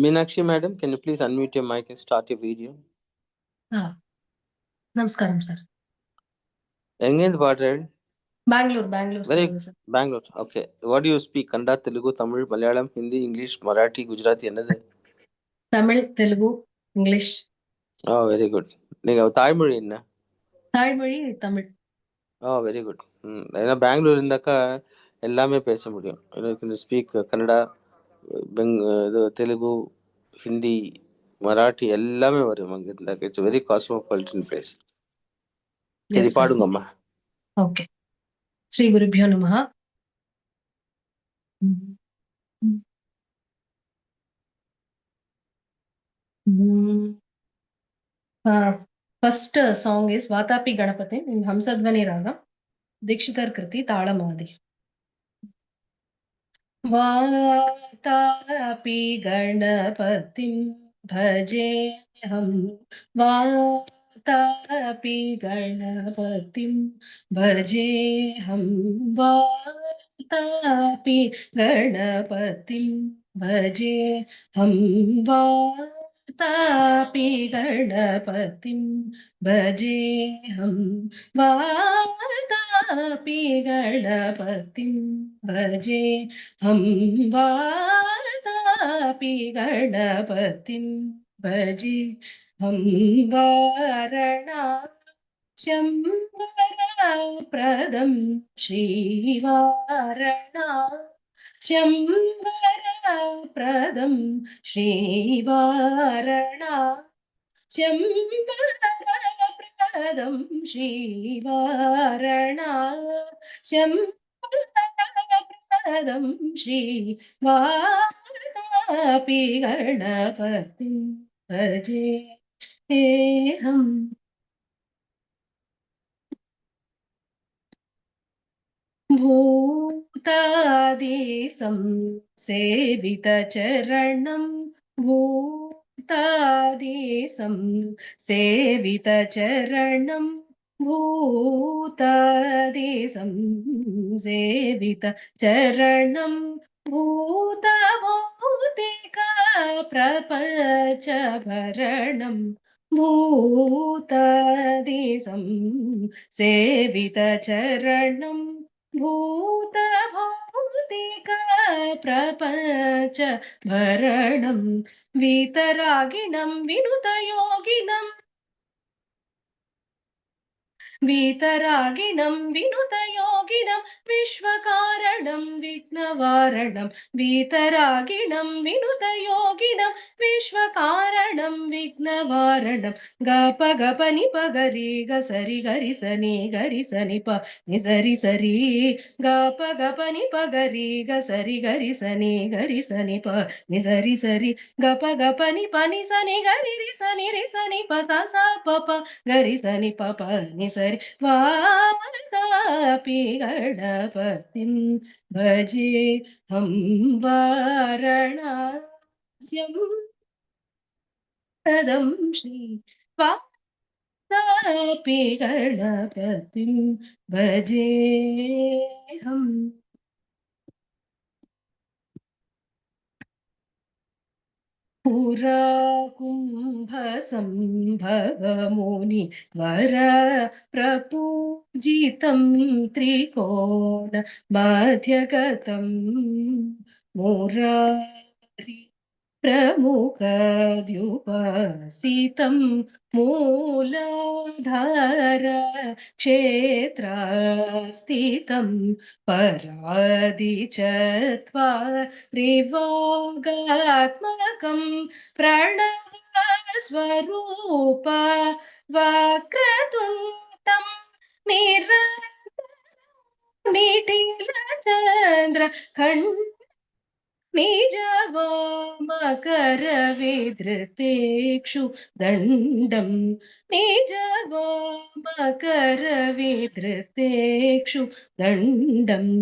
Meenakshi madam, can you please unmute your mic and start your video? Namaskaram, sir. Engin paadu? Bangalore. Very Sir. Bangalore. Okay. What do you speak? Kannada, Telugu, Tamil, Malayalam, Hindi, English, Marathi, Gujarati, another? Tamil, Telugu, English. Oh, very good. Neenga Thaimozhi enna? Thaimozhi, Tamil. Oh, very good. ஏன்னா பெங்களூர் இருந்தாக்கா எல்லாமே பேச முடியும். You can speak Kannada, இது தெலுங்கு, ஹிந்தி, மராட்டி எல்லாமே வரும் அங்க இருந்தாக்க. It's very cosmopolitan place. சரி பாடுங்கம்மா. ஓகே. ஸ்ரீ குருபியோ நமஹ. First song is Vatapi Ganapati in Hamsadvani Raga. Dikshitar Kriti Talamadi. Vatapi Ganapatim Bhajeham. Vatapi Ganapatim Bhajeham. Vatapi Ganapatim Bhajeham. Vatapi Ganapatim Bhajeham. Vatapi Ganapatim Bhajeham. Vatapi Ganapatim Bhajeham. Varanasham Varapradam Shrivaranasham Varapradam Shrivaranasham Varapradam Shrivaranasham Varapradam Shrivapi Ganapatim Bhajeham. Bhutadesam Sevitacharanam. Bhutadesam Sevitacharanam. Bhutadesam Sevitacharanam. Bhutabhutika Prapachabaranam. Bhutadesam Sevitacharanam. Bhutabhutika Prapachabaranam. Vitaraginam Vinutayoginam. Vitaraginam Vinutayoginam Vishwakaranam Vignavaranam. Vitaraginam Vinutayoginam Vishwakaranam Vignavaranam. Gapa gapa nipa gari gasari gari sani pa nisari sari. Gapa gapa nipa gari gasari gari sani pa nisari sari. Gapa gapa nipa nisani gari risani pa sa sa pa pa gari sani pa pa nisari. Vatapi Ganapatim Bhajeham. Varanasam Pradam Shri Vatapi Ganapatim Bhajeham. Pura Kumbha Sambhava Muni Vara Prapujitam Trikona Madhyagatam Murari Pramukhadhyupasitam Mooladhara Kshetrastitam Paradichatva Rivagatmakam Pranavaswarupa Vakratuntam Nitila Chandra निजवामकरविधृतेक्षु दण्डम् निजवामकरविधृतेक्षु दण्डम्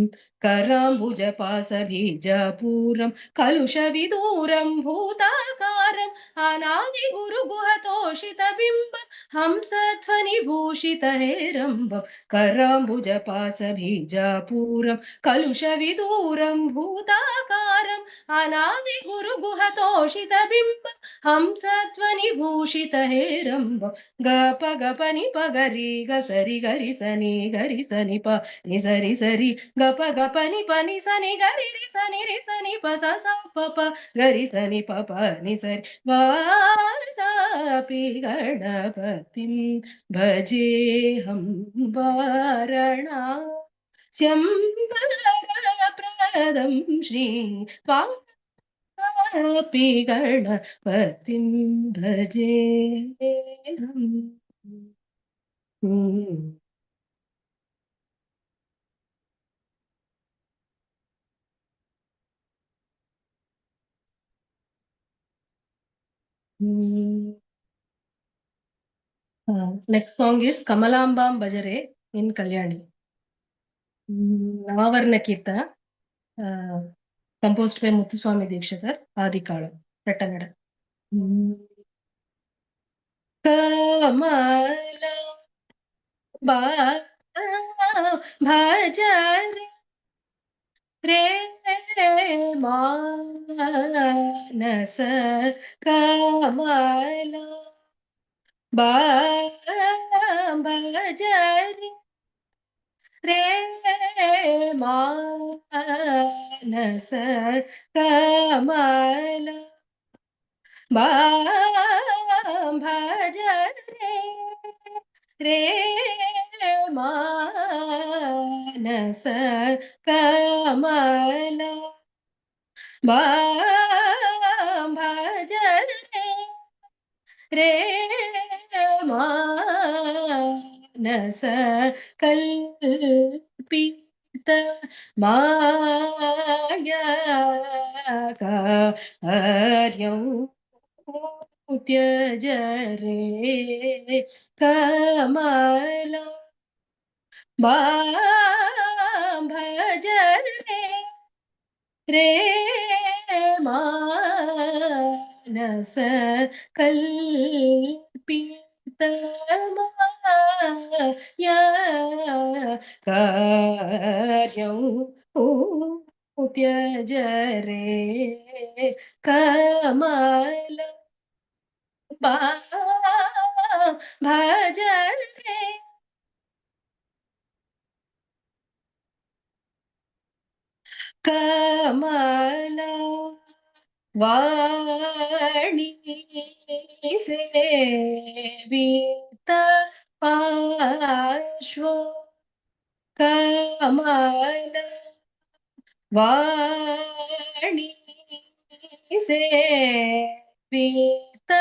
कराम्बुजपासबीजपूरम् कलुषविदूरम् भूताकारम् अनादिगुरुगुहतोषितबिम्बम् हंसध्वनिभूषितहेरम्बम् कराम्बुजपासबीजपूरम् कलुषविदूरम् भूताकारम् अनादिगुरुगुहतोषितबिम्बम् हंसध्वनिभूषितहेरम्बम् गप गप निप गरि गसरि गरि सनि प नि सरि गप गप निप नि सनि गरि रि सनि प स प गरि सनि प नि सरि वातापि गणपतिं भजेऽहं वारणा शम्बरप्रदं श्री वापि गणपतिं भजेऽहम् Next song is Kamalambam Bajare in Kalyani. Navavarna Kirtana, composed by Muthuswami Dikshitar, Adikalam, Ratanada. Kamala Bajare Re Manasa Kamala Bajare Re Manasa Kamala Bajare Re Manasa Kamala Bajare Re मानस कल्पित माया कार्यं त्यज रे कमल भज रे मानस कल्पित माया कार्यं त्यज रे कमल भज रे कमला वाणी सेवित पार्श्व कमल वाणी सेवित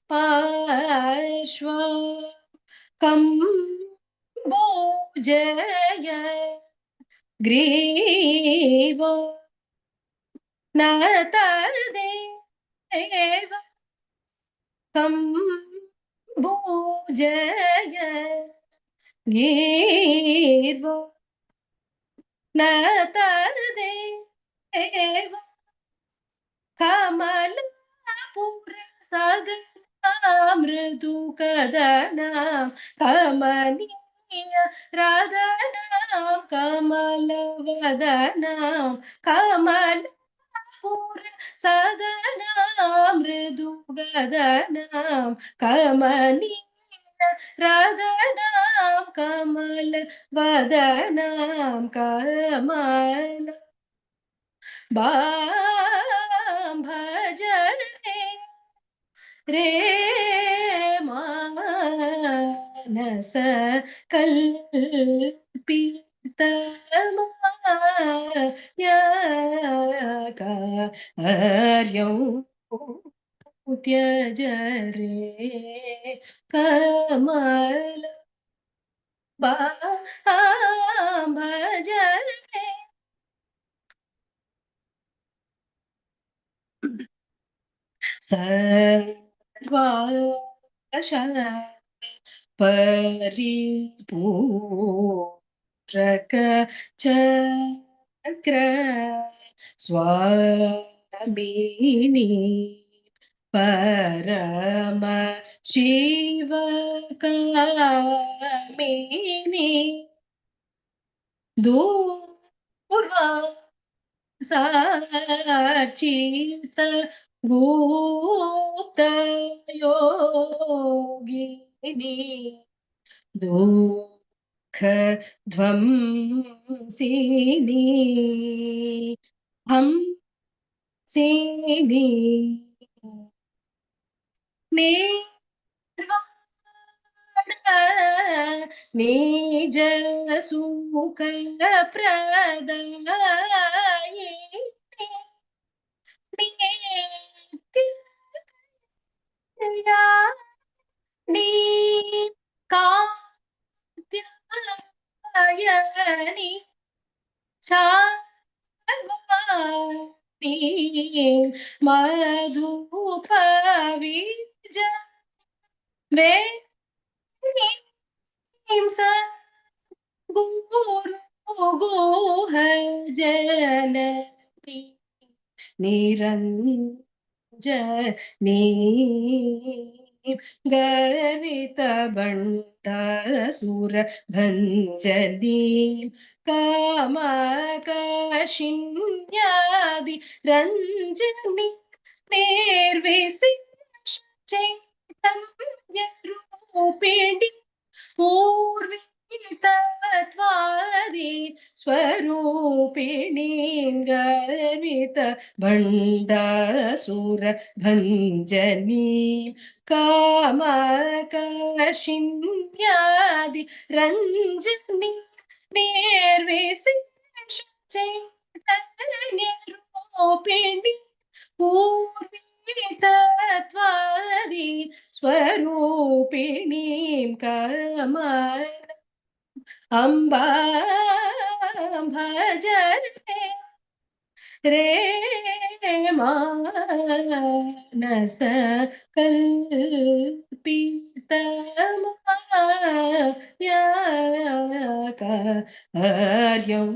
पार्श्व कम्बोजय ग्रीव नतदेव कम्बोजय गीर्व नतदेव कमलपुर सदना मृदु कदना कमनीय रदना कमलवदना कमलपुर सदना मृदु गदना कमनीय रदना कमलवदना कमल भज रे मानस कल्पित माया कार्यं त्यज रे कमल भज रे सर्वाश परिपूरक चक्र स्वामिनी परम शिव कामिनी दूर्वा साचित गुप्त योगिनी दुःख ध्वंसिनी हंसिनी निज सुख प्रदायिनी नित्य कल्याणी कात्यायनी शार्वाणी मधुपविज वेणीं स गुरु गुह जननी निरञ्जनी गर्वित बण्डासुर भञ्जनी कामकाशिन्यादि रञ्जनी निर्विशेष चैतन्य रूपिणी पूर्वितत्वादि स्वरूपिणीं गर्वित भण्डासुर भञ्जनीं कामकाशिन्यादि रञ्जनी निर्विशेष चैतन्य रूपिणी पूर्वितत्वादि स्वरूपिणीं कमल अम्बा भजते रे मानस कल्पितमाया कार्यं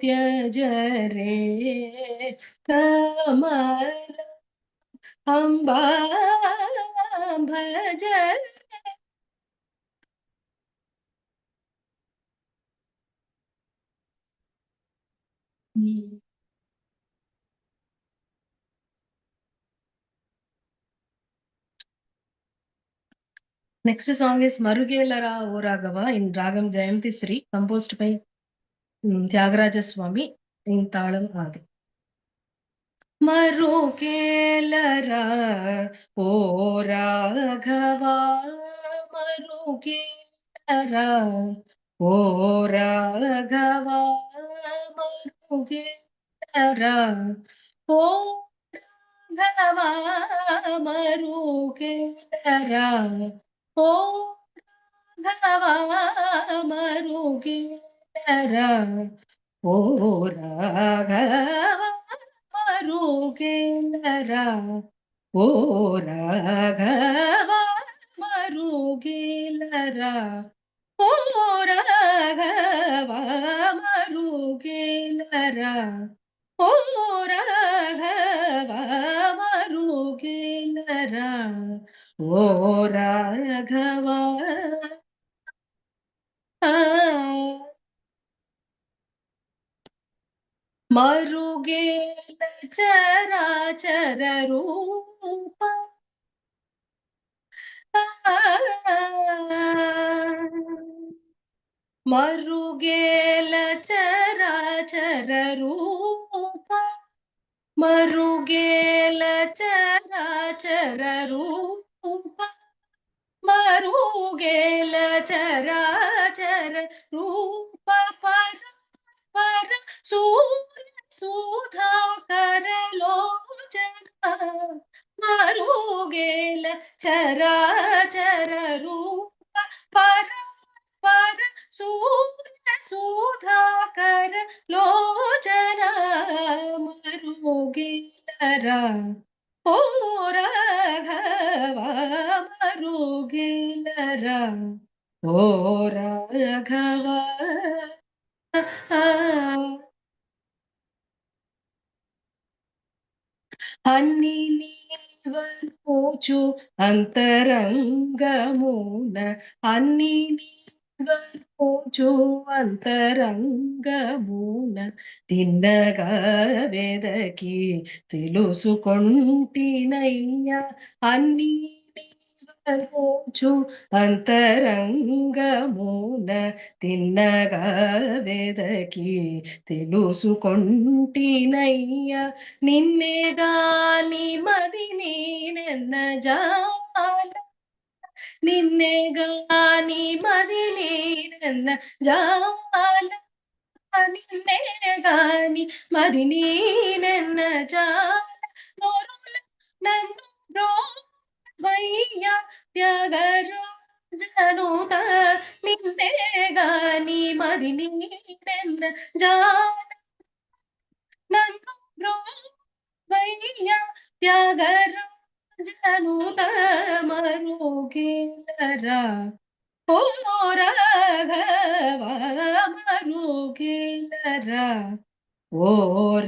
त्यज रे कमल अम्बा भज Next song is Marugelara O Raghava in Ragam Jayanti Sri, composed by Tyagaraja Swami in Talam Adi. Marugelara O Raghava, Marugelara O Raghava, Marugelara O Raghava, Marugelara O Raghava, Marugelara O Raghava, Marugelara O Raghava, Marugelara O Raghava, Marugelara O Raghava, Marugelara O Raghava. मरुगेल चराचर रूप मरुगेल चराचर रूप मरुगेल चराचर रूप मरुगेल चराचर रूप पर सूर्य सुधाकर लोचन मरुगेल चराचर रूप पर सूर्य सुधाकर लोचन मरुगिलरा ओ राघव मरुगिलरा ओ राघव అన్ని నీవల్పోచు అంతరంగమున అన్ని నీవల్పోచు అంతరంగమున తిన్నగా వెదకి తెలుసుకొంటినయ్య అన్ని నీవల్పోచు అంతరంగమున తిన్నగా వెదకి తెలుసుకొంటినయ్య నిన్నే గాని మది నేనెన్న జాల నిన్నే గాని మది నేనెన్న జాల నిన్నే గాని మది నేనెన్న జాల నోరుల నన్ను బ్రోవయ్య త్యాగరాజనుత నిన్నే గాని మది నేనెన్న జాల నన్ను బ్రోవయ్య త్యాగరాజనుత మరుగిలరా ఓ రాఘవ మరుగిలరా ఓ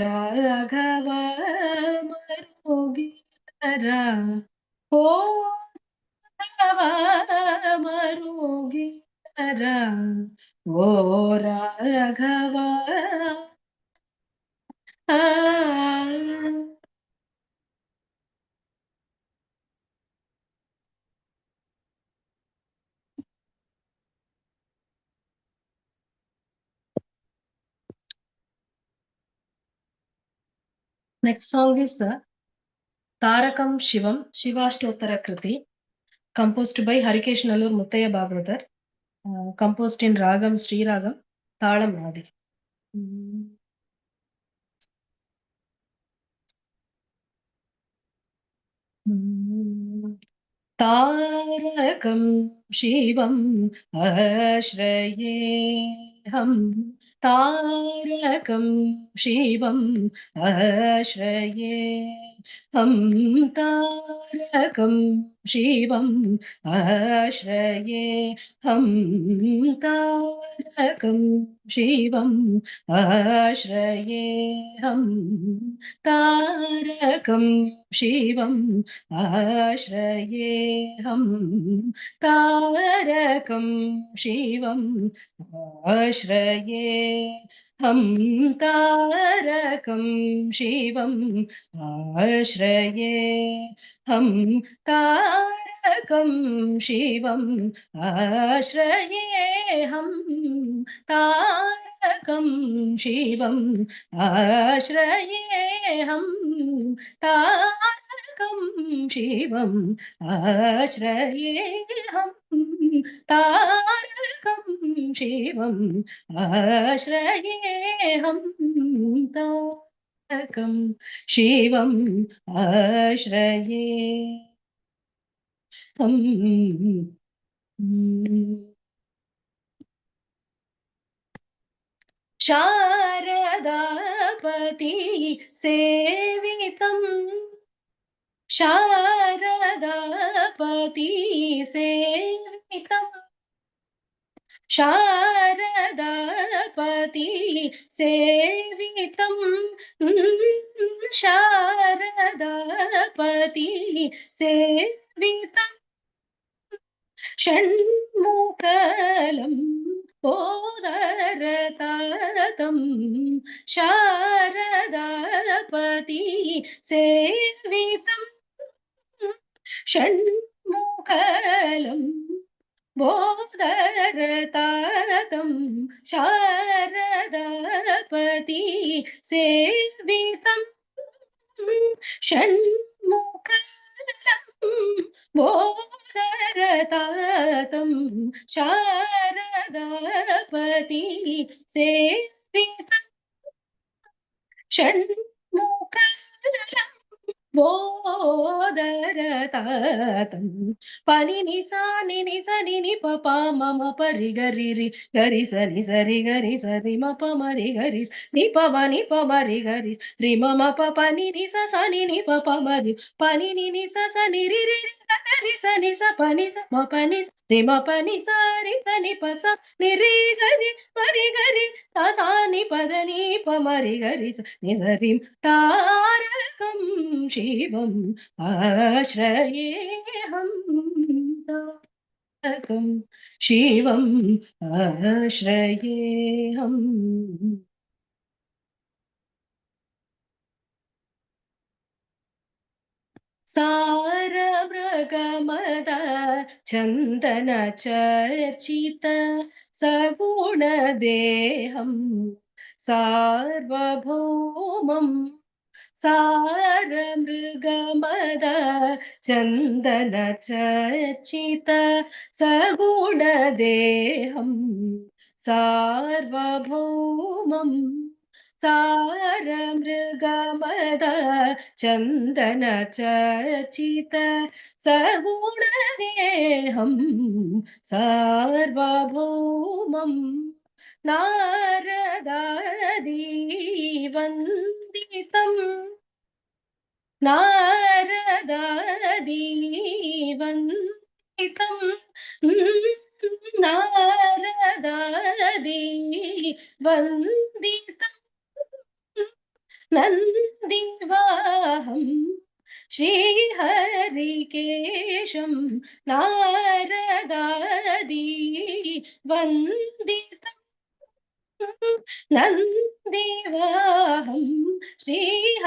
రాఘవ మరుగిలరా ఓ రాఘవ మరుగిలరా ఓ Raghava Next song is Tarakam Shivam, Shivashtotara Kriti, composed by Harikesh Nallur Muttaya Bhagavatar, composed in Ragam Sri Ragam, Talam Adi. तारकं शिवम् आश्रयेऽहं तारकं शिवम् आश्रयेऽहं तारकं शिवम् आश्रयेऽहं तारकं शिवम् आश्रयेऽहं तारकं शिवम् आश्रयेऽहं तारकं शिवम् आश्रयेऽहं तारकं शिवम् आश्रयेऽहं तारकं शिवम् आश्रयेऽहं तारकं शिवम् आश्रयेऽहं तारकं शिवम् आश्रयेऽहं तारकं शिवम् आश्रयेऽहं तारकं शिवम् आश्रयेऽहं शारदापति सेवितम् शारदापति सेवितम् शारदापति सेवितम् शारदापति सेवितम् षण्मुखलं पोदरतातं शारदापति सेवितं षण्मुखलं बोधरतातं शारदापति सेवितं षण्मुखलं बोधरतातं शारदापति सेवितं षण्मुखलं ఓదరతాతం పని నిసా ని పప మమ పరి గరి సరి మప మరి గరి ని ప మరి గరి రి మమ ప పని నిస సని ని పప మరి పని ని స సని రి గరి సని స పని స మ పని రి మ పని సరి సని ప స ని రి గరి మరి గరి స సా ని పద ని ప మరి గరి స ని సరి తారకం शिवम् आश्रयेऽहं तारकं शिवम् आश्रयेऽहम् सारमृगमद चन्दन चर्चित सगुणदेहं सार्वभौमम् सारमृगमद चन्दन चर्चित सगुणदेहं सार्वभौमम् सारमृगमद चन्दन चर्चित सगुणदेहं सार्वभौमम् नारदादिवन्दितम् नारदादिवन्दितम् नारदादिवन्दितम् नन्दिवाहं श्रीहरिकेशं नारदादिवन्दितम् नन्दिवाहं श्रीहरिकेशं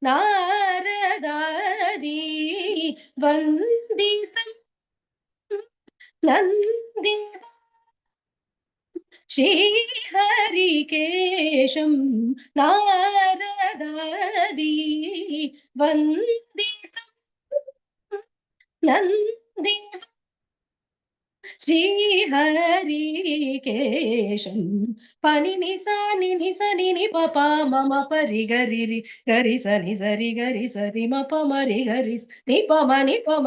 नारदादिवन्दितम् नन्दी श्रीहरिकेशं नारदादिवन्दितम् नन्दी श्रीहरिकेशं पनि नि पप मम परि गरि सरि म प मरि गरि नि प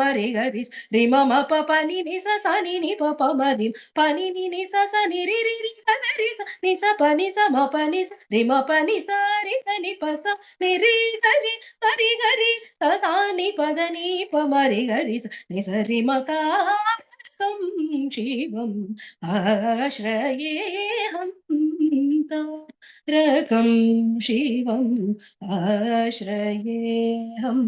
मरि गरि रि मम प नि स नि प मरि पनि नि स नि रि गरि नि स प म प स रि म प स नि प स नि रि गरि मरि गरि सा नि पद नि प मरि गरि नि स रि म शिवम् आश्रयेऽहं तारकं शिवम् आश्रयेऽहम्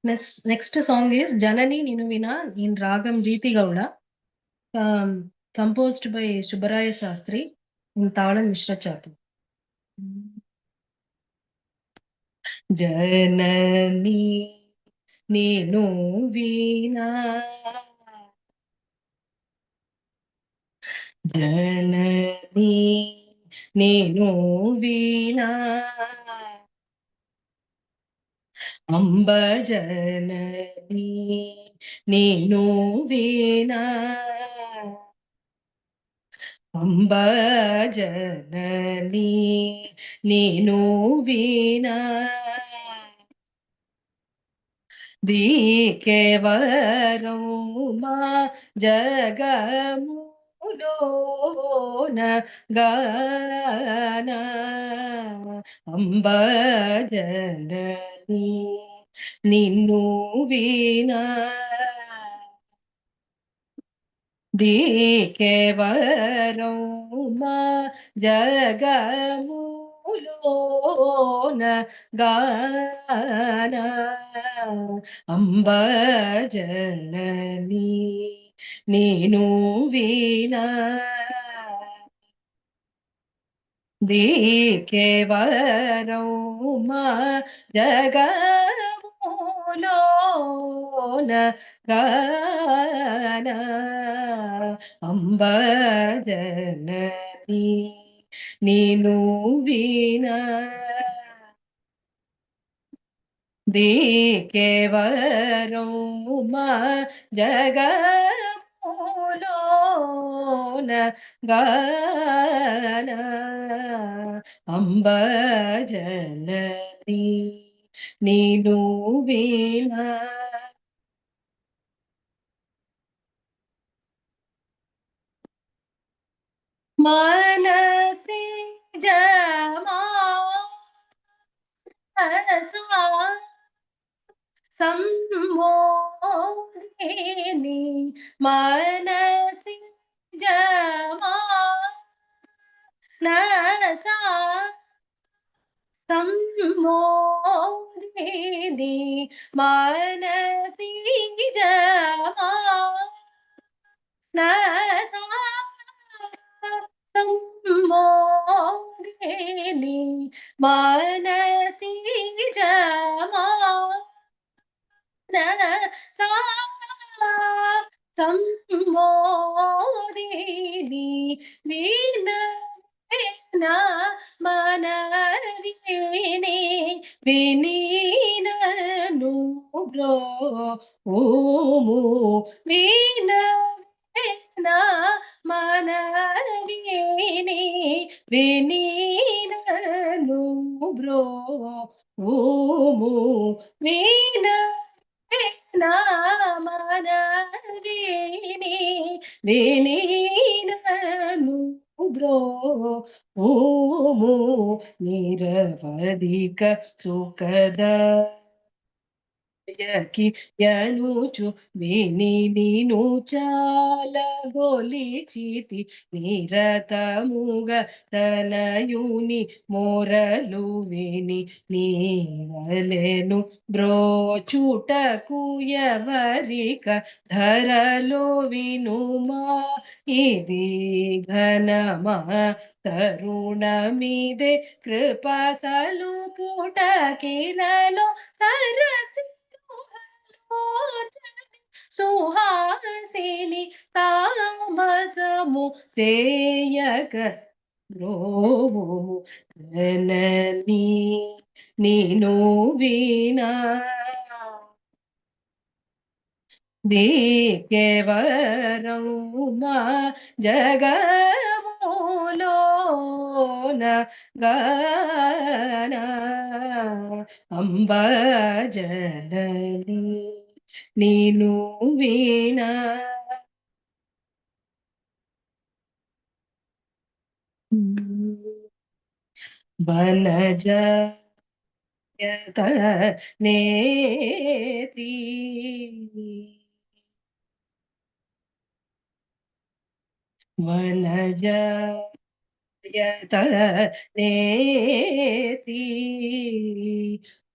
Next song is Janani Ninuvina in Ragam Riti Gauda, composed by Subbaraya Sastri in Talam Mishra Chatam. Janani Ninuvina, Janani Ninuvina, Amba Janani Ninuvina, Amba Janani Ninuvina, Dikevaram ma jagamulona gana Amba Janani Ninuvina, Dikevaram ma jagamulona gana Amba Janani Ninuvina, Dikevaram ma jagamulona గాన అంబ జనని నేను వీణా కేవరము జగములోన గాన అంబ జనని నేను వీణా మనసి జమానసా సమ్మోహిని మనసి జమానసా సమ్మోహిని మనసి జమానసా సమ్మోహిని మనసి జమానసా సమ్మోహిని వీణ నా మనవిని వినీనను బ్రోము వీణ నా మనవిని వినీనను బ్రోము వీణ నా మనవిని వినీనను బ్రోము నిరవధిక సుఖద యనుచు విని నిను చాలా గొలిచితి నిరతముగ తనయుని మొరలు విని నీవలెను బ్రోచుటకు ఎవరిక ధరలో వినుమా ఇది ఘనమా తరుణమిదే కృపసలు పుటకిలలో సరసి సుహాసిని తామసము చేయక బ్రోవుము జనని నేను వీణా కేవరముమా జగములోన గాన అంబ జనని నేను వీణా వనజ నేత్రి వనజ నేతి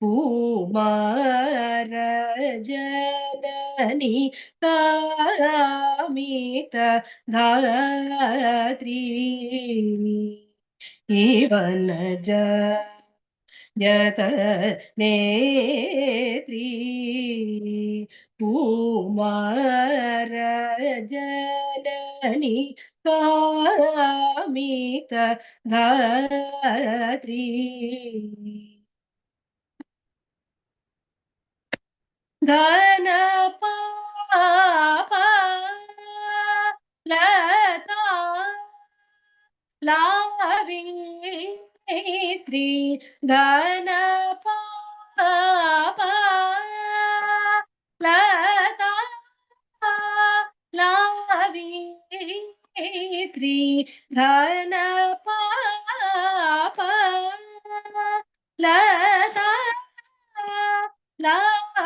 కుమార జనని కామిత ధాత్రి వనజ నేత్రి కుమార జనని కామిత ధాత్రి ఘన పాప లతా లావిత్రి ఘన పాప లతా లావిత్రి ఘన పాప లతా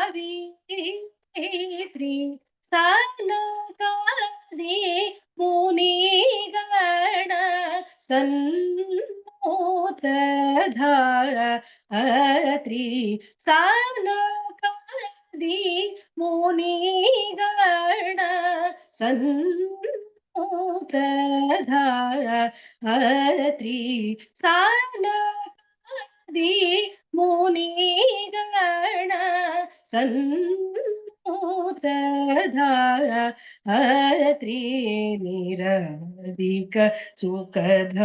లావిత్రి సనకాది మునిగణ సన్మోతధాత్రి సనకాది మునిగణ సన్మోతధాత్రి సనకాది मुनिगण सन्नुतधात्री निरधिक सुखद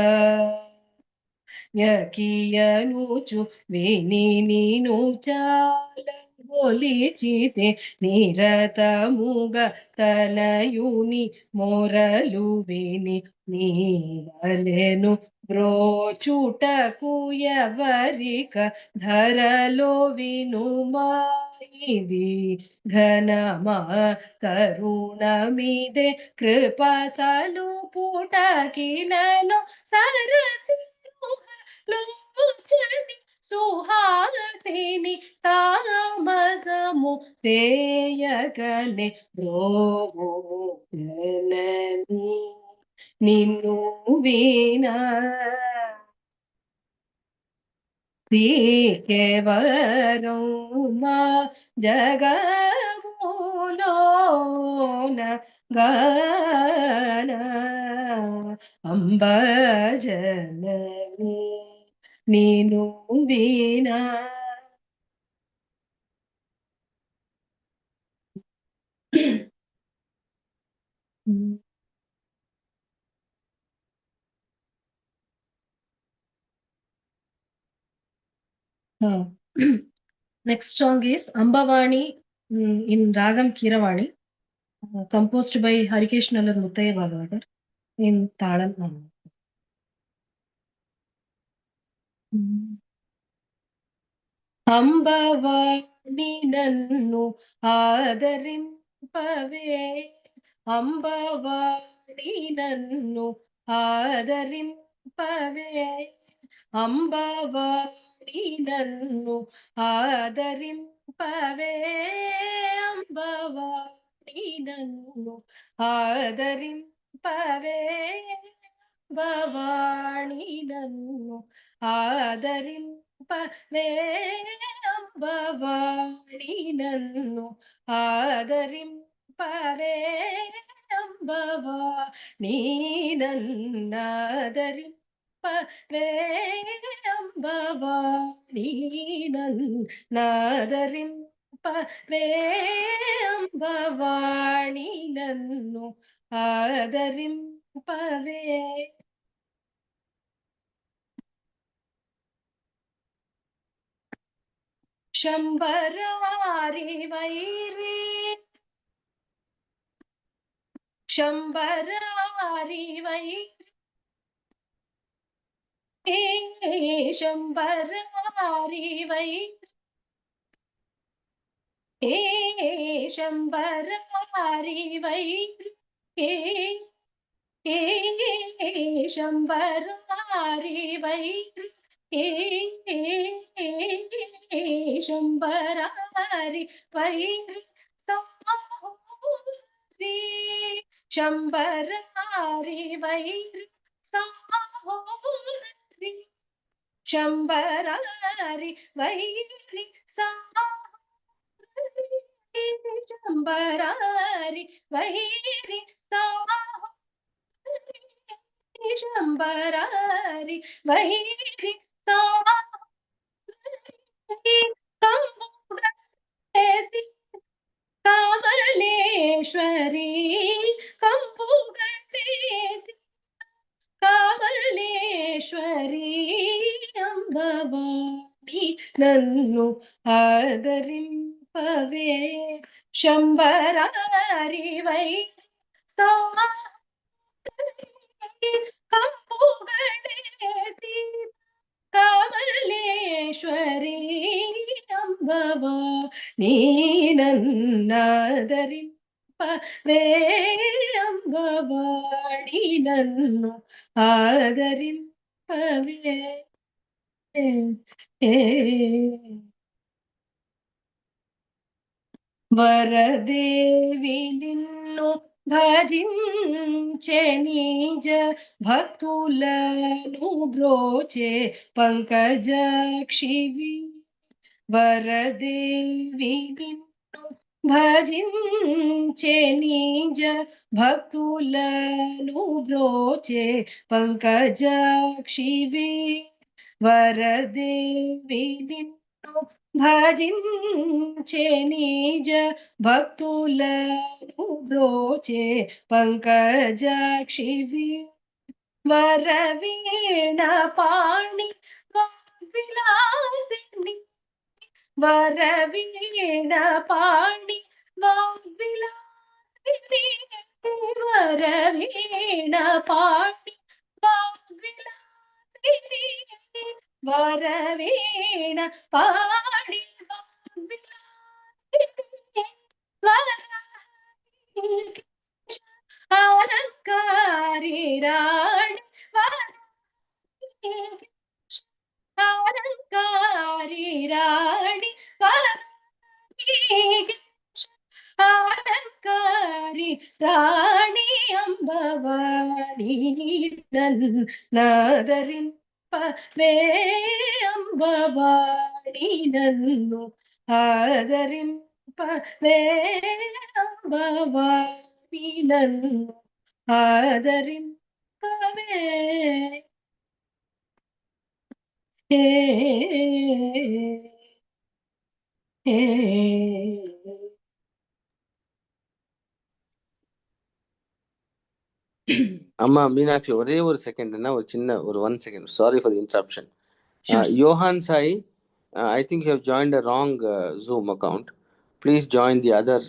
యకియనుచు విని నీను చాల గొలిచితే నిరతముగ తనయుని మొరలు విని నీవలెను బ్రోచుటకు ఎవరిక ధరలో వినుమా ఇది ఘనమా కరుణమిదే కృప సలుపుటకినను సరసి లోచని సుహాసిని తామసము చేయగనే బ్రోవుము జనని నిన్ను వినా కేవలం మా జగములోన గాన అంబ జనని నేను వినా Next song is Ambavani in Ragam Kiravani, composed by Harikesh Nallar Muttaya Bhagavatar in Talam. అంబవాణి నన్ను ఆదరింపవే అంబవాణి నన్ను ఆదరింపవే అంబవాణి నన్ను ఆదరింపవే అంబవాణి నన్ను ఆదరింపవే అంబవాణి నన్ను ఆదరింపవే అంబవాణి నన్ను ఆదరింపవే అంబవాణి నన్నాదరింపవే అంబవాణి నన్నాదరింపవే అంబవాణి నన్ను ఆదరింపవే శంబరారి వైరి శంబరారి వైరి శంబరారి వైరి శంబరారి వైరి శంబరారి వైరి శంబరారి వైరి సాహోరి శంబరారి వైరి సాహోరి శంబరారి వైరి సాహోరి శంబరారి వైరి సాహోరి శంబరారి వైరి సాహోరి కంబుగేసి కామలేశ్వరి కంబుగేసి కామలేశ్వరి అంబవాణి నన్ను ఆదరింపవే శంబరారి వైరి కంబుగేసి కామలేశ్వరి అంబవాణి నన్నాదరింపవే అంబవాణి నన్ను ఆదరింపవే వరదేవి నిన్ను భజించే నిజ భక్తులను బ్రోచే పంకజక్షివి వరదేవి నిన్ను భజించే నిజ భక్తులను బ్రోచే పంకజక్షివి వరదేవి నిన్ను భజించే నిజ భక్తులను బ్రోచే పంకజాక్షివి వరవీణ పాణి విలాసిని వరవీణ పాణి వాగ్విలాసిని వరవీణ పాణి వాగ్విలాసిని వరవీణ పాణి వాగ్విలాసిని వరవీణ అలంకారి రాణి అలంకారి రాణి అలంకారి రాణి అంబవాణి నాదరింపవే అంబవాణి నన్ను ఆదరింపవే అంబవాణి నన్ను ఆదరింపవే ఏ ఏ அம்மா மீனாட்சி, ஒரே ஒரு செகண்ட், ஒரு சின்ன ஒரு 1 second. Sorry for the interruption. Sure. Johan Sai, I think you have joined a wrong Zoom account. Please join the other,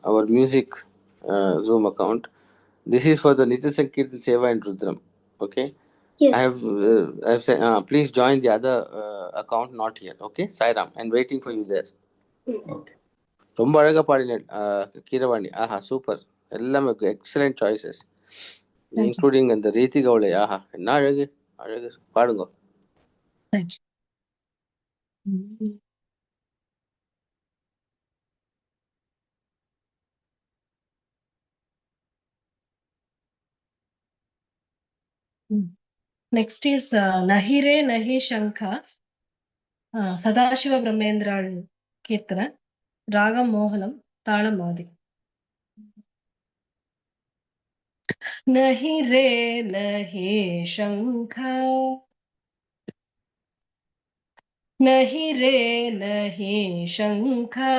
our music Zoom account. This is for the Nitya Sankirtan Seva and Rudram. Okay. Yes. I have said, please join the other account, not here. Okay. Sairam, and waiting for you there. Okay. ரொம்ப அழகா பாடினேன் கீரவாணி. ஆஹா, super. எல்லாமே excellent choices, including அந்த ரீதி கவுளை. ஆஹா, என்ன அழகு அழகு. பாடுங்க. Thank you. Next is Nahire Nahi Shankha, Sadashiva Brahmendral Kirtana, Ragam Mohanam, Talam Adi. Nahire Nahi Shankha, Nahire Nahi Shankha,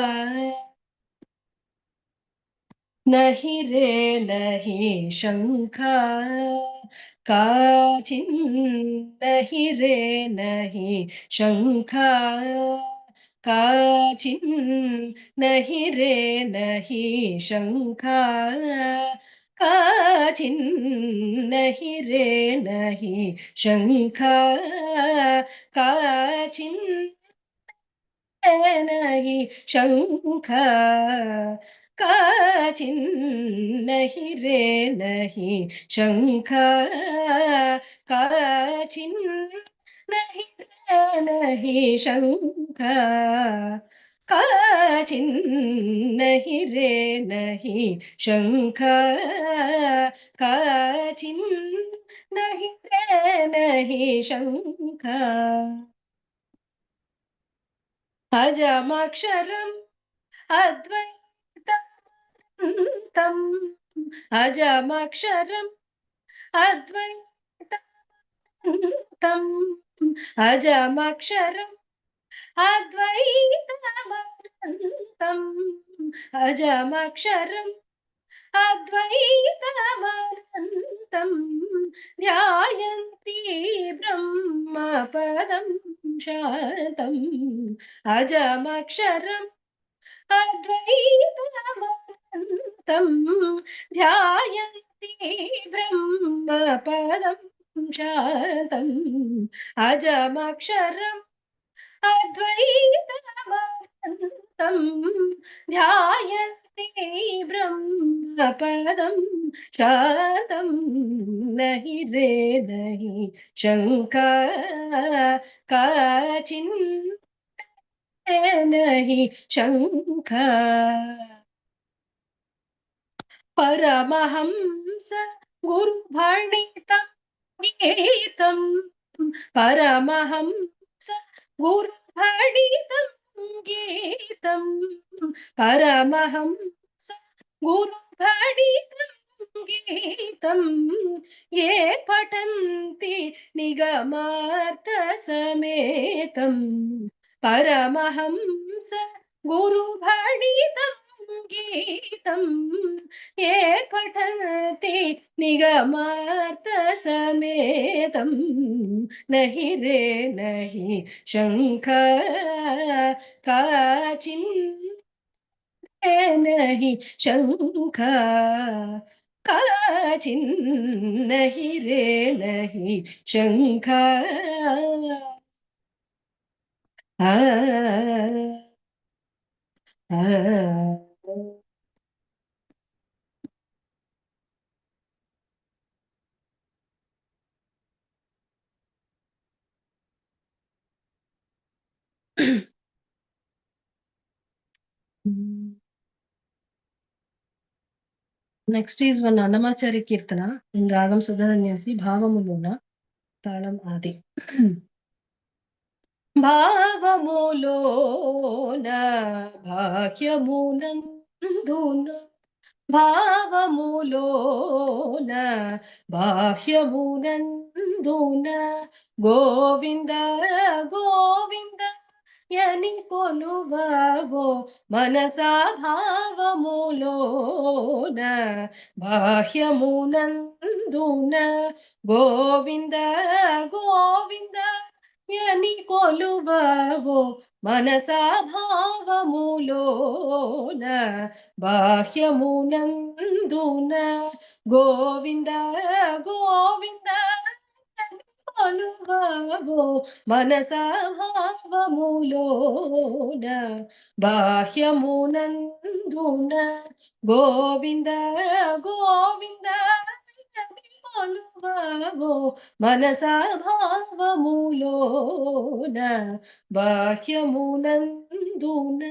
नहीं रे नहीं शंखा काचिन, नहीं रे नहीं शंखा काचिन, नहीं रे नहीं शंखा काचिन, नहीं रे नहीं शंखा काचिन नहीं शंखा काचिन, नहीं रे नहीं शंखा काचिन, नहीं रे नहीं शंखा काचिन, नहीं रे नहीं शंखा काचिन, नहीं रे नहीं शंखा अजमक्षरम् अद्वैतम् अजमक्षरम् अद्वैतम् अजमक्षरम् अद्वैतमनन्तम् अजमक्षरम् अद्वैतमनन्तम् ध्यायन्ति ब्रह्मपदं शान्तम् अजमक्षरम् अद्वैतमनन्तम् ध्यायन्ति ब्रह्मपदं शान्तम् अजमक्षरम् अद्वैतमनन्तम् ध्यायन्ति ब्रह्मपदं शान्तम् नहि रे नहि शंका काचिन नहीं शंका परमहंस गुरुभणितं गीतं परमहंस गुरुभणितं गीतं परमहंस गुरुभणितं गीतं ये पठन्ति निगमार्थसमेतं పరమహంస గురుభణితం గీతం ఏ పఠంతి నిగమార్థ సమేతం నహి రే నహి శంఖ కాచిన్ नहीं शंख काचिन नहीं रे नहीं शंख आ, आ, next is one Annamacharya keerthana in ragam Sudhanyasi భావములోన తాళం ఆది భావములోన బాహ్యమునందున భావములోన బాహ్యమునందున గోవింద గోవింద యని కొలువవో మనసా భావములోన బాహ్యమునందున గోవింద గోవింద యని కొలువవో మనసా భావములోన బాహ్యమునందున గోవింద గోవింద కొలువవో మనసా భావములోన బాహ్యమునందున గోవింద గోవింద కొలువవో మనసా భావములోన బాహ్యమునందున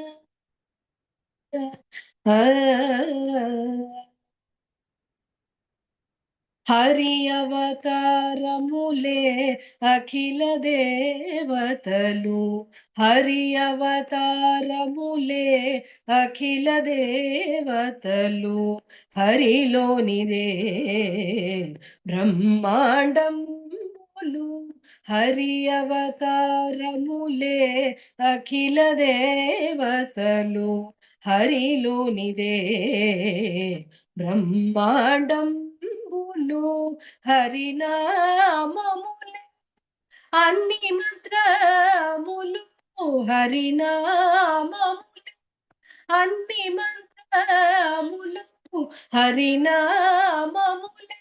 హరి అవతారములే అఖిల దేవతలు హరి అవతారములే అఖిల దేవతలు హరిలోనిదే బ్రహ్మాండములు హరి అవతారములే అఖిల దేవతలు హరిలోనిదే బ్రహ్మాండంబులు హరినామములే అన్ని మంత్రములు హరినామములే అన్ని మంత్రములు హరినామములే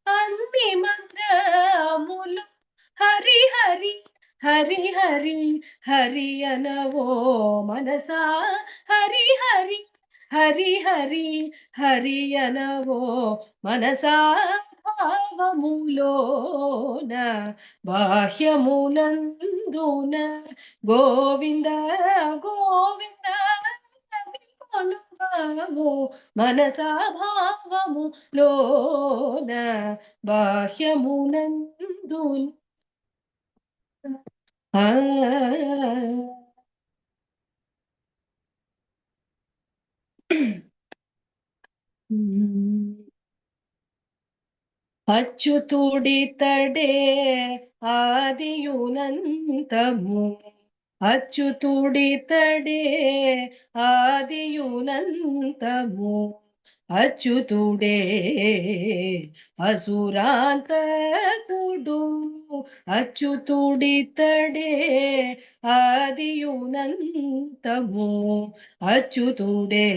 అన్ని మంత్రములు హరి హరి హరి హరి హరి అనవో మనసా హరి హరి హరి హరి హరి అనవో మనసా భావములోన బాహ్యమునందున గోవింద గోవింద కొలువవో మనసా భావములోన బాహ్యమునందున అచ్యుతుడితడే ఆదియునంతము అచ్యుతుడితడే ఆదియునంతము అచ్యుతుడే అసురాంతకుడు అచ్యుతుడితడే ఆదియునంతము అచ్యుతుడే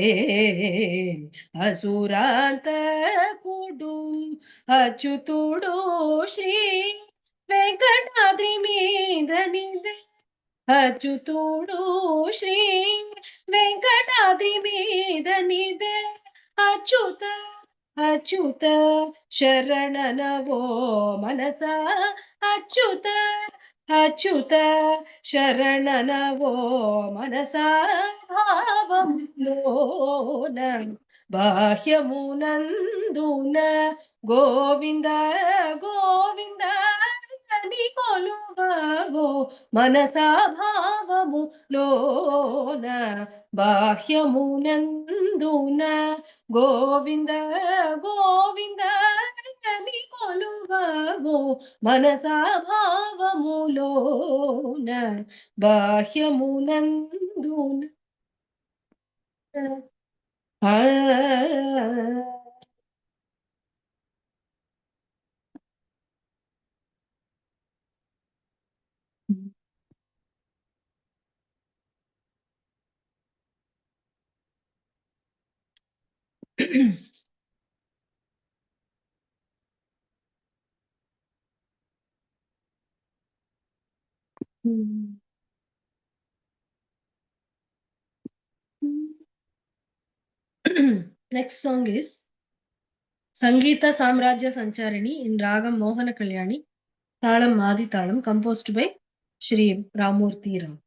అసురాంతకుడు అచ్యుతుడు శ్రీ వెంకటాద్రి మీదనిదే అచ్యుతుడు శ్రీ వెంకటాద్రి మీదనిదే అచ్యుత అచ్యుత శరణనవో మనసా అచ్యుత అచ్యుత శరణనవో మనసా భావములోన బాహ్యమునందున గోవింద గోవింద అని కొలువవో మనసా భావములోన బాహ్యమునందున గోవింద గోవింద అని కొలువ భావము మనసా భావములోన బాహ్యమునందున ఆ Next song is Sangeeta Samrajya Sancharini in Ragam Mohana Kalyani, Talam Madi Talam, composed by Shri Ramurthy Ram.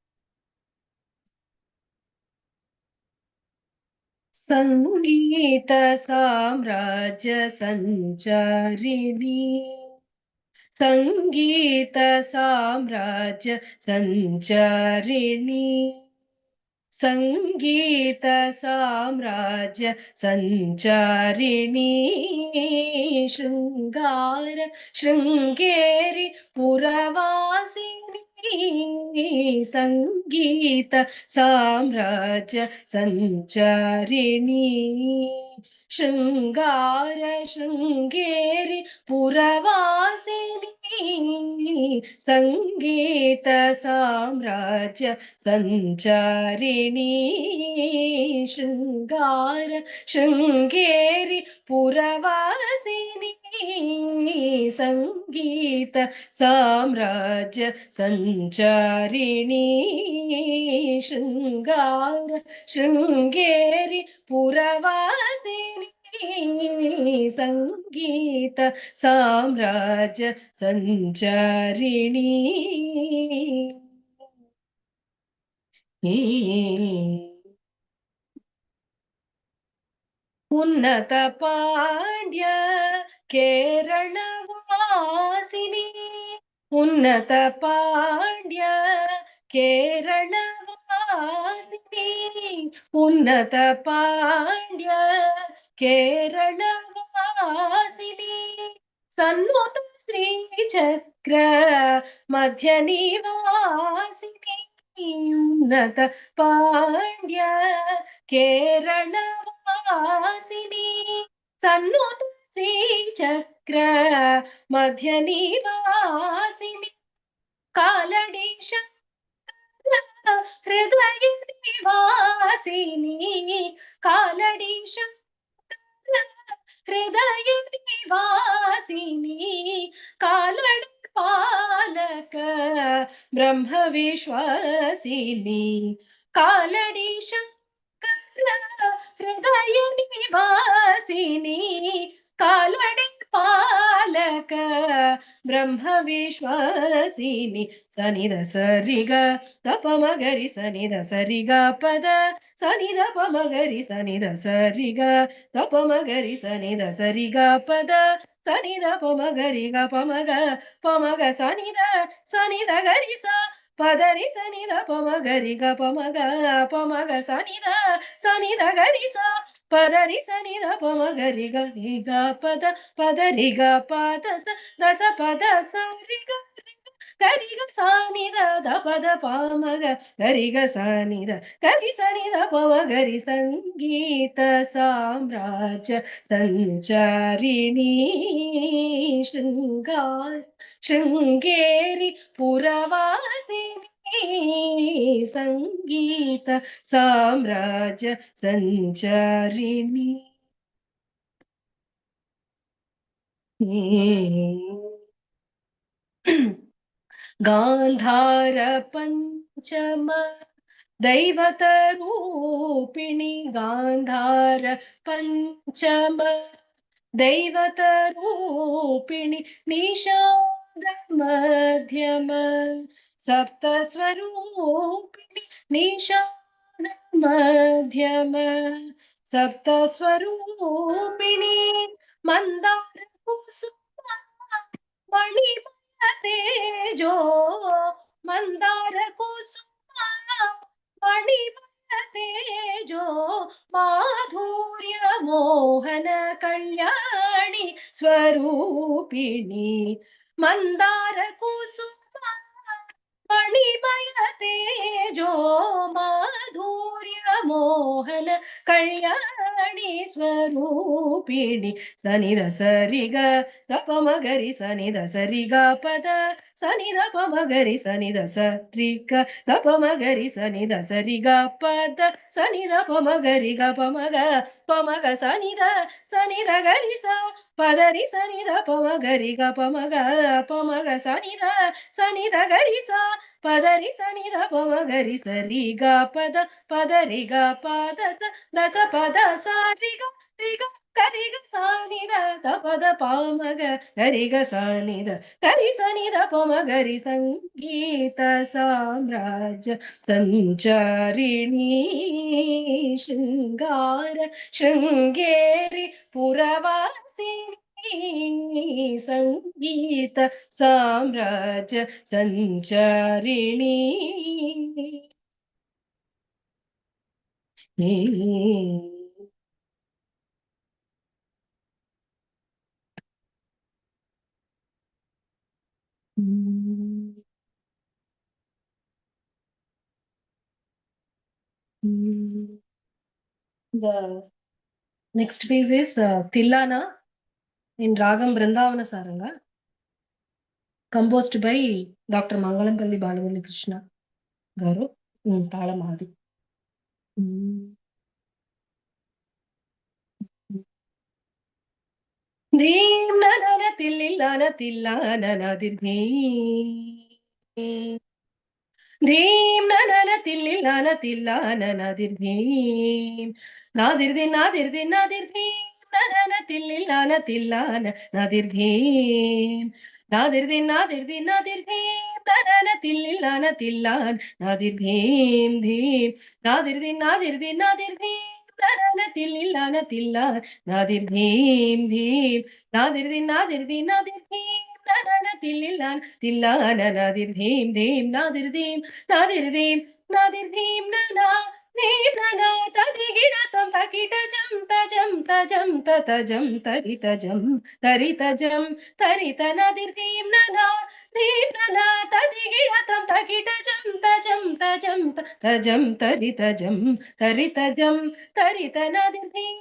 संगीत साम्राज्य संचारिणी संगीत साम्राज्य संचारिणी संगीत साम्राज्य संचारिणी शृंगार शृंगेरी पुरवासिनी संगीत साम्राज्य संचारिणी शृंगार शृंगेरी पुरवासिनी संगीत साम्राज्य संचारिणी शृंगार शृंगेरी पुरवासिनी संगीत साम्राज्य संचारिणी शृंगार शृंगेरी पुरवासिनी संगीत साम्राज्य संचारिणी उन्नत पांड्य केरळवासिनी उन्नत पांड्य केरळवासिनी उन्नत पांड्य केरळवासिनी सन्नुत श्रीचक्र मध्य निवासिनी उन्नत पांड्य केरळवासिनी सन्नुत श्रीचक्र मध्य निवासिनी कालडी शंकर हृदय निवासिनी कालडी शंकर हृदय निवासिनी कालड पालक ब्रह्म विश्वासिनी कालडी शंकर हृदय निवासिनी कालड पालक ब्रह्म विश्वासिनी सनिध सरिग तपमगरि सनिध सरिग पद सनिध पमगरि सनिध सरिग तपमगरि सनिध सरिग पद सनिध पमगरि ग पमग पमग सनिध सनिध गरि स पदरि सनिध पमगरि ग पमग पमग सनिध सनिध गरि स पदरि सनिध पमगरि ग पद पदरि ग पद दस पद सरि ग गरि ग सनिध द पद पमग गरि ग सनिध गरि सनिध पमगरि संगीत साम्राज्य संचारिणी शृंगार शृंगेरी पुरवासिनी संगीत साम्राज्य संचारिणी गांधार पंचम दैवत रूपिणी गांधार पंचम दैवत रूपिणी निषाद मध्यम सप्त स्वरूपिणी निषाद मध्यम सप्त स्वरूपिणी मंदार कुसुम मणिमय तेजो मंदार कुसुम मणिमय तेजो माधुर्य मोहन कल्याणी स्वरूपिणी मंदार कुसुम मणिमय तेजो माधुर्य मोहन कल्याणी स्वरूपिणी सनिध सरिग गप मगरि सनिध सरिग पद सनिध पमगरि सनिध सरिग गप मगरि सनिध सरिग पद सनिध पमगरि गप मग पमग सनिध सनिध गरि स पदरि सनिध पमगरि गप मग पमग सनिध सनिध गरि स पदरि सनिध पमगरि सरि ग पद पदरि ग पद स दस पद सा रि ग करि ग सा नि द ग पद पामग करि ग सा नि द करि स नि द पमगरि संगीत साम्राज्य संचारिणी शृंगार शृंगेरी पुरवासिनी संगीत साम्राज्य संचारिणी The next piece is Tillana in Ragam Brindavana Saranga, composed by Dr. Mangalampalli Balavali Krishna Garu, Talamadi. Dream na na na tillana na dirghim. Dream na na na tillana na dirghim. Nadirdi nadirdi nadirdim. Na na na tillana na dirghim. Nadirdi nadirdi nadirdim. Na na na tillana na dirghim dhim. Nadirdi nadirdi nadirdim. Na na na tillana na dirghim dhim. Nadirdi nadirdi nadirdim. Na na na tillana nadir dhim dhim nadir dhim nadir dhim na na dhim na na tadigida tam takita jam tajam tajam tatajam tarita jam tarita nadir dhim na na dhim na na tadigida tam takita jam tajam tajam tajam tarita jam tarita nadir dhim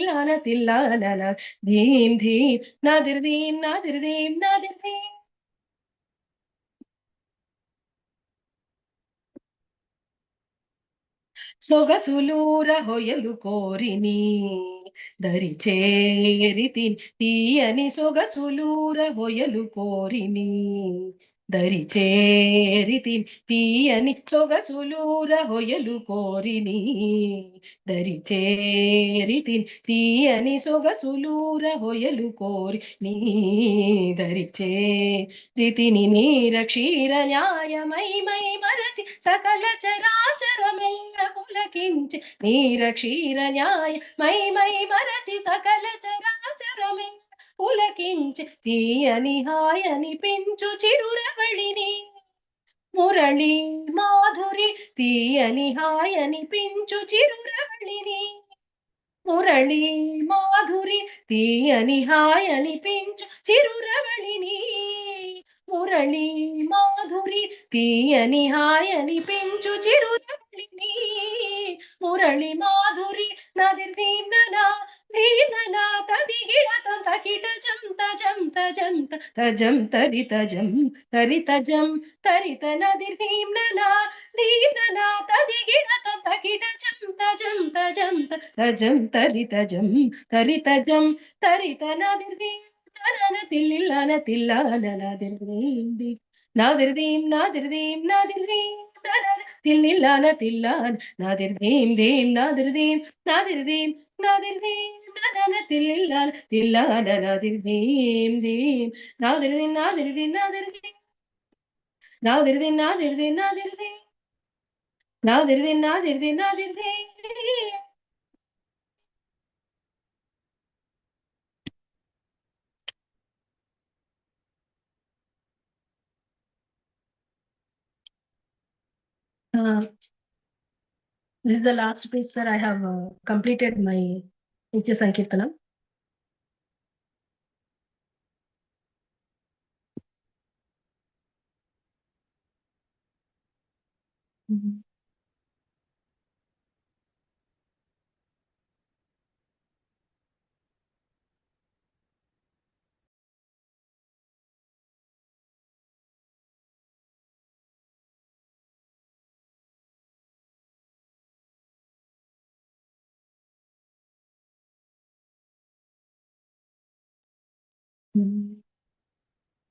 na na tillana na dhim dhim nadir dhim nadir dhim nadir dhim సొగసులూర హొయలు కోరిని దరి చేరితిన్ తీయని సొగసులూర హొయలు కోరిని దరి చేరితిన్ తీయని సొగసులూర హొయలు కోరిని దరి చేరితిన్ తీయని సొగసులూర హొయలు కోరిని దరి చేరితిని నీర క్షీర న్యాయమై my మరతి సకల చరాచరమెల్ల పులకించి నీర క్షీర న్యాయ మై మై మరచి సకల చరాచరమెల్ల పులకించి తీయని హాయని పెంచు చిరురవళిని మురళి మాధురి తీయని హాయని పెంచు చిరురవళిని మురళి మాధురి తీయని హాయని పెంచు చిరురవళిని మురళి మాధురి తీయని హాయని పెంచు చిరురవళిని మురళి మాధురి నదిర్ దీమ్ననా దీమ్ననా తదిగిడతం తకిట జం తజం తజం తజం తరిత జం తరిత జం తరిత నదిర్ దీమ్ననా దీమ్ననా తదిగిడతం తకిట జం తజం తజం తజం తరిత జం తరిత జం తరిత నదిర్ దీమ్ తిల్లిల్లన తిల్లన నాదిర్దీం నాదిర్దీం నాదిర్దీం నాదిర్దీం తిల్లిల్లన తిల్లన నాదిర్దీం దీం నాదిర్దీం నాదిర్దీం నాదిర్దీం ననన తిల్లిల్లన తిల్లన నాదిర్దీం దీం నాదిర్దీం నాదిర్దీం నాదిర్దీం నాదిర్దీం నాదిర్దీం నాదిర్దీం నాదిర్దీం నాదిర్దీం నాదిర్దీం This is the last piece, sir. I have completed my Nitya Sankirtanam.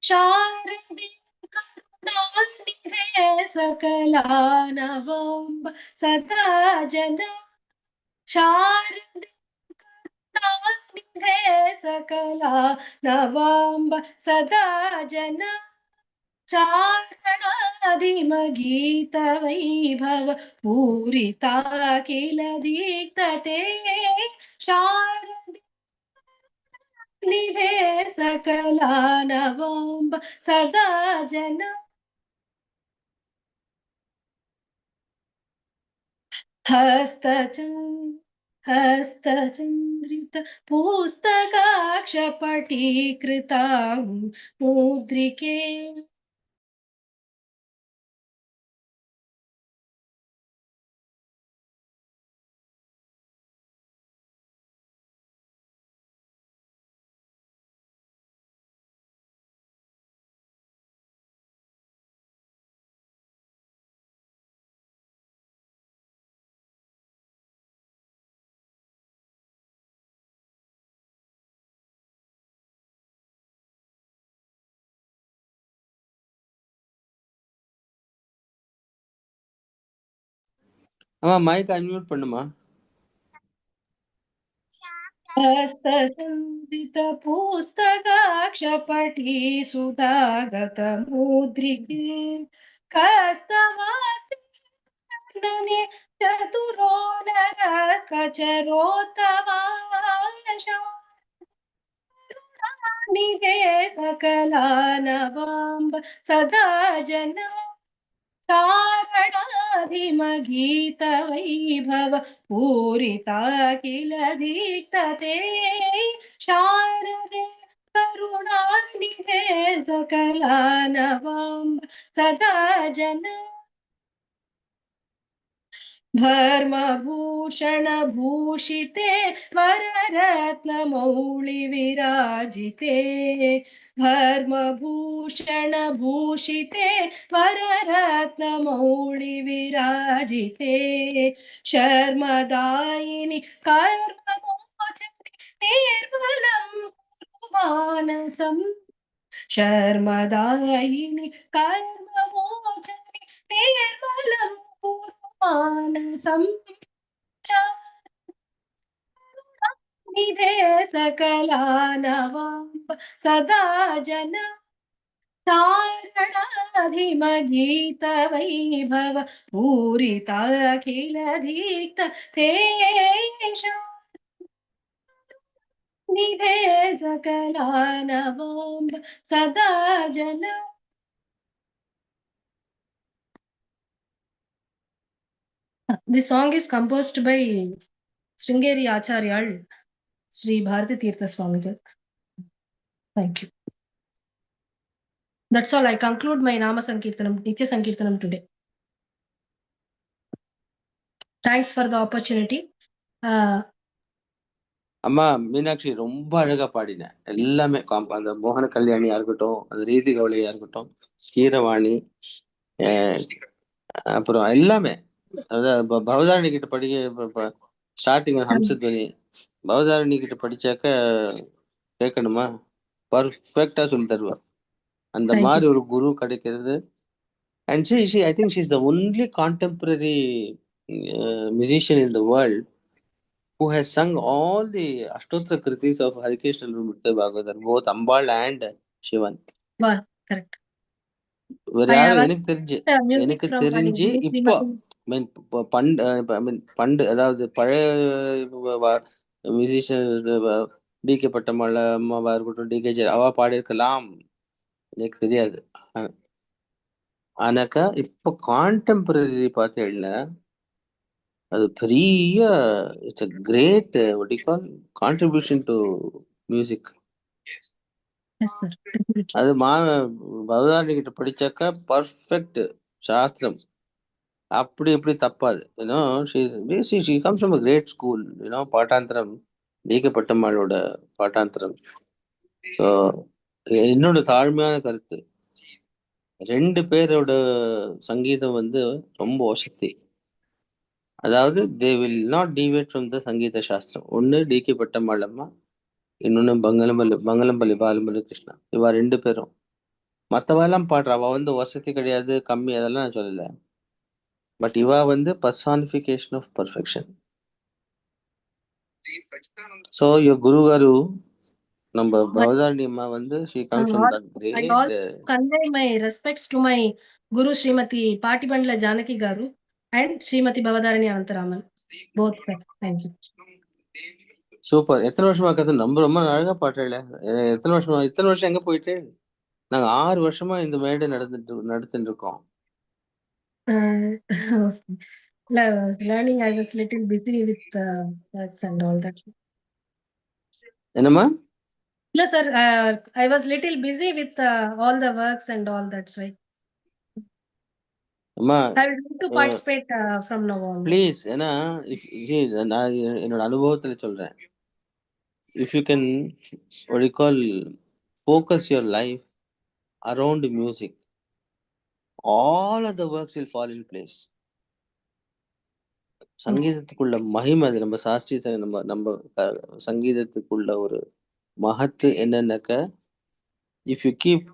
शारदे करुणानिधे सकलानवम्ब सदा जन शारदे करुणानिधे सकलानवम्ब सदा जन चारणादिमगीतवैभव पूरिता किल दीप्तते शारदे निधे सकलानवम्ब सदा जन हस्तचन्द्रित पुस्तकाक्षपटीकृता मुद्रिके அம்மா மைக் அன்மியூட் பண்ணுமா. हस्तचन्द्रित पुस्तकाक्षपटी सुधागत मुद्रिके कस्तवास्ति चतुरो नर कचरोत्तमाशा निधे सकलानवाम्ब सदा जन चारणाधिमगीतवैभव पूरिता किल दीप्तते शारदे करुणानिधे सकलानवाम्ब सदा जन धर्मभूषणभूषिते वररत्नमौळिविराजिते धर्मभूषणभूषिते वररत्नमौळिविराजिते शर्मदायिनि कर्ममोचनि निर्मलं मानसम् शर्मदायिनि कर्ममोचनि निर्मलं मानसं निधे सकलानवाम्ब सदा जन चारणाधिमगीतवैभव पूरिता किल दीक्त तेषा निधे सकलानवाम्ब सदा जन. This song is composed by Sringeri Acharyal, Sri Bharati Tirtha Swamigal. Thank you. That's all. I conclude my Nama Sankirtanam, Nitya Sankirtanam today. Thanks for the opportunity. அம்மா மீனாட்சி ரொம்ப அழகா பாடினேன். எல்லாமே அந்த மோகன கல்யாணியா இருக்கட்டும், அந்த ரீதி கவலையா இருக்கட்டும், கீரவாணி, அப்புறம் எல்லாமே அதாவது பவதாரணி கிட்ட படிக்க ஸ்டார்டிங் ஹம்சத்வனி பவதாரணி கிட்ட படிச்சாக்க கேட்கணுமா, பர்ஃபெக்டா சொல்லி தருவா. அந்த மாதிரி ஒரு குரு கிடைக்கிறது. And I think she's the only contemporary musician in the world who has sung all the Ashtotra Kritis of Harikeshna Bhagavatar, both Ambal and Shivan. Wow, correct. வேற யாரும் எனக்கு தெரிஞ்சு இப்போ பண்டு அதாவது பழைய மியூசிஷியன் டி.கே. பட்டமலை அம்மாவா இருக்கட்டும், டி.கே. அவா பாடியிருக்கலாம், எனக்கு தெரியாது. ஆனாக்கா இப்போ கான்டெம்பரரி பார்த்தேன்ல, அது பெரிய it's a great what do you call contribution to music. Yes, sir. Definitely. அது பவதாரணி கிட்ட படிச்சாக்கா பர்ஃபெக்ட் சாஸ்திரம் அப்படி எப்படி தப்பாது. You know she comes from a great school. You know பாட்டாந்திரம் டி.கே. பட்டம்மாளோட பாட்டாந்திரம். ஸோ என்னோட தாழ்மையான கருத்து, 2 பேரோட சங்கீதம் வந்து ரொம்ப வசத்தி. அதாவது they will not deviate from the சங்கீத சாஸ்திரம். ஒண்ணு டி.கே. பட்டம்மாள் அம்மா, இன்னொன்னு பங்கலம்பள்ளி பாலுமலி கிருஷ்ணா. இவ 2 பேரும். மத்தவெல்லாம் பாடுறா. அவ வந்து வசதி கிடையாது, கம்மி அதெல்லாம் நான் சொல்லல. பட் இவ வந்து personification of perfection. So your guru garu நம்ம My, பவதாரணி அம்மா வந்து she I comes from that also great. convey my respects to my Guru Srimati Patibandla Janaki Garu and Srimati Bavadarini Anantaraman. Both, sir. Thank you. Super. எத்தனை வருஷமா கத்து நம்ம ரொம்ப அழகா பாட்டல. எத்தனை வருஷமா இத்தனை வருஷம் எங்க போயிட்டு? நாங்க 6 வருஷமா இந்த மேடை நடத்திட்டு இருக்கோம். I was learning. I was little busy with works and all that. என்னம்மா? No, sir. I was little busy with all the works and all that. So அம்மா I will need to participate from now on. Please. ஏன்னா நான் என்னோட அனுபவத்துல சொல்றேன். If you can call focus your life around music, all of the works will fall in place. சங்கீதத்துக்குள்ள மகிமை அது. நம்ம சாஸ்திரத்தை நம்ம நம்ம சங்கீதத்துக்குள்ள ஒரு மகத்து என்னன்னாக்க, if you keep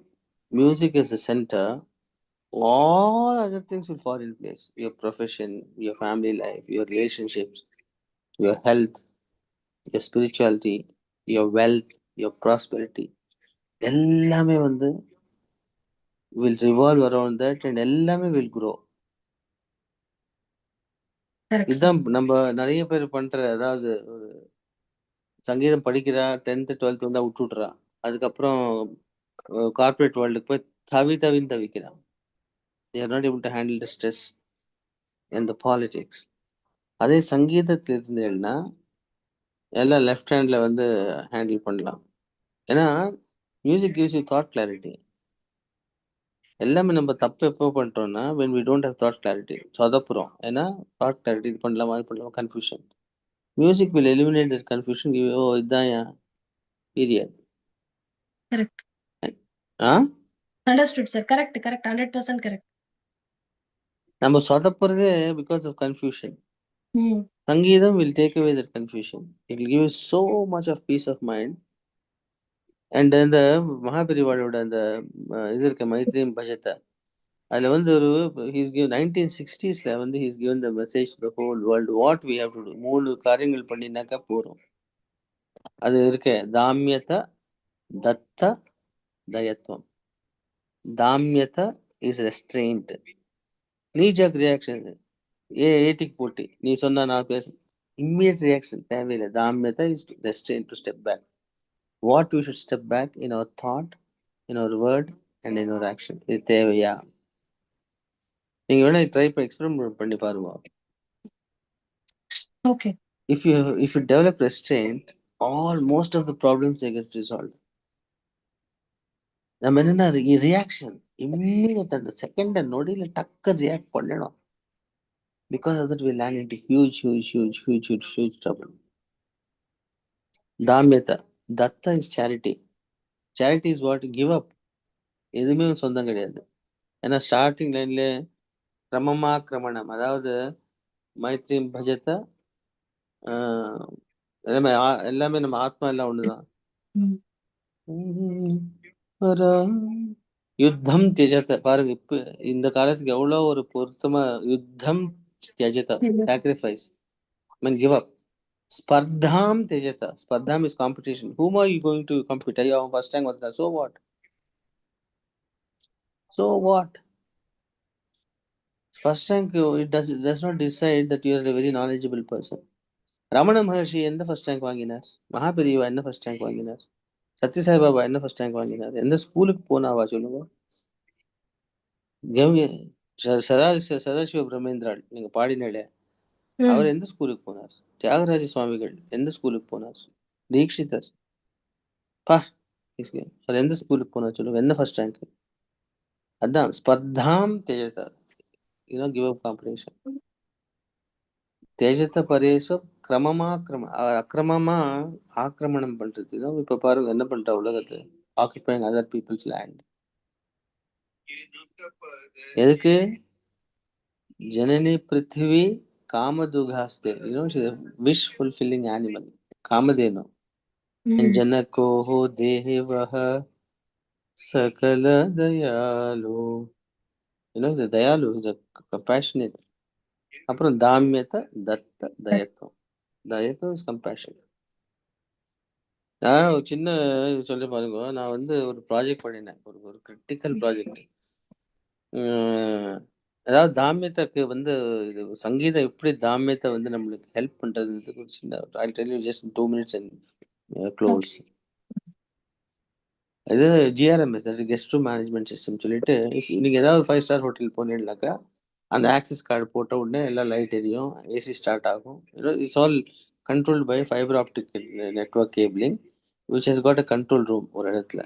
music as a center, all other things will fall in place. Your profession, your family life, your relationships, your health, your spirituality, your wealth, your prosperity, எல்லாமே வந்து will revolve around that and எல்லாமே will grow. Correct, sir. இதுதான் நம்ம நிறைய பேர் பண்ற. அதாவது ஒரு சங்கீதம் படிக்கிறா, 10th 12th வந்தா விட்டுடுறா. அதுக்கப்புறம் கார்ப்பரேட் வேர்ல்டுக்கு போய் தவின்னு தவிக்கிறான். They are not able to handle the stress and the politics. அதே சங்கீதத்தில் இருந்தேன்னா எல்லாம் லெஃப்ட் ஹேண்ட்ல வந்து ஹேண்டில் பண்ணலாம். ஏன்னா music gives you thought clarity. எல்லாமே நம்ம தப்பு எப்போ பண்ணிட்டோம்னா when we don't have thought clarity சொதப்புறோம். ஏன்னா thought clarity இது பண்ணலாமா அது பண்ணலாமா confusion. Music will eliminate that confusion. give you, ஓ இதுதான் பீரியட். Correct. ஆ Understood, sir. Correct. 100% correct. நம்ம சொதப்புறதே பிகாஸ் ஆஃப் கன்ஃபியூஷன். Hmm. சங்கீதம் will take away that confusion. It will give you so much of peace of mind. And இந்த மகாபெரிவாளோட அந்த இது இருக்க மைத்ரீம் பஜத்தை, அதுல வந்து ஒரு ஹீஸ் கிவ் 1960s வந்து he's given the message to the whole world what we have to do. 3 காரியங்கள் பண்ணினாக்கா போறோம். அது இருக்க தாமியத தத்த தயத்வம். தாமியத இஸ் ரெஸ்ட்ரெயின்ட். நீஜாக் ரியாக்ஷன் ஏட்டிக்கு போட்டு நீ சொன்னா நான் பேச இம்மிடியட் ரியாக்ஷன் தேவையில்லை. தாமியத is restraint to step back. What we should step back in our thought, in our word and in our action. இது தேவையா? நீங்க வேணா ட்ரை பண்ணி எக்ஸ்பெரிமெண்ட் பண்ணி பாருங்க. Okay. If you develop restraint, most of the problems they get resolved. நம்ம என்னன்னா reaction immediate அந்த செகண்ட் நொடியில டக்கு ரியாக்ட் பண்ணணும். Because of that we land into huge trouble. தாமியதா தத்தா is charity. Charity is what give up. எதுவுமே சொந்தம் கிடையாது. ஏன்னா ஸ்டார்டிங் லைன்ல கிரமணம், அதாவது மைத்ரீம் பஜத்தை எல்லாமே நம்ம ஆத்மா எல்லாம் ஒண்ணுதான். யுத்தம் தியஜத பாருங்க. இப்ப இந்த காலத்துக்கு எவ்வளவு ஒரு பொருத்தமா யுத்தம் தியஜத சாக்ரிஃபைஸ் mean give up. ஸ்பர்தாம் தியஜத. ஸ்பர்தாம் is competition. Whom are you going to compete? ஐயோ அவன் ஃபர்ஸ்ட் ரேங்க் வந்தான். So what? So what? First rank it does not decide that you are a very knowledgeable person. Ramana மகர்ஷி எந்த first rank வாங்கினார்? மகாபெரிவா என்ன first rank வாங்கினார்? சத்யசாய் பாபா என்ன first rank வாங்கினார்? எந்த ஸ்கூலுக்கு போனாவா சொல்லுங்க? சதாசிவ பிரமேந்திராள் நீங்க பாடினாலே அவர் எந்த ஸ்கூலுக்கு போனார்? தியாகராஜ சுவாமிகள் எந்த ஸ்கூலுக்கு போனார்? தீக்ஷிதர் பா அவர் எந்த ஸ்கூலுக்கு போனார் சொல்லுங்க? என்ன ஃபர்ஸ்ட் ரேங்க்? அதான் ஸ்பர்தாம் தேஜத, கிவ் அப் காம்படிஷன். தேஜத்த பரேஷு அக்கிரமமா ஆக்கிரமணம் பண்றது. இப்ப பாருங்க என்ன பண்ற உலகத்தை, ஆக்குபைங் அதர் பீப்புள்ஸ் லேண்ட். எதுக்கு? ஜனனி பிருத்திவி காமதுகாஸ்தே, விஷ் ஃபுல்ஃபில்லிங் அனிமல், காமதேனு. ஜனகோ தேவஹ சகல தயாலு, the Dayalu is a compassionate. அப்புறம் தாமியத தத்த தயத்தம். தயத்தம் இஸ் கம்பேஷன். நான் ஒரு சின்ன இது சொல்லி பாருங்க. நான் வந்து ஒரு ப்ராஜெக்ட் பண்ணினேன், ஒரு ஒரு கிரிட்டிக்கல் ப்ராஜெக்ட். அதாவது தாமியத்துக்கு வந்து இது சங்கீதம் எப்படி தாமியத்தை வந்து நம்மளுக்கு ஹெல்ப் பண்றதுக்கு ஒரு சின்ன I tell you just 2 minutes and close. இது GRMS, that guest room management system சொல்லிட்டு, நீங்க ஏதாவது 5 ஸ்டார் ஹோட்டல் போனீங்கன்னாக்கா அந்த ஆக்சஸ் கார்டு போட்ட உடனே எல்லாம் லைட் எரியும், ஏசி ஸ்டார்ட் ஆகும். It's all controlled by fibre optic network cabling which has got a control room ஒரு இடத்துல.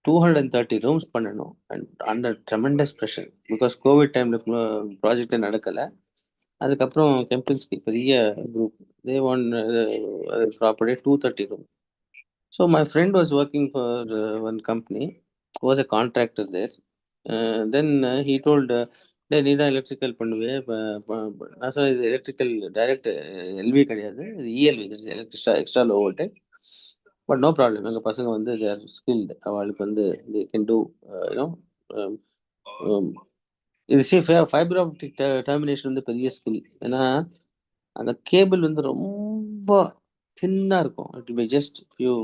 230 ரூம்ஸ் பண்ணணும் and under tremendous pressure. Because covid டைமில் ப்ராஜெக்டே நடக்கலை. அதுக்கப்புறம் கெம்பின்ஸ்கி பெரிய group, they one property 230 room. So my friend was working for one company, was a contractor there. Then he told, டே நீ தான் எலக்ட்ரிக்கல் பண்ணுவே. நான் சார் இது எலக்ட்ரிக்கல் டைரக்ட் எல்வி கிடையாது, இது ELV, extra low voltage. But no problem, எங்கள் பசங்க வந்து தே ஆர் ஸ்கில்டு, அவளுக்கு வந்து தே கேன் டூ இது. ஃபைபர் ஆப்டிக் டெர்மினேஷன் வந்து பெரிய ஸ்கில். ஏன்னா அந்த கேபிள் வந்து ரொம்ப தின்னாக இருக்கும். It be just few,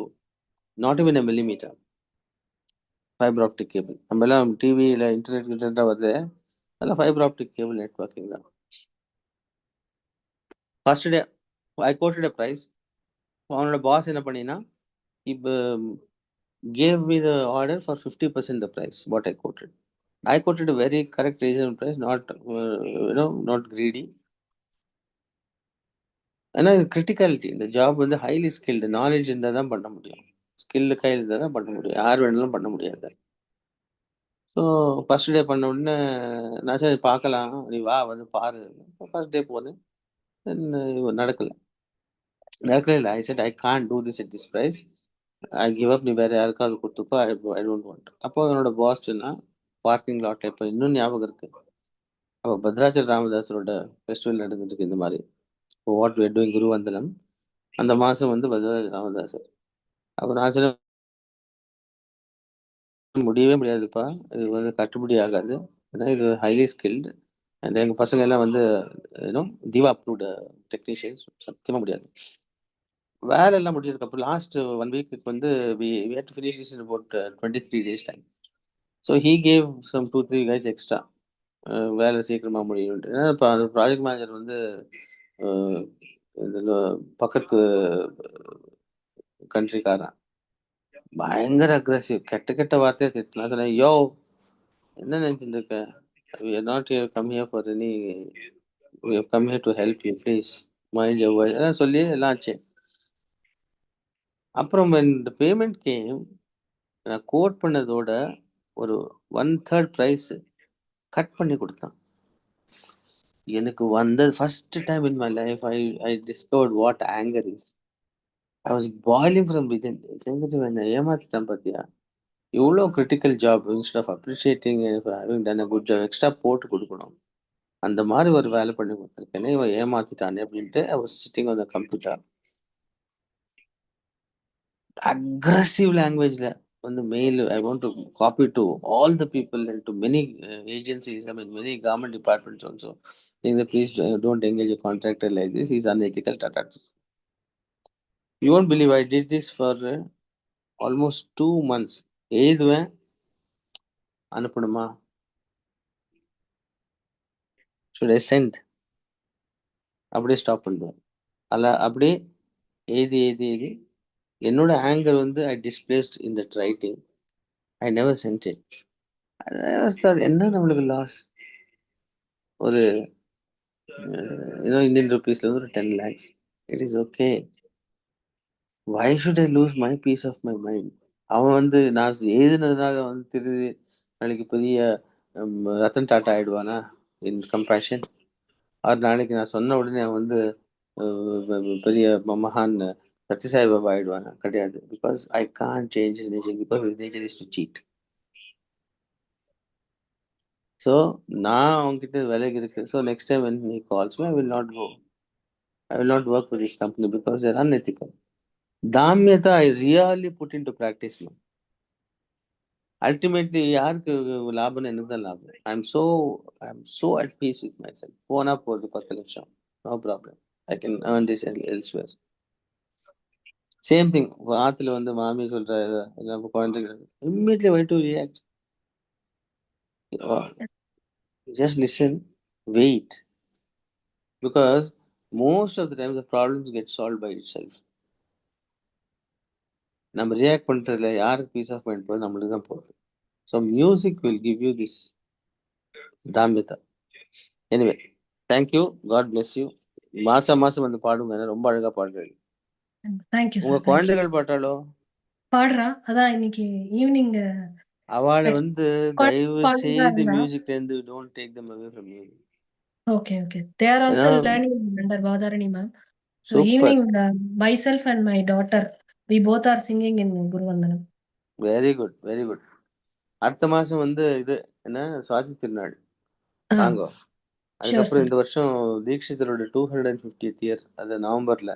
not even a millimeter. Fibre optic cable நம்ம எல்லாம் டிவியில் இன்டர்நெட் வருது, அதெல்லாம் ஃபைபர் ஆப்டிக் கேபிள் நெட்வொர்க்கிங் தான். ஃபர்ஸ்ட் டே ஐ கோட்டட் அ ப்ரைஸ். அவனோட பாஸ் என்ன பண்ணினா, இப்போ gave me the order for 50% the price what I quoted. I quoted a very correct reasonable price, not not greedy. ஏன்னா இது கிரிட்டிகாலிட்டி. இந்த ஜாப் வந்து highly skilled, knowledge இருந்தால் தான் பண்ண முடியும், ஸ்கில்லு கையில் இருந்தால் தான் பண்ண முடியும், யார் வேணாலும் பண்ண முடியாது. ஸோ ஃபர்ஸ்ட் டே பண்ண உடனே நான் சரி பார்க்கலாம், நீ வா வந்து பாரு. ஃபர்ஸ்ட் டே போனேன், நடக்கலை. இல்லை, I said I can't do this at this price, I give up, நீ வேறு யாருக்காவது கொடுத்துக்கோ, ஐ டோன்ட் வாண்ட். அப்போ என்னோட பாஸ் சொன்னா, பார்க்கிங் லாட்டில் இப்போ இன்னும் ஞாபகம் இருக்கு, அப்போ பத்ராச்சல ராமதாஸரோட ஃபெஸ்டிவல் நடந்துருக்கு இந்த மாதிரி, இப்போ வாட் வி ஆர் டூயிங் குருவந்தனம், அந்த மாதம் வந்து பத்ராச்சல ராமதாசர். அப்போ நான் சொன்ன, முடியவே முடியாதுப்பா, இது வந்து கட்டுப்படி ஆகாது, ஏன்னா இது ஹைலி ஸ்கில்டு அண்ட் எங்கள் பசங்க எல்லாம் வந்து தீவா அப்ரூவ்டு டெக்னீஷியன்ஸ், சத்தியமாக முடியாது. வேலை எல்லாம் முடிஞ்சதுக்கப்புறம் லாஸ்ட் 1 வீக்கு வந்து we had to finish this in about 23 days time. So he gave some 2-3 guys extra. வேலை சீக்கிரமா முடியும். ஏன்னா இப்போ அந்த ப்ராஜெக்ட் மேனேஜர் வந்து இதில் பக்கத்து கண்ட்ரிக்காரன், பயங்கர அக்ரெசிவ், கெட்ட கெட்ட வார்த்தையை திட்டினா. சொன்னேன், யோ என்ன நினைச்சிட்டு இருக்க, we are not here come here for any, we have come here to help you, please mind your word, அதான் சொல்லி எல்லாம் ஆச்சு. அப்புறம் இந்த பேமெண்ட் கேம், நான் கோட் பண்ணதோட ஒரு 1/3 ப்ரைஸ் கட் பண்ணி கொடுத்தான். எனக்கு வந்த first time in my life I discovered what anger is. I was boiling from within. என்ன ஏமாத்திட்டான் பார்த்தியா, இவ்வளோ critical job, instead of appreciating having done a good job extra போட்டு கொடுக்கணும், அந்த மாதிரி ஒரு வேலை பண்ணி கொடுத்துருக்கேனே, இவன் ஏமாத்திட்டானே அப்படின்ட்டு I was sitting on the computer. aggressive language on the mail I want to copy to all the people and to many agencies, I mean many government departments also, saying that please don't engage a contractor like this, he's unethical, tata. You won't believe I did this for almost 2 months. எழுதுவேன், அனுப்பணுமா, should I send, அப்படியே stop பண்ணுவேன். அப்படியே எழுதி எழுதி எழுதி என்னோட anger வந்து I displaced in that writing, I never sent it. என்ன நம்மளுக்கு லாஸ், ஒரு Indian rupees 10 lakhs. It is okay. Why should I lose my peace of my mind? அவன் வந்து நான் எழுதுனதுனால வந்து திருதி நாளைக்கு பெரிய ரத்தன் டாட்டா ஆயிடுவானா இன் கம்பேஷன்? அவர் நாளைக்கு நான் சொன்ன உடனே அவன் வந்து பெரிய மகான் சத்யசாய் பாபா ஆயிடுவானா? கிடையாது. Because I can't change his nature because his nature is to cheat. So நான் அவன்கிட்ட விலகி இருக்கு. So next time when he calls me, I will not go. I will not work with this company because they are unethical. Damyata I really put into practice now. Ultimately, யாருக்கு லாபம்னு எனக்கு தான் லாபம். I'm so at peace with myself. போனா போகுது 10 லட்சம். No problem. I can earn this elsewhere. Same thing. ஆத்துல வந்து மாமி சொல்ற குழந்தைகள் immediately why to react? Just listen, wait. Because most of the time the problems get solved by itself. நம்ம react பண்ணுறதுல யாருக்கு பீஸ் ஆஃப் மைண்ட் போகுது நம்மளுக்கு தான் போகுது. So music will give you this தாமியதா. Anyway thank you, God bless you. மாசம் வந்து பாடுங்க, ரொம்ப அழகா பாடுறீங்க. தேங்க்யூ உங்க சார். குழந்தைகள் பாட்டாலோ? பாடுறா. அதான் இன்னைக்கு ஈவினிங் அவளை வந்து தயவு பாடுறதா செய்து இருந்தா. மியூசிக்ல இருந்து don't take them away from you. Okay okay. They are also learning under Padharani ma'am. So super, evening myself and my daughter, we both are singing in Guruvandanam. Very good very good. அடுத்த மாசம் வந்து இது என்ன சுவாதி திருநாள் வாங்கோ. அதுக்கப்புறம் இந்த வருஷம் தீக்ஷிதரோட 250th இயர், அது நவம்பர்ல.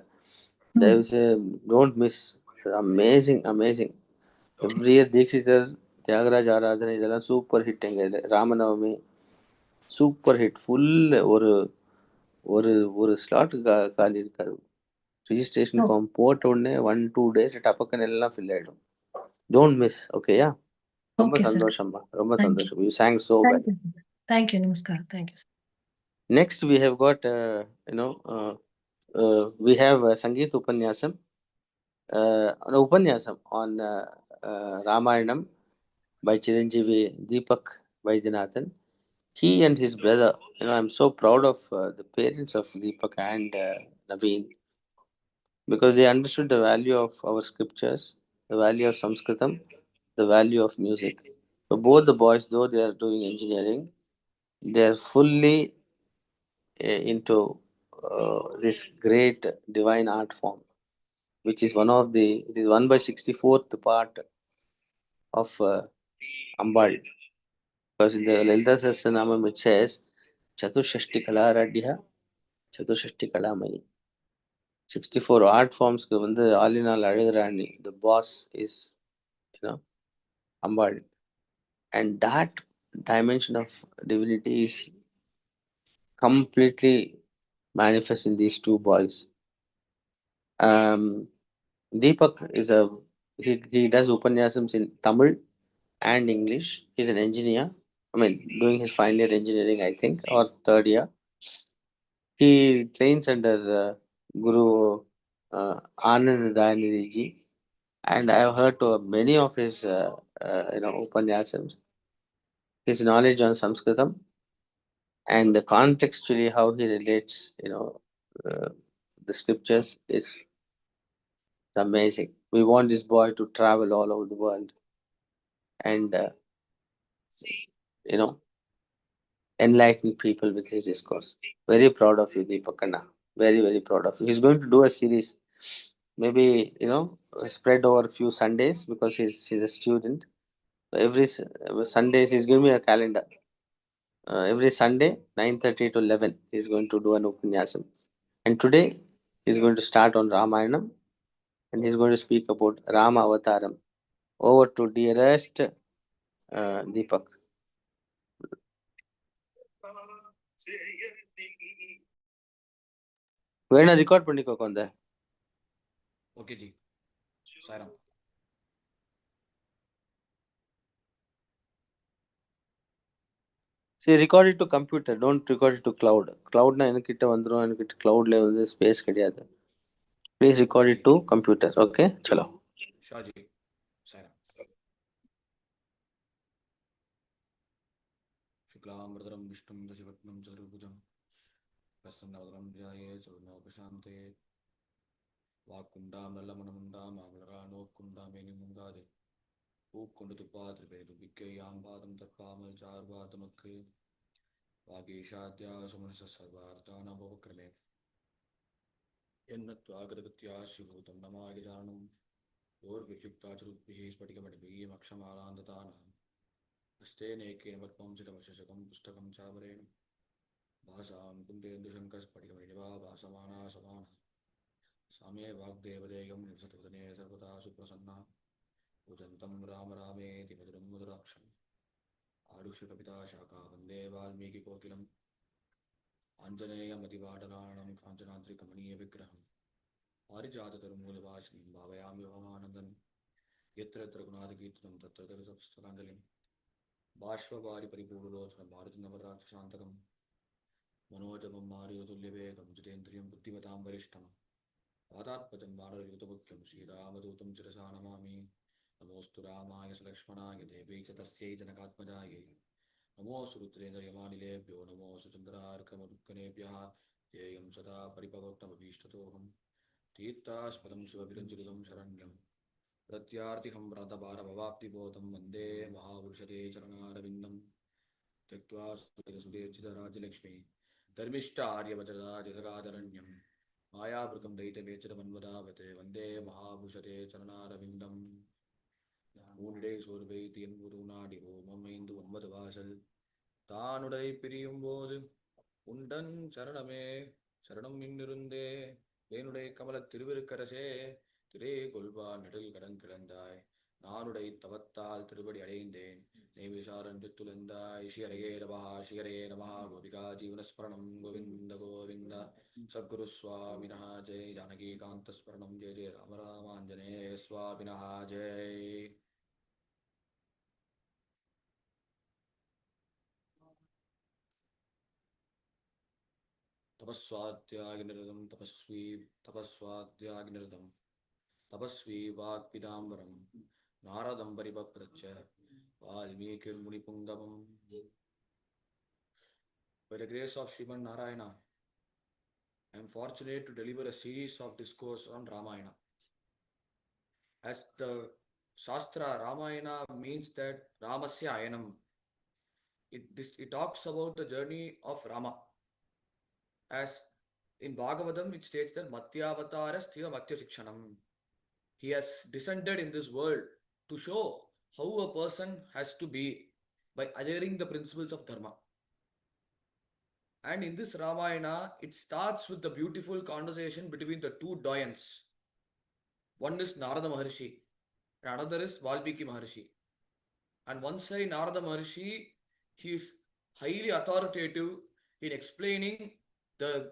தயவு செய்து don't miss. Amazing amazing. Every year Dikshitar, Thiyagaraj ஆராதனை இதெல்லாம் சூப்பர் ஹிட். எங்க இது ராமநவமி சூப்பர் ஹிட். ஃபுல் ஒரு ஒரு ஒரு ஸ்லாட்டுக்கு காலி இருக்காது. ரிஜிஸ்ட்ரேஷன் ஃபார்ம் போட்ட உடனே 1-2 days டப்பக்கன் எல்லாம் ஃபில் ஆயிடும். Don't miss. ஓகேயா? ரொம்ப சந்தோஷம்மா, ரொம்ப சந்தோஷம். You sang so well. Thank you. நமஸ்காரம். Thank you. Next we have got we have Sangeet Upanyasam, an Upanyasam on Ramayanam by Chiranjeevi Deepak Vaidyanathan. He and his brother, I'm so proud of the parents of Deepak and Naveen, because they understood the value of our scriptures, the value of Sanskritam, the value of music. So both the boys, though they are doing engineering, they are fully into this great divine art form, which is it is 1/64th part of Ambal. Because in the Lalita Sahasranamam it says, Chatushashti Kalaradhya, Chatushashti Kalamai. 64 art forms வந்து ஆலினால் அழகுராணி. The boss is, Ambal. And that dimension of divinity is completely manifest in these two boys. Deepak he does upanyasams in Tamil and English. He's an engineer. I mean, doing his final year engineering, I think, or third year. He trains under Guru Anand Dayanidhi ji, and I have heard to many of his upanyasams. His knowledge on Sanskritam and the contextually how he relates, the scriptures is amazing. We want this boy to travel all over the world and enlighten people with his discourse. Very proud of you, Deepakana. Very, very proud of you. He's going to do a series, maybe, spread over a few Sundays, because he's a student. Every Sunday, he's giving me a calendar. Every Sunday, 9:30 to 11, he's going to do an Upanyasam. And today, he's going to start on Ramayanam, and he's going to speak about Rama Avataram. Over to dearest Deepak. வேணா record பண்ணிக்கோ கொஞ்ச. Okay G. சாரம். See, record it to computer, don't record it to cloud. Cloud na எனக்கிட்ட வந்துரும், எனக்கிட்ட cloudல வந்து space கிடையாது. Please record it to computer. Okay, chalo. Sure ji. Saram. Shuklam Bhadram Vishtum Dashivatnam Sarvabhujam प्रसन्नवदनं ध्यायेत् सर्वोपशान्तये வாக்குண்டாம் நல்ல மனமுண்டாம் அமலரா நோக்குண்டாம் எனிமுங்காதே பூக்கொண்டு துப்பாத்திருப்பேன் துப்பிக்கை ஆம்பாதம் தற்பாமல் சார்பா தமக்கு வாகீஷாத்யா சுமனச சர்வார்த்தானபோக்கிரமே என்னத்வாகிருத்யாசிபூதம் நமாகிஜானம் ஓர்வியுக்தாச்சுருத்பிः ஸ்பटिकमणिभिः अक्षमालान्दतानाम् हस्तेनेकेन पद्मं चिरमशशकं पुस्तकं चापरेण भासां कुन्देन्दुशङ्कस्फटिकमणिनिभा भासमाना समाना सामे वाग्देवदेयं निवसतुवदने सर्वदा सुप्रसन्ना पूजन्तं राम रामेति मधुरं मधुराक्षरम् आरुष्यकपिता शाखा वन्दे वाल्मीकिकोकिलम् आञ्जनेयमतिपाटलानं काञ्चनाद्रिकमणीयविग्रहं पारिजाततरुमूलभाषिणीं भावयामि भवमानन्दं यत्र यत्र गुणादिकीर्तनं तत्र तत्र पुस्तकाञ्जलिं बाष्पवारि परिपूर्णलोचनं मारुतिनवराक्षशान्तकं मनोजवं मारुतुल्यवेगं जितेन्द्रियं बुद्धिमतां वरिष्ठम् वादात्मजं वानरयुतमुख्यं श्रीरामदूतं शिरसा नमामि नमोऽस्तु रामाय सलक्ष्मणाय देवै च तस्यै जनकात्मजायै नमोऽस्तु रुद्रेन्द्रयमानिलेभ्यो नमोऽस्तु चन्द्रार्कमरुत्कनेभ्यः ध्येयं सदा परिपवक्तमभीष्टतोऽहं तीर्थास्पदं शिवविरञ्जितं शरण्यं प्रत्यार्तिहं व्रतभारभवाप्तिबोधं वन्दे महापुरुषते चरणारविन्दं त्यक्त्वा सुरेचितराज्यलक्ष्मी धर्मिष्ठार्यवचराजगादरण्यं मायाभृगं दैतवेचरमन्वदावते वन्दे महाभूषते चरणारविन्दं ஊனிடை சோர்வைத்து என்பது நாடி ஓமமைந்து ஒன்பது வாசல் தானுடை பிரியும் போது உண்டன் சரணமே சரணம் மின்னிருந்தே தேனுடை கமல திருவிருக்கரசே திரே கொள்வா நெடில் கடன் கிடந்தாய் நானுடை தவத்தால் திருவடி அடைந்தேன் நெய்விசாரன்று துளந்தாய் ஸ்ரீஹரயே நமஹ ஸ்ரீஹரயே நமஹ கோபிகா ஜீவனஸ்மரணம் கோவிந்த கோவிந்த சத்குரு சுவாமினः ஜெய் ஜானகீகாந்தஸ்மரணம் ஜெய ஜெய ராம ராமாஞ்சனேய சுவாமினः ஜெய் तपस्वाध्यायनिरतं तपस्वाध्यायनिरतं तपस्वी वाक्पिताम्बरं नारदं परिपप्रच्छ वाल्मीकिर्मुनिपुङ्गवम्. By the grace of Sriman Narayana, I am fortunate to deliver a series of discourse on Ramayana. As the Shastra Ramayana means that Ramasya Ayanam, it talks about the journey of Rama. As in Bhagavatam, it states that Matyavatara Sthira Matya Shikshanam. He has descended in this world to show how a person has to be by adhering the principles of Dharma. And in this Ramayana, it starts with the beautiful conversation between the two doyens. One is Narada Maharshi, and another is Valmiki Maharshi. And one side, Narada Maharshi, he is highly authoritative in explaining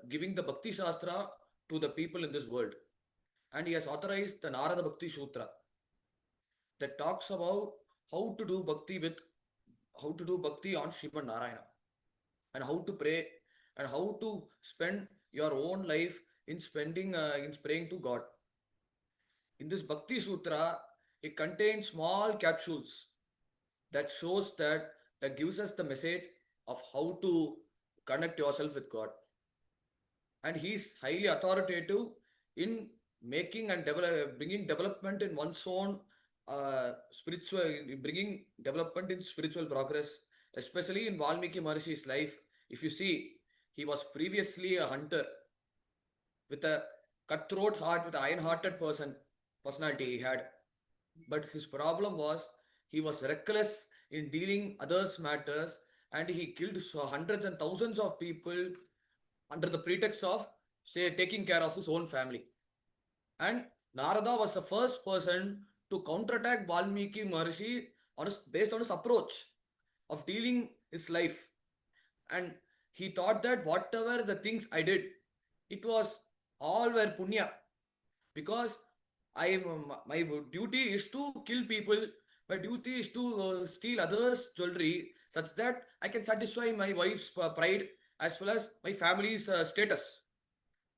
giving the Bhakti Shastra to the people in this world. And he has authorized the Narada Bhakti Sutra that talks about how to do bhakti on Srimad Narayana, and how to pray, and how to spend your own life in praying to God. In this Bhakti Sutra, it contains small capsules that gives us the message of how to connect yourself with God. And he is highly authoritative in making and bringing development in one's own development in spiritual progress, especially in Valmiki Maharshi's life. If you see, he was previously a hunter with a cutthroat heart, with an iron-hearted personality he had. But his problem was he was reckless in dealing others' matters, and he killed hundreds and thousands of people under the pretext of, taking care of his own family. And Narada was the first person to counterattack Valmiki Maharshi based on his approach of dealing his life. And he thought that whatever the things I did, it was all were punya, because my duty is to kill people. My duty is to steal others' jewelry, such that I can satisfy my wife's pride as well as my family's status.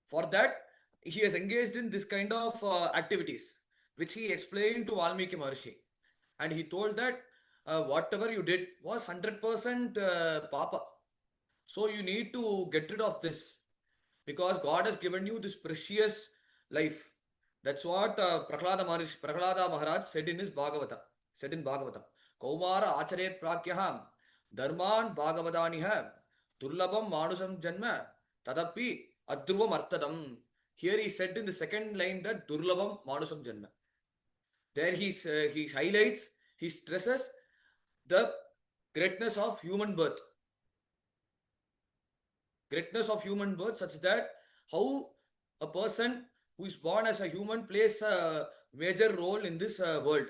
For that, he has engaged in this kind of activities, which he explained to Valmiki Maharshi. And he told that whatever you did was 100% papa. So you need to get rid of this. because God has given you this precious life. That's what Prahlada Maharaj said in his Bhagavata. Said in Bhagavatam. Kaumara acharet prakyaham dharman bhagavadaniha durlabam manusam janma tadapi adruvam artadam. Here he said in the second line that durlabam manusam janma. There he highlights, he stresses the greatness of human birth. Greatness of human birth, such that how a person who is born as a human plays a major role in this world.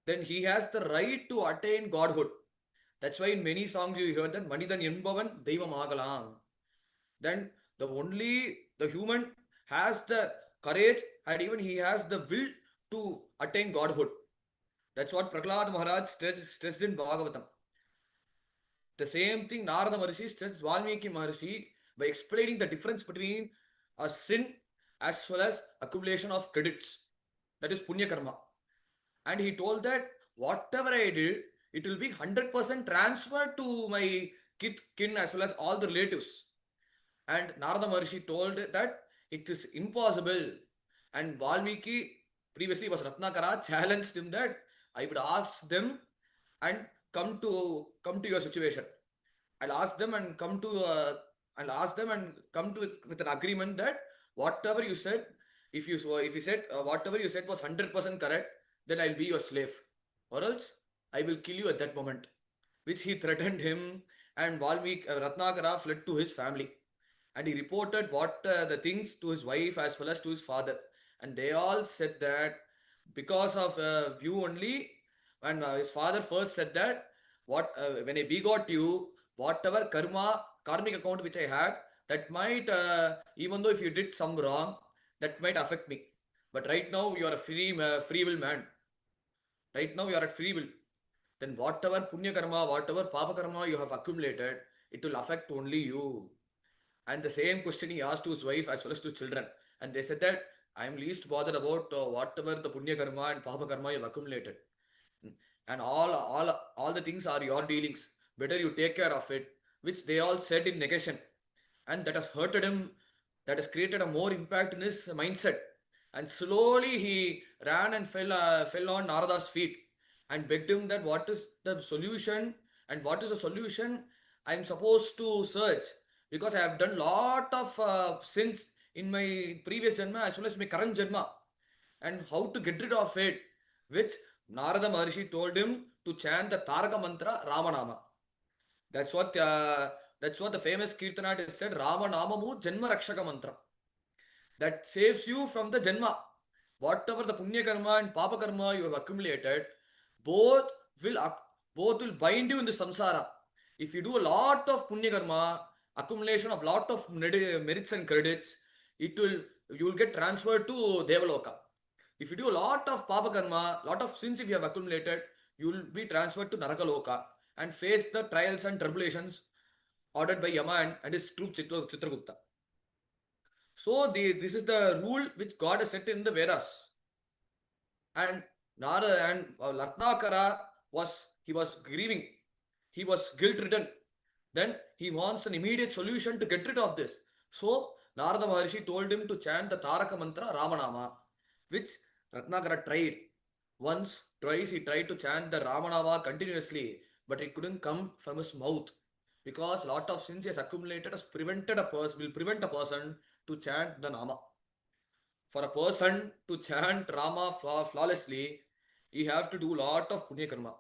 Then he has the right to attain godhood. That's why in many songs you hear that Manidan Enbavan Deivam Agalam. Then the human has the courage and even he has the will to attain godhood. That's what Prahlad Maharaj stressed in Bhagavatam. The same thing Narada Maharishi stressed Valmiki Maharishi by explaining the difference between a sin as well as accumulation of credits. That is Punya Karma. And he told that whatever I did, it will be 100% transferred to my kin as well as all the relatives. And Narada Maharishi told that it is impossible. And Valmiki previously was Ratnakara challenged him that I would ask them and come to your situation. I'll ask them and come to with an agreement that whatever you said, if you said whatever you said was 100% correct, then I'll be your slave, or else I will kill you at that moment. Which he threatened him, and Valmiki Ratnakara fled to his family, and he reported what the things to his wife as well as to his father, and they all said that because of you only. And his father first said that when I begot you, whatever karmic account which I had, that might even though if you did some wrong, that might affect me. But right now you are a free will man. Right now you are at free will. Then whatever punya karma, whatever papa karma you have accumulated, it will affect only you. And the same question he asked to his wife as well as to his children. And they said that I am least bothered about whatever the punya karma and papa karma you have accumulated. And all the things are your dealings. Better you take care of it. Which they all said in negation. And that has hurted him. That has created a more impact in his mindset. And slowly he ran and fell on Narada's feet and begged him that what is the solution and what is the solution I am supposed to search, because I have done lot of sins in my previous janma as well as my current janma, and how to get rid of it. Which Narada Maharishi told him to chant the Taraka mantra Ramanama. That's what the famous Kirtana is said, Ramanamamu Janma Rakshaka mantra. That saves you from the Janma. Whatever the Punya karma and Papa karma you have accumulated, both will bind you in the samsara. If you do a lot of Punya karma, accumulation of lot of merits and credits, you will get transferred to Devaloka. If you do a lot of Papa karma, lot of sins if you have accumulated, you will be transferred to Narakaloka and face the trials and tribulations ordered by Yama and his troop Chitragupta. So this is the rule which God has set in the Vedas. And Narada and Ratnakara was grieving. He was guilt-ridden. Then he wants an immediate solution to get rid of this. So Narada Maharishi told him to chant the Taraka mantra Ramanama, which Ratnakara tried. Once, twice he tried to chant the Ramanama continuously, but it couldn't come from his mouth, because lot of sins he has accumulated will prevent a person to chant the Nama. For a person to chant Rama flawlessly, he have to do lot of Punya Karma.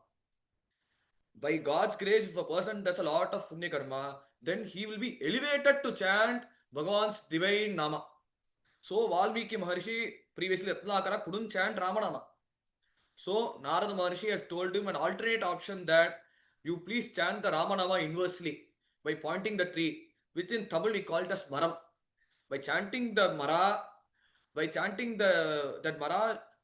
By God's grace, if a person does a lot of Punya Karma, then he will be elevated to chant Bhagavan's divine Nama. So Valmiki Maharishi, previously Ratnakara, couldn't chant Ramanama. So Narada Maharishi has told him an alternate option, that you please chant the Ramanama inversely by pointing the tree, which in Tamil we call it as Maram. By chanting that Mara,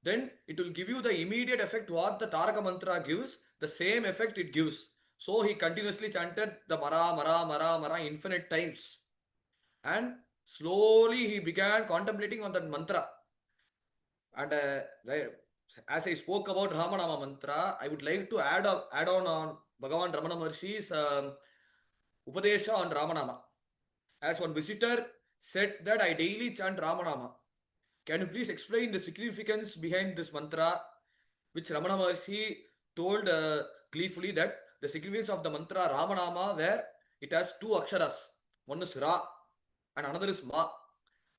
then it will give you the immediate effect what the Taraka mantra gives, the same effect it gives. So he continuously chanted the Mara, Mara, Mara, Mara infinite times. And slowly he began contemplating on that mantra. And as I spoke about Ramanama mantra, I would like to add on Bhagavan Ramana Maharshi's Upadesha on Ramanama. As one visitor said that I daily chant Ramanama. Can you please explain the significance behind this mantra, which Ramana Maharshi told gleefully that the significance of the mantra Ramanama, where it has two aksharas. One is Ra and another is Ma.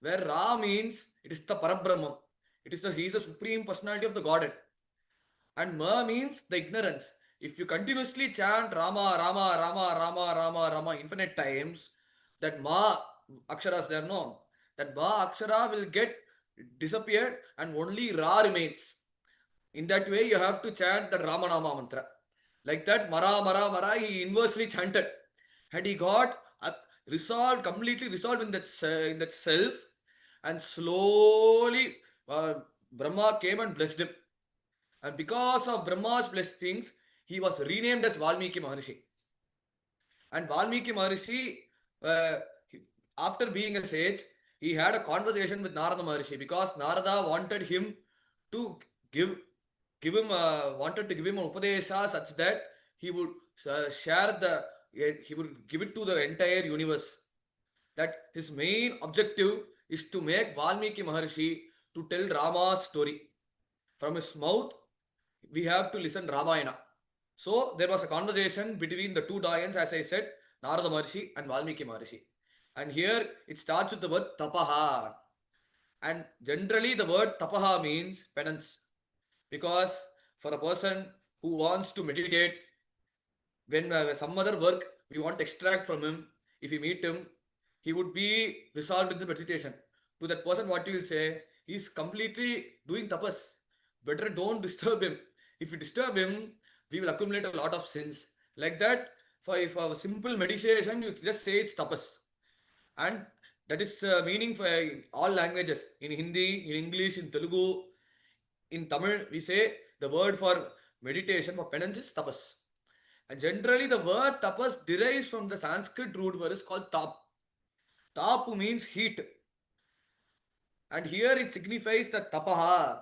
Where Ra means it is the Parabrahman. He is the supreme personality of the Godhead. And Ma means the ignorance. If you continuously chant Rama, Rama, Rama, Rama, Rama, Rama infinite times, that Ma Akshara is there, no? That Ma Akshara will get disappeared and only Ra remains. In that way, you have to chant the Ramanama mantra. Like that, Mara, Mara, Mara, he inversely chanted. And he got resolved, completely resolved in that self. And slowly, Brahma came and blessed him. And because of Brahma's blessings, he was renamed as Valmiki Maharshi. And Valmiki Maharshi, uh, after being a sage, he had a conversation with Narada Maharshi because Narada wanted him to give wanted to give him an upadesha such that he would share he would give it to the entire universe. That his main objective is to make Valmiki Maharshi to tell Rama's story. From his mouth, we have to listen Ramayana. So there was a conversation between the two Dayans, as I said, Narada Maharshi and Valmiki Maharshi. And here it starts with the word tapaha. And generally the word tapaha means penance. Because for a person who wants to meditate, when some other work we want to extract from him, if we meet him, he would be resolved in the meditation. To that person, what you will say, he is completely doing tapas. Better don't disturb him. If you disturb him, we will accumulate a lot of sins. Like that, if a simple meditation, you just say it's tapas. And that is meaning for all languages. In Hindi, in English, in Telugu, in Tamil, we say the word for meditation, for penance is tapas. And generally, the word tapas derives from the Sanskrit root word is called tap. Tap means heat. And here it signifies that tapaha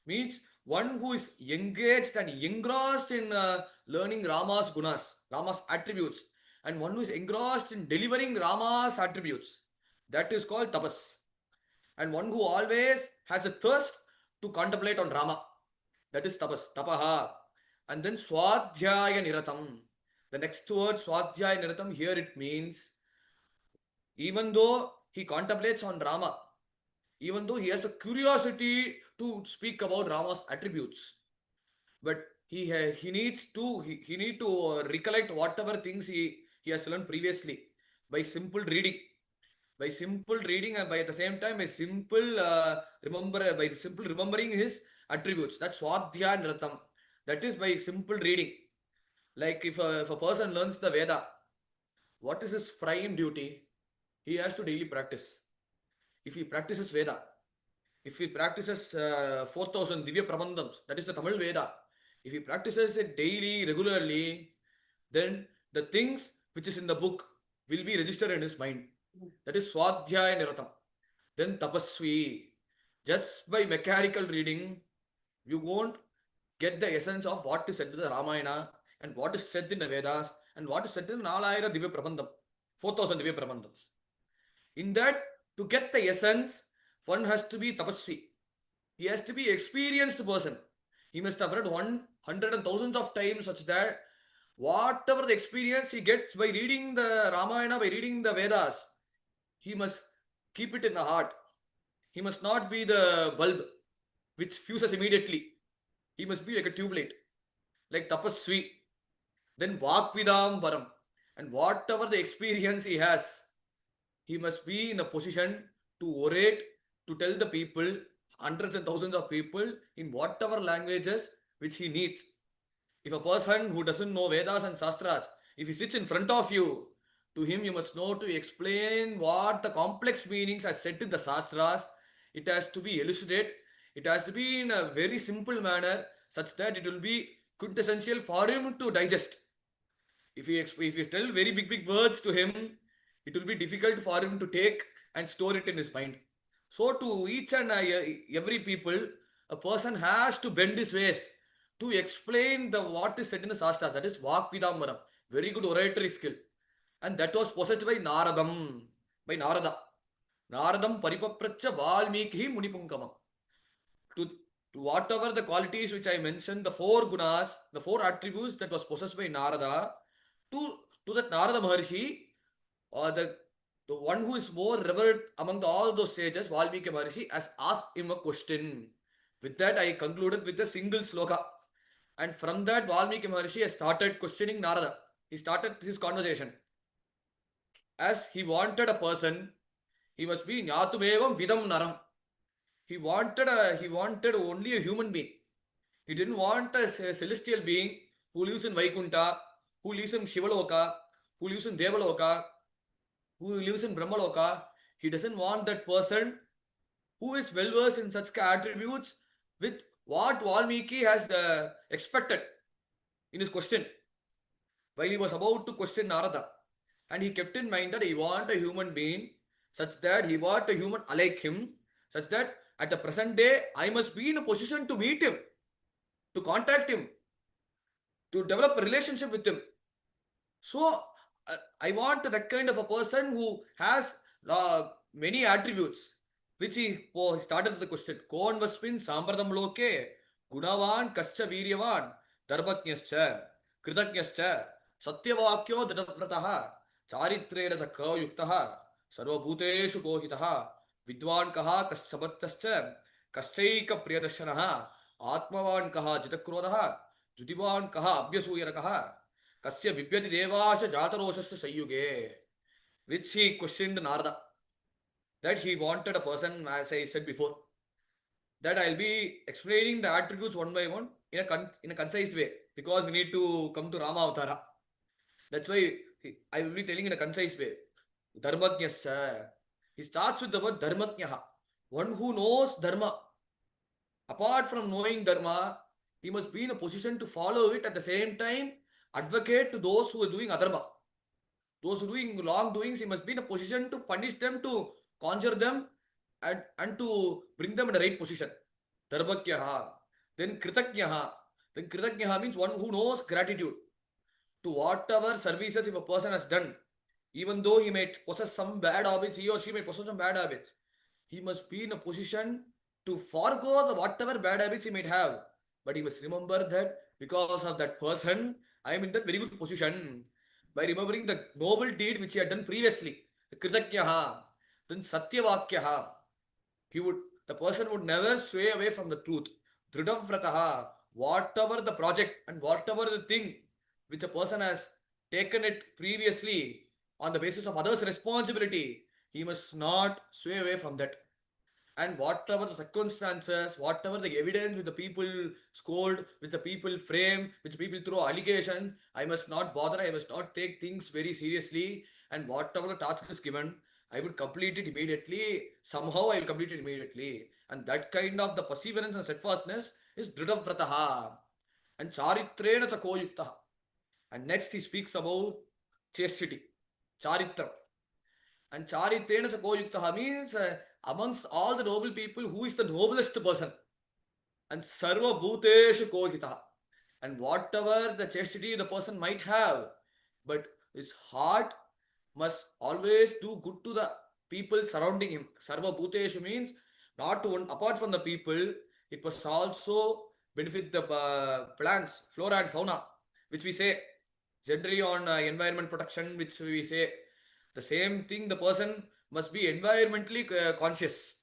means one who is engaged and engrossed in learning Rama's gunas, Rama's attributes, and one who is engrossed in delivering Rama's attributes. That is called tapas. And one who always has a thirst to contemplate on Rama. That is tapas, tapaha. And then swadhyaya niratam. The next word, swadhyaya niratam, here it means even though he contemplates on Rama, even though he has a curiosity to speak about Rama's attributes, but he needs to he need to recollect whatever things he has learned previously by simple reading, and by at the same time by simple remembering his attributes. That's Swadhyaya Nratam. That is by simple reading. Like if a person learns the Veda, what is his prime duty? He has to daily practice. If he practices Veda, if he practices 4000 Divya Prabandhams, that is the Tamil Veda, if he practices it daily, regularly, then the things which is in the book will be registered in his mind. That is Swadhyaya Niratam. Then Tapasvi. Just by mechanical reading, you won't get the essence of what is said in the Ramayana and what is said in the Vedas and what is said in the Nalayira Divya Prabandham, 4000 Divya Prabandhams. In that, to get the essence, one has to be tapasvi. He has to be experienced person. He must have read 100 and thousands of times such that whatever the experience he gets by reading the Ramayana, by reading the Vedas, he must keep it in the heart. He must not be the bulb which fuses immediately. He must be like a tubelight, like tapasvi. Then vakvidam varam. And whatever the experience he has, he must be in a position to orate, to tell the people, hundreds and thousands of people, in whatever languages which he needs. If a person who doesn't know Vedas and Shastras, if he sits in front of you, to him you must know to explain what the complex meanings are said in the Shastras. It has to be elucidate. It has to be in a very simple manner, such that it will be quintessential for him to digest. If you tell very big words to him, it will be difficult for him to take and store it in his mind. So to each and every people, a person has to bend his ways to explain the what is said in the Shastras. That is Vakvidamaram. Very good oratory skill. And that was possessed by Naradam, by Narada. Naradam Paripapracha Valmiki Munipunkamam. To, to whatever the qualities which I mentioned, the four gunas, the four attributes that was possessed by Narada, to that Narada Maharshi, or the one who is more revered among all those sages, Valmiki Maharshi, has asked him a question. With that, I concluded with a single sloka. And from that, Valmiki Maharshi has started questioning Narada. He started his conversation. As he wanted a person, he must be Nyatumevam Vidam Naram. He wanted only a human being. He didn't want a celestial being who lives in Vaikunta, who lives in Shivaloka, who lives in Devaloka, who lives in Brahmaloka. He doesn't want that person who is well versed in such attributes with what Valmiki has expected in his question while he was about to question Narada. And he kept in mind that he want a human being such that he want a human like him, such that at the present day I must be in a position to meet him, to contact him, to develop a relationship with him. So I want that kind of a person who has many attributes, which he started with the question: Kon vaspin sambradam loke gunavan kascha viryavan darbhajnascha kritajnascha satyavakyo dadavrataha charitrena takha yuktaha sarvabhuteshu kohitaha vidwan kaha kassabattascha kaschaika priyadashanaha atmavan kaha jitakrodaha judivan kaha abhyasuyarakaha Kasya Vipyati Devasha Jataroshasya Sayuge, which he questioned Narada. That he wanted a person, as I said before, that I'll be explaining the attributes one by one in a concise way, because we need to come to Rama Avatara. That's why I will be telling in a concise way. Dharmajnasya. He starts with the word Dharmajnaha, one who knows Dharma. Apart from knowing Dharma, he must be in a position to follow it, at the same time advocate to those who are doing adharma. Those who are doing wrongdoings, he must be in a position to punish them, to conjure them, and to bring them in the right position. Darbhakyaha. Then Kritakyaha. Then Kritakyaha means one who knows gratitude to whatever services if a person has done. Even though he might possess some bad habits, he or she may possess some bad habits, he must be in a position to forego the whatever bad habits he might have. But he must remember that because of that person, I am in that very good position. By remembering the noble deed which he had done previously, the Kritakyaha, then Satyavakyaha, the person would never sway away from the truth. Dridam Vrataha, whatever the project and whatever the thing which a person has taken it previously on the basis of others' responsibility, he must not sway away from that. And whatever the circumstances, whatever the evidence which the people scold, which the people frame, which people throw allegation, I must not bother, I must not take things very seriously. And whatever the task is given, I will complete it immediately. Somehow I will complete it immediately. And that kind of the perseverance and steadfastness is Dridhavrataha and Charitrena Chakoyuktaha. And next he speaks about chastity, Charitra. And Charitrena Chakoyuktaha means amongst all the noble people, who is the noblest person? And Sarva Bhuteshu Kohita. And whatever the chastity the person might have, but his heart must always do good to the people surrounding him. Sarva Bhuteshu means not one apart from the people, it must also benefit the plants, flora and fauna, which we say generally on environment protection, which we say the same thing. The person must be environmentally conscious.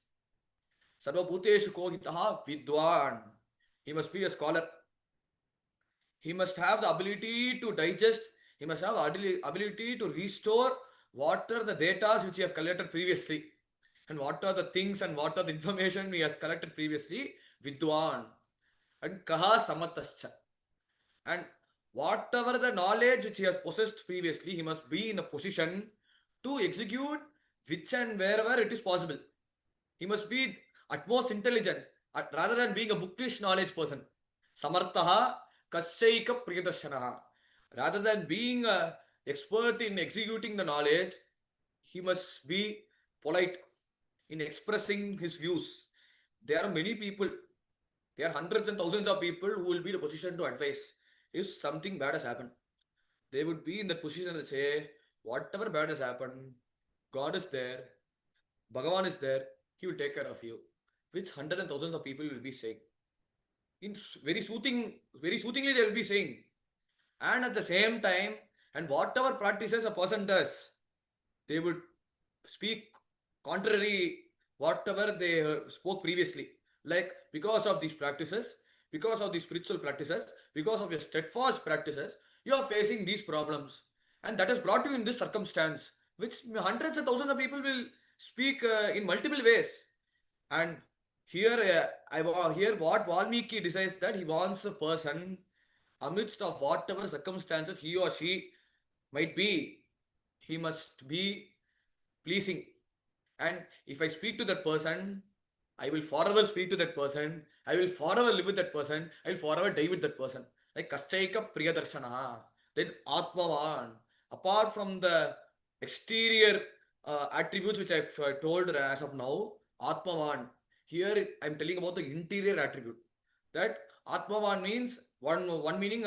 Sarva Bhuteshu Kohitaha Vidwan. He must be a scholar. He must have the ability to digest. He must have the ability to restore what are the data which he have collected previously, and what are the things and what are the information he has collected previously. Vidwan. And Kaha Samatascha. And whatever the knowledge which he has possessed previously, he must be in a position to execute which and wherever it is possible. He must be utmost intelligent rather than being a bookish knowledge person. Samarthaha kasyaika priyadarshanaha. Rather than being an expert in executing the knowledge, he must be polite in expressing his views. There are many people, there are hundreds and thousands of people who will be in a position to advise. If something bad has happened, they would be in that position and say, whatever bad has happened, God is there. Bhagavan is there, he will take care of you. Which hundreds and thousands of people will be saying. In very soothingly they will be saying. And at the same time, and whatever practices a person does, they would speak contrary whatever they spoke previously. Like, because of these practices, because of these spiritual practices, because of your steadfast practices, you are facing these problems, and that has brought you in this circumstance, which hundreds of thousands of people will speak in multiple ways. And here here what Valmiki decides, that he wants a person amidst of whatever circumstances he or she might be, he must be pleasing. And if I speak to that person, I will forever speak to that person. I will forever live with that person. I will forever die with that person. Like Kaschaika Priyadarshana. Then Atmavan. Apart from the exterior attributes which I've told as of now, Atmavan. Here I'm telling about the interior attribute. That Atmavan means one meaning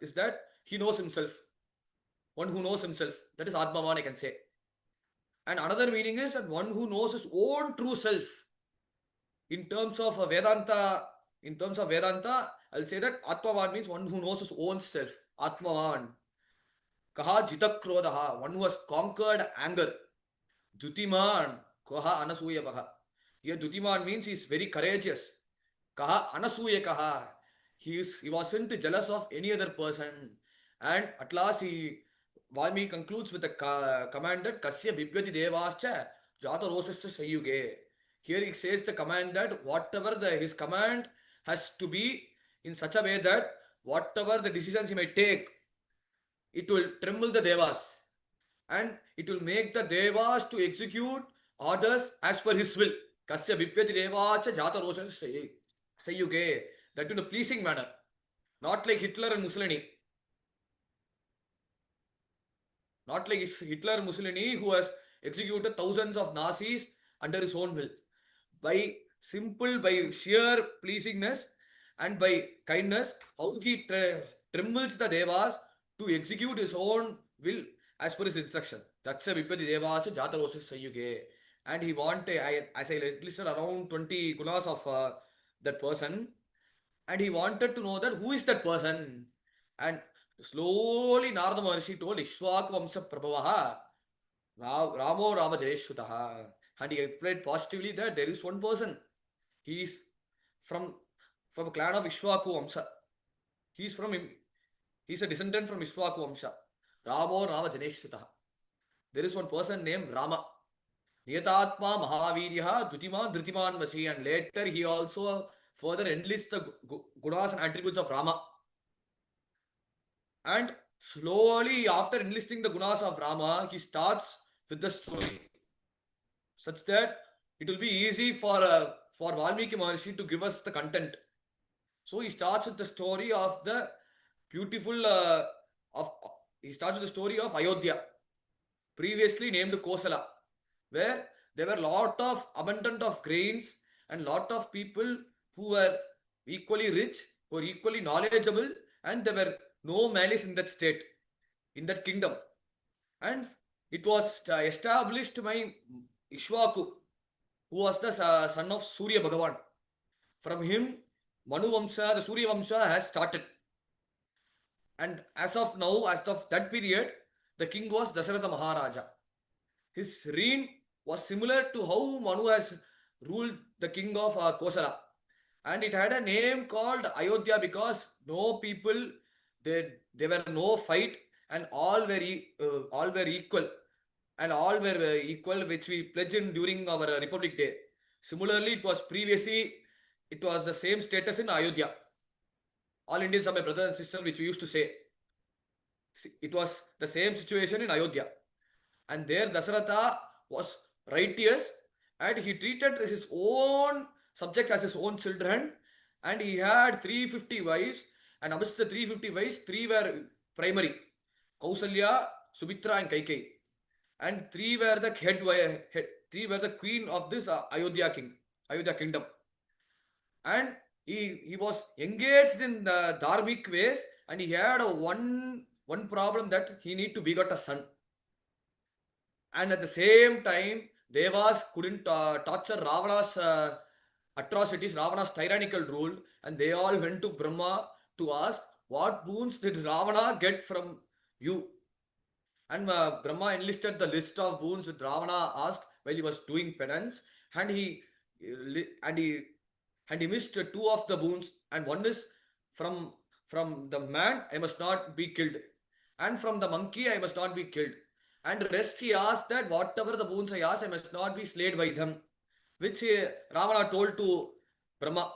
is that he knows himself. One who knows himself. That is Atmavan, I can say. And another meaning is that one who knows his own true self. In terms of Vedanta, I'll say that Atmavan means one who knows his own self. Atmavan. Kaha jitakrodaha, one who has conquered anger. Dutiman, kaha anasuya baha. Here Dutiman means he is very courageous. Kaha anasuya kaha. He wasn't jealous of any other person. And at last Valmiki concludes with the command that Kasya Bibhyati Devascha Jata Rosasya Sayuge. Here he says the command that whatever his command has to be in such a way that whatever the decisions he may take, it will tremble the Devas, and it will make the Devas to execute orders as per his will. Kasya Bipyati Devacha Jata Rosasya Sayuge. That in a pleasing manner. Not like Hitler and Mussolini. Not like Hitler and Mussolini, who has executed thousands of Nazis under his own will. By sheer pleasingness and by kindness, how he trembles the Devas to execute his own will as per his instruction. Taksha Vipati Devas Jata Rosas Sayuge. And he wanted, as I listed around 20 gunas of that person, and he wanted to know that who is that person. And slowly Narada Maharshi told Ishwak Vamsa Prabhavaha Ramo Rama Jayeshwataha. And he explained positively that there is one person. He is from a clan of Ishwaku Vamsa. He is a descendant from Ishwaku Vamsa. Ramo Rama Janeshwataha. There is one person named Rama. Niyatatma Mahaviryaha Dutiman Dritiman Vasi. And later he also further enlists the gunas and attributes of Rama. And slowly, after enlisting the gunas of Rama, he starts with the story, such that it will be easy for Valmiki Maharshi to give us the content. So he starts with the story of the beautiful he starts with the story of Ayodhya, previously named Kosala, where there were lot of abundant of grains and lot of people who were equally rich, who were equally knowledgeable, and there were no malice in that state, in that kingdom. And it was established by Ishwaku, who was the son of Surya Bhagavan. From him, Manu Vamsa, the Surya Vamsa has started. And as of now, as of that period, the king was Dasaratha Maharaja. His reign was similar to how Manu has ruled the king of Kosala. And it had a name called Ayodhya because no people, there were no fight, and all were equal, and all were equal, which we pledged in during our Republic Day. Similarly, it was the same status in Ayodhya. All Indians are my brother and sister, which we used to say. It was the same situation in Ayodhya. And there Dasaratha was righteous, and he treated his own subjects as his own children, and he had 350 wives, and amidst the 350 wives, 3 were primary: Kausalya, Subitra, and Kaikai. And 3 were the three were the queen of this Ayodhya kingdom. And he was engaged in the dharmic ways, and he had one problem, that he need to begot a son. And at the same time, Devas couldn't torture Ravana's atrocities, Ravana's tyrannical rule, and they all went to Brahma to ask, what boons did Ravana get from you? And Brahma enlisted the list of boons that Ravana asked while he was doing penance, and and he and he missed two of the boons, and one is from from the man I must not be killed, and from the monkey I must not be killed, and rest he asked that whatever the boons I asked I must not be slayed by them, which Ravana told to Brahma.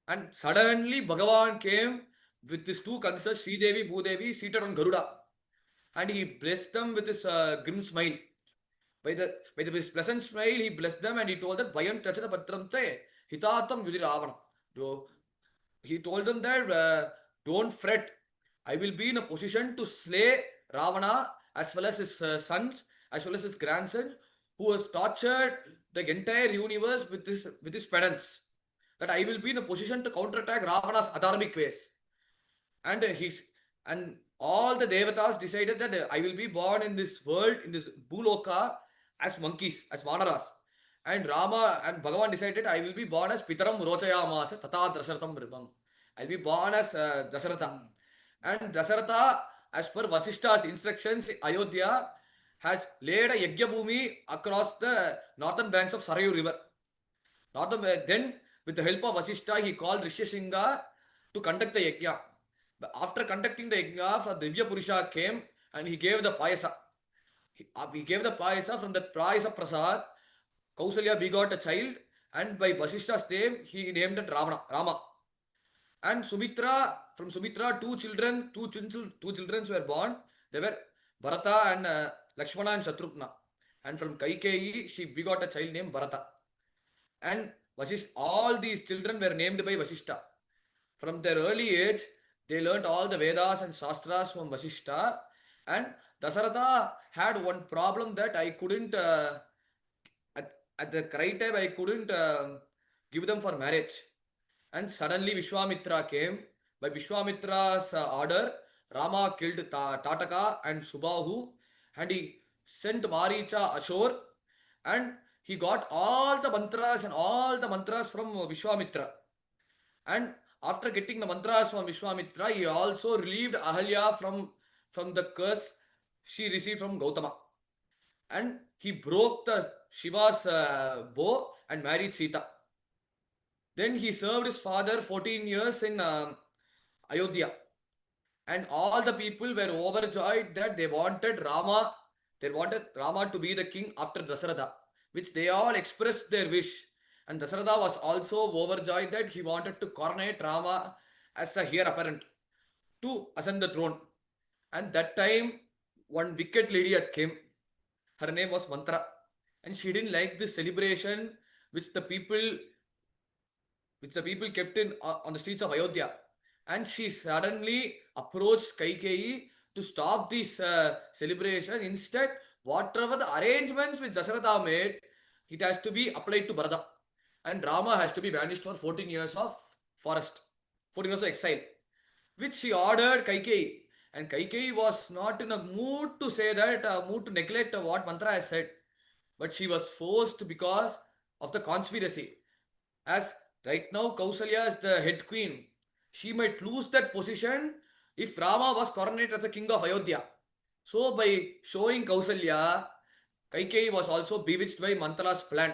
And suddenly Bhagavan came with his two consorts, Sridevi, Bhudevi, seated on Garuda, and he blessed them with his grim smile. By his pleasant smile, he blessed them and he told them, Vayam Tachata Patramte, Hitatam Yudhi Ravana. He told them that don't fret, I will be in a position to slay Ravana as well as his sons, as well as his grandson, who has tortured the entire universe with his penance. That I will be in a position to counterattack Ravana's adharmic ways. And and all the devatas decided that I will be born in this world, in this Bhuloka, as monkeys, as vanaras. And Rama and Bhagavan decided I will be born as Pitaram Rochayamasa Tata Dasaratham Ripam. I'll be born as Dasaratha. And Dasaratha, as per Vasishta's instructions, Ayodhya has laid a Yajna Bhumi across the northern banks of Sarayu river. Then, with the help of Vasishta, he called Rishyasingha to conduct the Yajna. But after conducting the Yajna, Divya Purusha came and he gave the Payasa. He gave the Payasa. From that Payasa Prasad, Kausalya begot a child, and by Vasishta's name, he named it Rama. And Sumitra, from Sumitra, two children were born. They were Bharata and Lakshmana and Shatrughna. And from Kaikeyi, she begot a child named Bharata. And all these children were named by Vasishta. From their early age, they learnt all the Vedas and Shastras from Vasishta. And Dasaratha had one problem that I couldn't, at the right time, I couldn't give them for marriage. And suddenly Vishwamitra came. By Vishwamitra's order, Rama killed Tataka and Subahu, and he sent Maricha ashore, and he got all the mantras from Vishwamitra. And after getting the mantras from Vishwamitra, he also relieved Ahalya from the curse she received from Gautama. And he broke the Shiva's bow and married Sita. Then he served his father 14 years in Ayodhya. And all the people were overjoyed that they wanted Rama to be the king after Dasaratha, which they all expressed their wish. And Dasaratha was also overjoyed that he wanted to coronate Rama as the heir apparent to ascend the throne. And that time, one wicked lady had came. Her name was Mantra. And she didn't like this celebration which the people kept in on the streets of Ayodhya. And she suddenly approached Kaikeyi to stop this celebration. Instead, whatever the arrangements which Dasaratha made, it has to be applied to Bharata. And Rama has to be banished for 14 years of forest, 14 years of exile, which she ordered Kaikeyi. And Kaikeyi was not in a mood to say that, mood to neglect what Mantra has said. But she was forced because of the conspiracy. As right now Kausalya is the head queen, she might lose that position if Rama was coronated as the king of Ayodhya. So by showing Kausalya, Kaikeyi was also bewitched by Mantra's plan.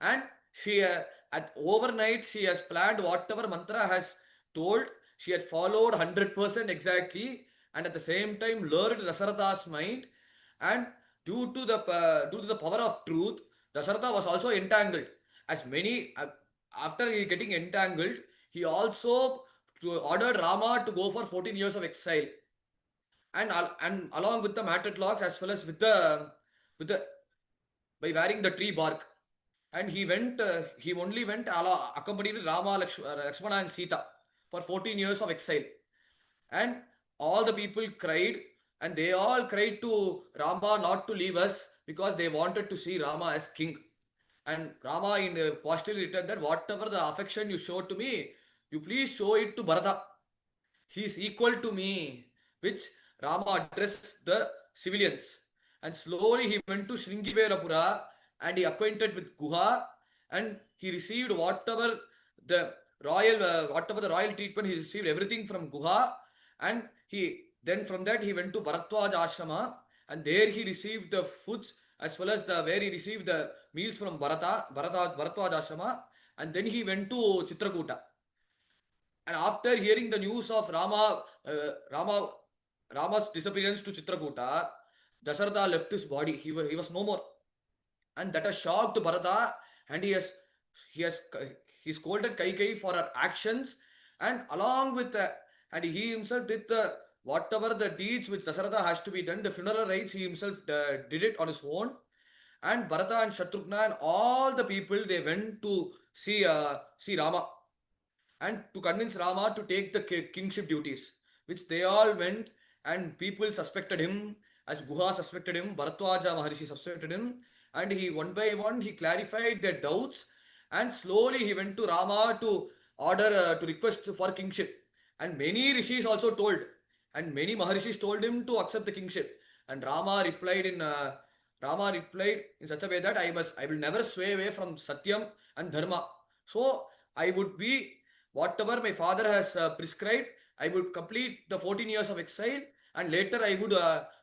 And she at overnight she has planned whatever Mantra has told. She had followed 100% exactly, and at the same time lured Dasaratha's mind. And due to the power of truth, Dasaratha was also entangled. As many after getting entangled, he also ordered Rama to go for 14 years of exile, and along with the matted locks as well as with the by wearing the tree bark. And he only went accompanied Rama, Lakshmana and Sita for 14 years of exile. And all the people cried, and they all cried to Rama not to leave us because they wanted to see Rama as king. And Rama in positively returned that whatever the affection you show to me, you please show it to Bharata. He is equal to me, which Rama addressed the civilians. And slowly he went to Shringiverapura and he acquainted with Guha, and he received the whatever the royal treatment he received everything from Guha, and he then from that he went to Bharatwaj Ashrama, and there he received the foods as well as the where he received the meals from Bharatwaj Ashrama, and then he went to Chitrakuta. And after hearing the news of Rama's disappearance to Chitrakuta, Dasharatha left his body. He was no more, and that has shocked Bharata, and he has he scolded Kaikai for her actions, and along with and he himself did the whatever the deeds which Dasharatha has to be done, the funeral rites he himself did it on his own, and Bharata and Shatrughna and all the people they went to see Rama and to convince Rama to take the kingship duties, which they all went, and people suspected him, as Guha suspected him, Bharatwaja Maharishi suspected him, and he one by one he clarified their doubts, and slowly he went to Rama to order to request for kingship, and many rishis also told, and many Maharishis told him to accept the kingship, and Rama replied in such a way that I will never sway away from Satyam and Dharma. So I would be whatever my father has prescribed, I would complete the 14 years of exile and later I would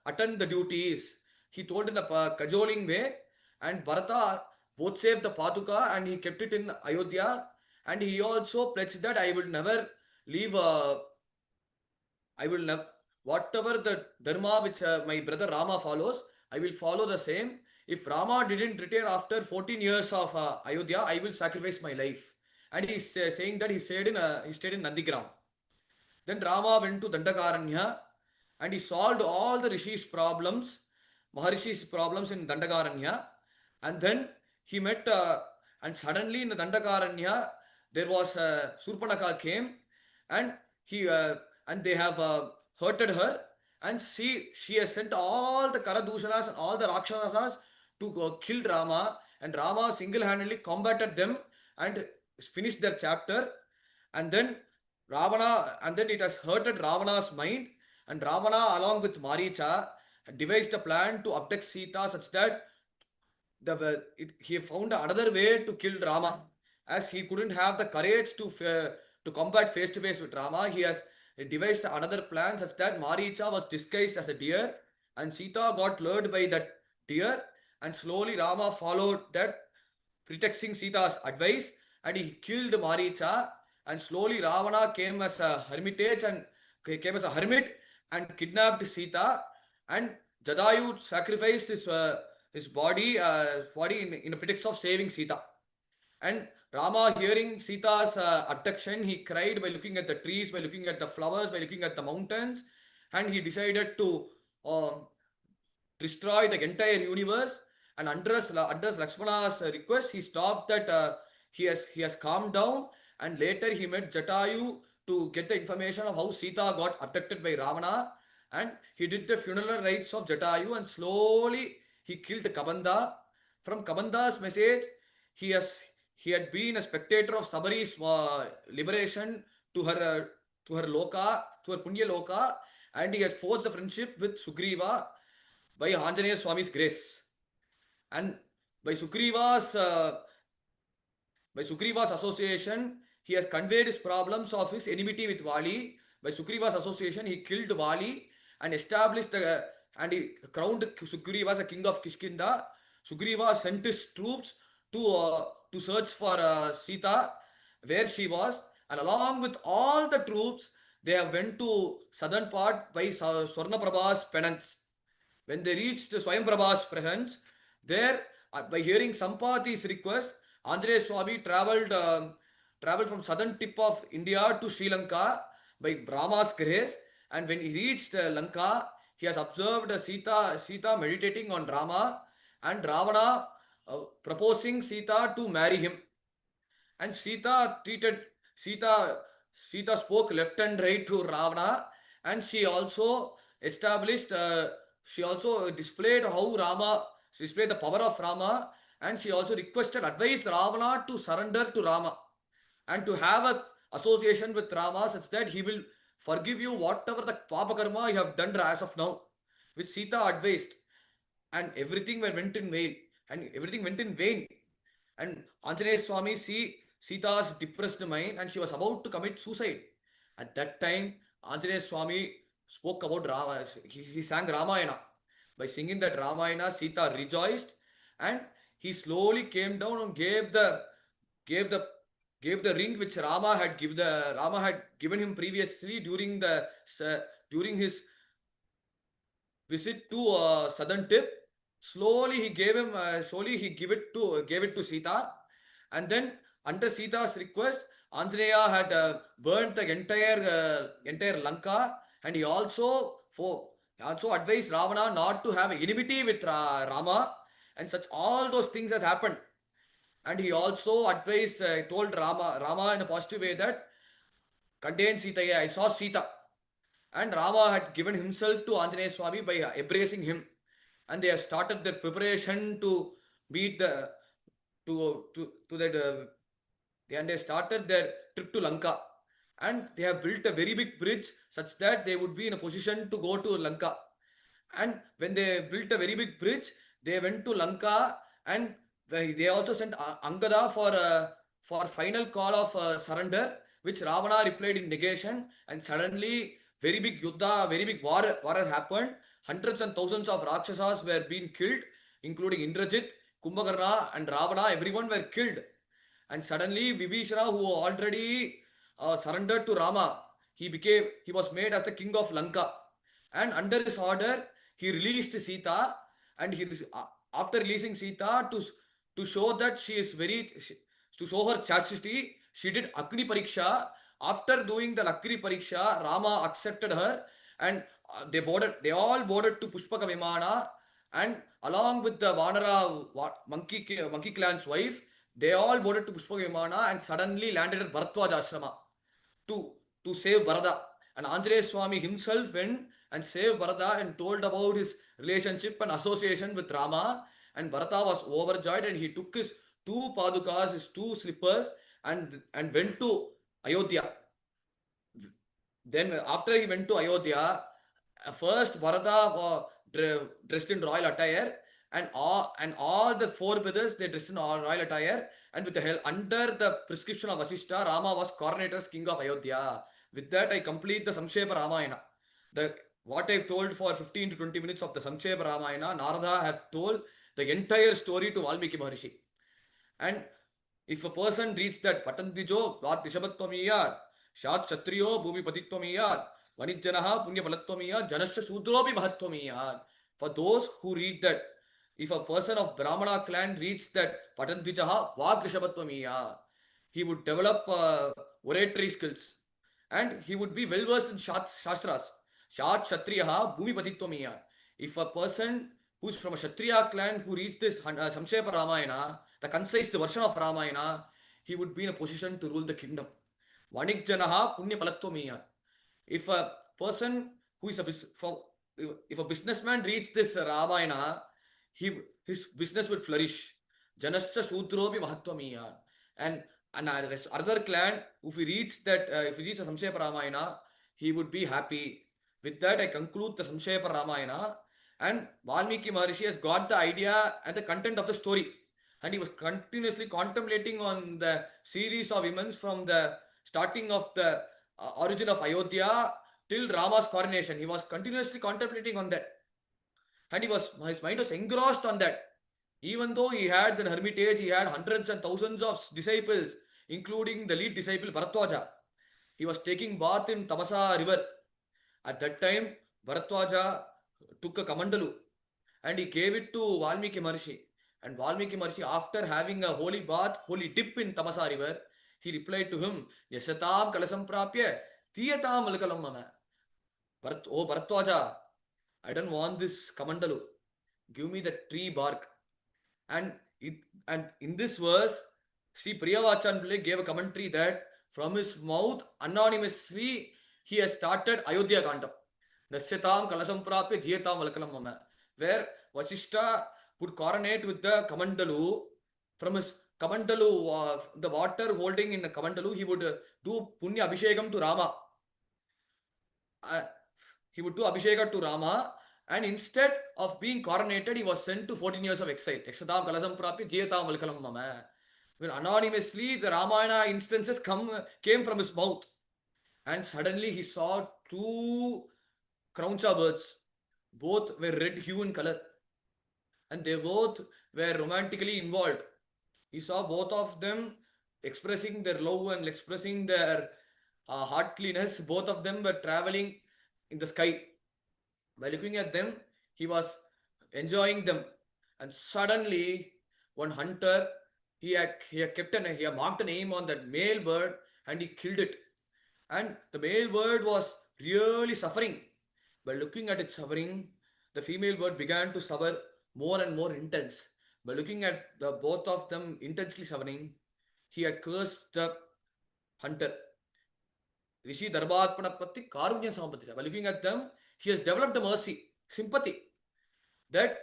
attend the duties. He told in a cajoling way, and Bharata both saved the Paduka and he kept it in Ayodhya, and he also pledged that I will never leave. I will never, whatever the dharma which my brother Rama follows, I will follow the same. If Rama didn't return after 14 years of Ayodhya, I will sacrifice my life. And he's saying that he stayed in Nandigram. Then Rama went to Dandakaranya and he solved all the rishis' problems, Maharishi's problems in Dandakaranya. And then he met, and suddenly in the Dandakaranya, there was Surpanaka came, and he and they have hurted her, and she has sent all the Karadushanas and all the Rakshasas to go kill Rama, and Rama single-handedly combated them and finished their chapter. And then and then it has hurted Ravana's mind, and Ravana along with Maricha devised a plan to abduct Sita such that he found another way to kill Rama, as he couldn't have the courage to combat face to face with Rama. He has devised another plan such that Maricha was disguised as a deer, and Sita got lured by that deer, and slowly Rama followed that, pretexting Sita's advice, and he killed Maricha. And slowly Ravana came as a hermitage and came as a hermit and kidnapped Sita, and Jadayu sacrificed his body in a pretext of saving Sita. And Rama, hearing Sita's abduction, he cried by looking at the trees, by looking at the flowers, by looking at the mountains, and he decided to destroy the entire universe. And under Lakshmana's request, he stopped that. He has calmed down, and later he met Jatayu to get the information of how Sita got abducted by Ravana, and he did the funeral rites of Jatayu, and slowly he killed Kabanda. From Kabanda's message, he had been a spectator of Sabari's liberation to her loka, to her Punya loka, and he had forged a friendship with Sugriva by Anjaneya Swami's grace. And by Sugriva's association, he has conveyed his problems of his enmity with Vali. By Sugriva's association, he killed Vali and established and he crowned Sugriva as a king of Kishkinda. Sugriva sent his troops to search for Sita, where she was, and along with all the troops, they have went to southern part by Swarnaprabha's penance. When they reached Swayamprabha's presence, there, by hearing Sampati's request, Anjaneya Swami traveled from southern tip of India to Sri Lanka by Brahma's grace. And when he reached Lanka, he has observed Sita meditating on Rama, and Ravana proposing Sita to marry him. And Sita spoke left and right to Ravana, and she also displayed displayed the power of Rama, and she also advised Ravana to surrender to Rama and to have a association with Rama such that he will forgive you whatever the Papa Karma you have done as of now, which Sita advised. and everything went in vain. And everything went in vain. And Anjaneya Swami see Sita's depressed mind and she was about to commit suicide. At that time, Anjaneya Swami spoke about Rama. He sang Ramayana. By singing that Ramayana, Sita rejoiced and he slowly came down and gave the gave the ring which Rama had given him previously during his visit to southern tip. Slowly he gave it to Sita, and then under Sita's request, Anjaneya had burnt the entire Lanka, and he also advised Ravana not to have enmity with Rama, and such all those things has happened. And he also told Rama in a positive way that contain Sita. I saw Sita. And Rama had given himself to Anjaneya Swami by embracing him. And they have started their preparation to meet the to that and they started their trip to Lanka. And they have built a very big bridge such that they would be in a position to go to Lanka. And when they built a very big bridge, they went to Lanka and they also sent Angada for final call of surrender, which Ravana replied in negation. And suddenly, very big yuddha, very big war has happened. Hundreds and thousands of Rakshasas were being killed, including Indrajit, Kumbhakarna, and Ravana. Everyone were killed. And suddenly, Vibhishana, who already surrendered to Rama, he was made as the king of Lanka. And under his order, he released Sita, and after releasing Sita to show that to show her chastity, she did Agni Pariksha. After doing the Agni Pariksha, Rama accepted her, and they all boarded to Pushpaka Vimana, and along with the monkey clan's wife, they all boarded to Pushpaka Vimana and suddenly landed at Bharatwaj Ashrama to, to save Bharata. And Anjaneya Swami himself went and saved Bharata and told about his relationship and association with Rama. And Bharata was overjoyed and he took his two padukas, his two slippers, and went to Ayodhya. Then after he went to Ayodhya, first Bharata dressed in royal attire, and all the four brothers they dressed in royal attire, and with the help under the prescription of Vasishtha, Rama was coronated as king of Ayodhya. With that, I complete the Samkshepa Ramayana. What I've told for 15 to 20 minutes of the Samkshepa Ramayana, Narada have told the entire story to Valmiki Maharishi. And if a person reads that Patandijo Vat Rishabhattvamiyat, Shat Kshatriyo Bhumi Patittvamiyat, Vanijjanaha Punya Palattvamiyat, Janasya Sudropi Mahattvamiyat. For those who read that, if a person of Brahmana clan reads that Patandvijaha Vak Rishabhattvamiyat, he would develop oratory skills and he would be well versed in Shastras. Shat Kshatriyaha Bhumi Patittvamiyat. If a person who is from a Kshatriya clan who reads this Samkshepa Ramayana, the concise version of Ramayana, he would be in a position to rule the kingdom. Vanikjanaha Punya Palattvamiyat. If a person who is if a businessman reads this Ramayana, his business would flourish. Janascha Sudrobi Mahattvamiyat. And other clan, if he reads the Samkshepa Ramayana, he would be happy. With that, I conclude the Samkshepa Ramayana. And Valmiki Maharishi has got the idea and the content of the story. And he was continuously contemplating on the series of events from the starting of the origin of Ayodhya till Rama's coronation. He was continuously contemplating on that. And his mind was engrossed on that. Even though he had the hermitage, he had hundreds and thousands of disciples, including the lead disciple Bharatwaja. He was taking bath in Tamasa river. At that time, Bharatwaja took a kamandalu and he gave it to Valmiki Maharishi. And Valmiki Maharishi, after having a holy bath, holy dip in Tamasa river, he replied to him, Yasatam kalasam prapya, tiyatam malakalam mama. Oh Bharatwaja, I don't want this kamandalu. Give me the tree bark. And in this verse, Sri Priyavachan Pillai gave a commentary that from his mouth, anonymously, he has started Ayodhya Kandam. Nasyatam kalasam prapya dhiyatam valakalam mama. Where Vasishtha would coronate with the kamandalu. From his kamandalu, the water holding in the kamandalu, he would do punya abhishekam to Rama. He would do abhishekam to Rama, And instead of being coronated, he was sent to 14 years of exile. Exadam kalasam prapi jiyatam valkalam mama. When anonymously the Ramayana instances came from his mouth. And suddenly he saw two crauncha birds. Both were red hue in color. And they both were romantically involved. He saw both of them expressing their love and expressing their heartliness. Both of them were traveling in the sky. By looking at them, he was enjoying them. And suddenly, one hunter he had marked an aim on that male bird and he killed it. And the male bird was really suffering. By looking at its suffering, the female bird began to suffer more and more intense. By looking at the both of them intensely suffering, he had cursed the hunter. Rishi Darbatpanapatti Karunya Sampati. By looking at them, he has developed a mercy, sympathy, that